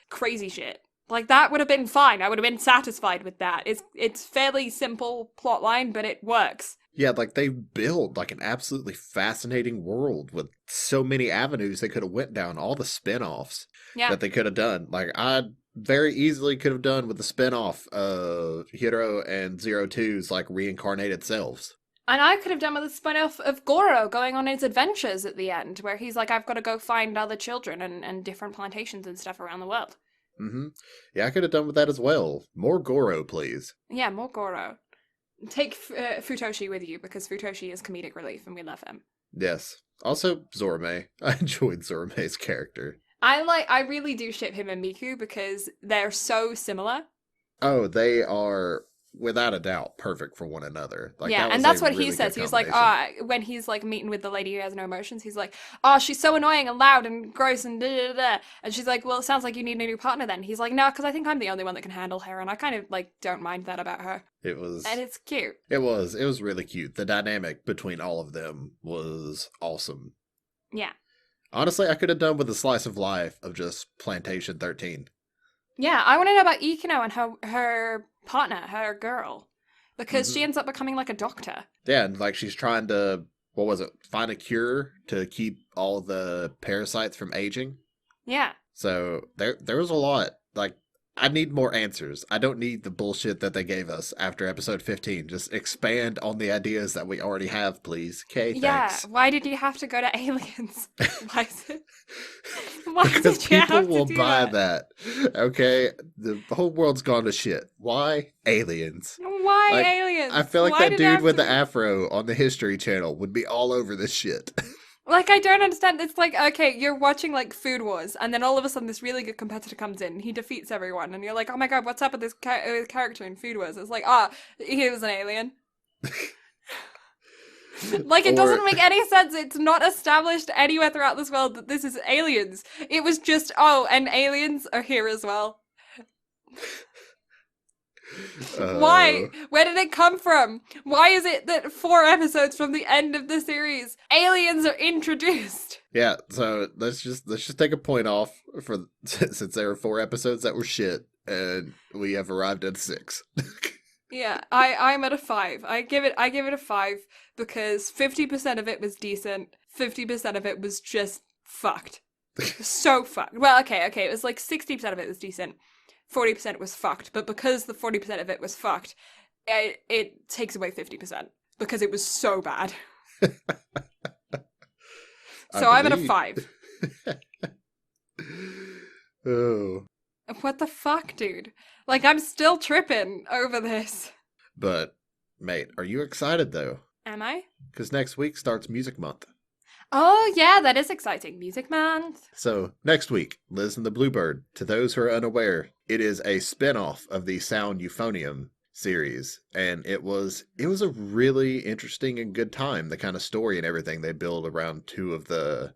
crazy shit. Like, that would have been fine. I would have been satisfied with that. It's fairly simple plotline, but it works. Yeah, like, they build, like, an absolutely fascinating world with so many avenues they could have went down, all the spin-offs that they could have done. Like, I very easily could have done with the spin-off of Hiro and 02's, like, reincarnated selves. And I could have done with a spin-off of Goro going on his adventures at the end, where he's like, I've got to go find other children and different plantations and stuff around the world. Mm-hmm. Yeah, I could have done with that as well. More Goro, please. Yeah, more Goro. Take Futoshi with you because Futoshi is comedic relief and we love him. Yes. Also, Zorome. I enjoyed Zorome's character. I really do ship him and Miku because they're so similar. Oh, they are without a doubt perfect for one another. Like Yeah, that and was a that's what he really good says. He's like, combination. when he's like meeting with the lady who has no emotions, he's like, oh, she's so annoying and loud and gross and da da da. And she's like, well, it sounds like you need a new partner then. He's like, no, because I think I'm the only one that can handle her, and I kind of like don't mind that about her. It was And it's cute. It was really cute. The dynamic between all of them was awesome. Yeah. Honestly, I could have done with a slice of life of just Plantation 13. Yeah, I want to know about Ikino and her partner, her girl, because she Mhm. ends up becoming like a doctor. Yeah, and like she's trying to, what was it, find a cure to keep all the parasites from aging. Yeah. So there was a lot. Like I need more answers. I don't need the bullshit that they gave us after episode 15. Just expand on the ideas that we already have, please. Okay, Yeah. thanks. Why did you have to go to aliens? Why is it? Why Because did you people have to will do buy that? that. Okay, the whole world's gone to shit. Why aliens? Why Like aliens? I feel like Why that did it dude have with to the be? afro on the History Channel would be all over this shit. Like, I don't understand. It's like, okay, you're watching like Food Wars, and then all of a sudden this really good competitor comes in, he defeats everyone, and you're like, oh my god, what's up with this character in Food Wars? It's like, he was an alien. Like, it Or doesn't make any sense. It's not established anywhere throughout this world that this is aliens. It was just, and aliens are here as well. uh Why? Where did it come from? Why is it that 4 episodes from the end of the series, aliens are introduced? yeah, so let's just take a point off for since there were 4 episodes that were shit and we have arrived at 6. Yeah, I'm at a 5. I give it a 5 because 50% of it was decent, 50% of it was just fucked. So fucked. Well, okay, it was like 60% of it was decent, 40% was fucked, but because the 40% of it was fucked, it takes away 50% because it was so bad. I So I'm at a believe 5. Oh. What the fuck, dude? Like, I'm still tripping over this. But mate, are you excited though? Am I? Cuz next week starts Music Month. Oh, yeah, that is exciting. Music Month. So, next week, Liz and the Bluebird. To those who are unaware, it is a spin-off of the Sound Euphonium series, and it was a really interesting and good time, the kind of story and everything they build around the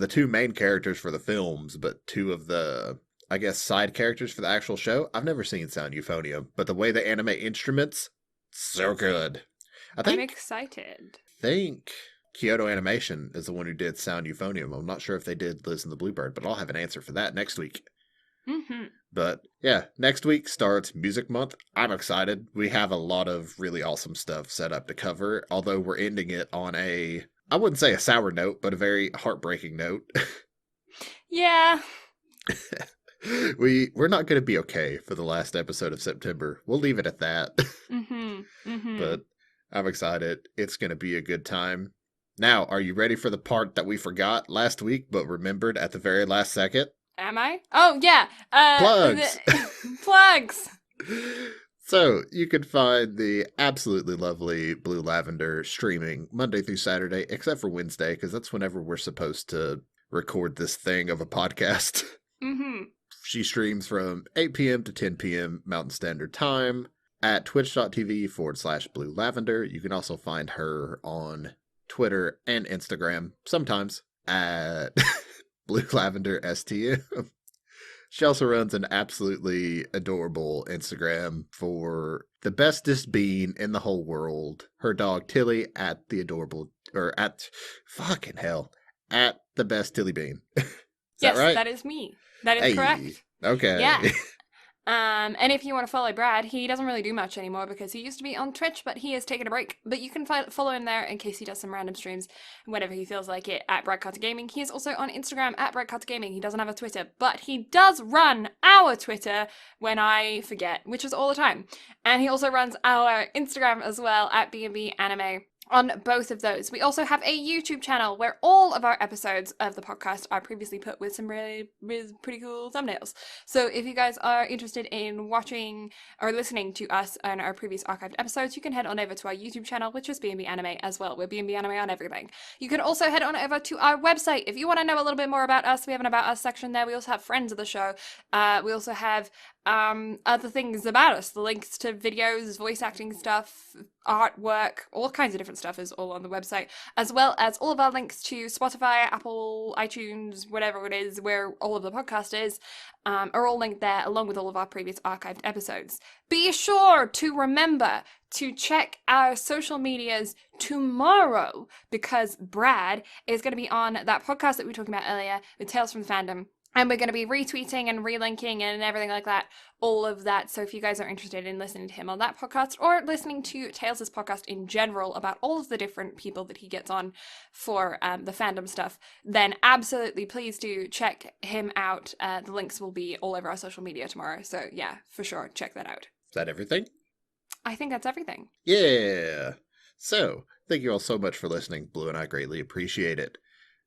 two main characters for the films, but two of the I guess side characters for the actual show. I've never seen Sound Euphonium, but the way they animate instruments, so good. I I'm think excited. Kyoto Animation is the one who did Sound Euphonium. I'm not sure if they did Liz and the Bluebird, but I'll have an answer for that next week. Mm-hmm. But yeah, next week starts Music Month. I'm excited. We have a lot of really awesome stuff set up to cover, although we're ending it on I wouldn't say a sour note, but a very heartbreaking note. Yeah. We're not going to be okay for the last episode of September. We'll leave it at that. Mm-hmm. Mm-hmm. But I'm excited. It's going to be a good time. Now, are you ready for the part that we forgot last week but remembered at the very last second? Am I? Oh, yeah. Plugs! Plugs! So, you can find the absolutely lovely Blue Lavender streaming Monday through Saturday, except for Wednesday, because that's whenever we're supposed to record this thing of a podcast. Mm-hmm. She streams from 8 p.m. to 10 p.m. Mountain Standard Time at twitch.tv/Blue Lavender. You can also find her on Twitter and Instagram, sometimes at Blue Lavender STM. She also runs an absolutely adorable Instagram for the bestest bean in the whole world. Her dog Tilly at the adorable, or at, fucking hell, at the best Tilly Bean. Is Yes, that right? that is me. That is Hey, correct. okay. Yeah. And if you want to follow Brad, he doesn't really do much anymore because he used to be on Twitch, but he has taken a break. But you can follow him there in case he does some random streams whenever he feels like it at Brad Carter Gaming. He is also on Instagram at Brad Carter Gaming. He doesn't have a Twitter, but he does run our Twitter when I forget, which is all the time. And he also runs our Instagram as well at BnB Anime. on both of those. We also have a YouTube channel where all of our episodes of the podcast are previously put with some really pretty cool thumbnails. So if you guys are interested in watching or listening to us and our previous archived episodes, you can head on over to our YouTube channel, which is BnB Anime as well. We're BnB Anime on everything. You can also head on over to our website if you want to know a little bit more about us. We have an About Us section there. We also have friends of the show. We also have other things about us, the links to videos, voice acting stuff, artwork, all kinds of different stuff is all on the website, as well as all of our links to Spotify, Apple, iTunes, whatever it is, where all of the podcast is, are all linked there, along with all of our previous archived episodes. Be sure to remember to check our social medias tomorrow, because Brad is going to be on that podcast that we were talking about earlier, with Tales from the Fandom. And we're going to be retweeting and relinking and everything like that, all of that. So if you guys are interested in listening to him on that podcast, or listening to Tales' podcast in general about all of the different people that he gets on for the fandom stuff, then absolutely please do check him out. The links will be all over our social media tomorrow. So yeah, for sure, check that out. Is that everything? I think that's everything. Yeah. So, thank you all so much for listening. Blue and I greatly appreciate it.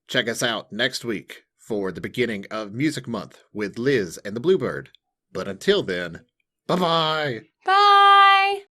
Check us out next week for the beginning of Music Month with Liz and the Bluebird. But until then, bye-bye! Bye!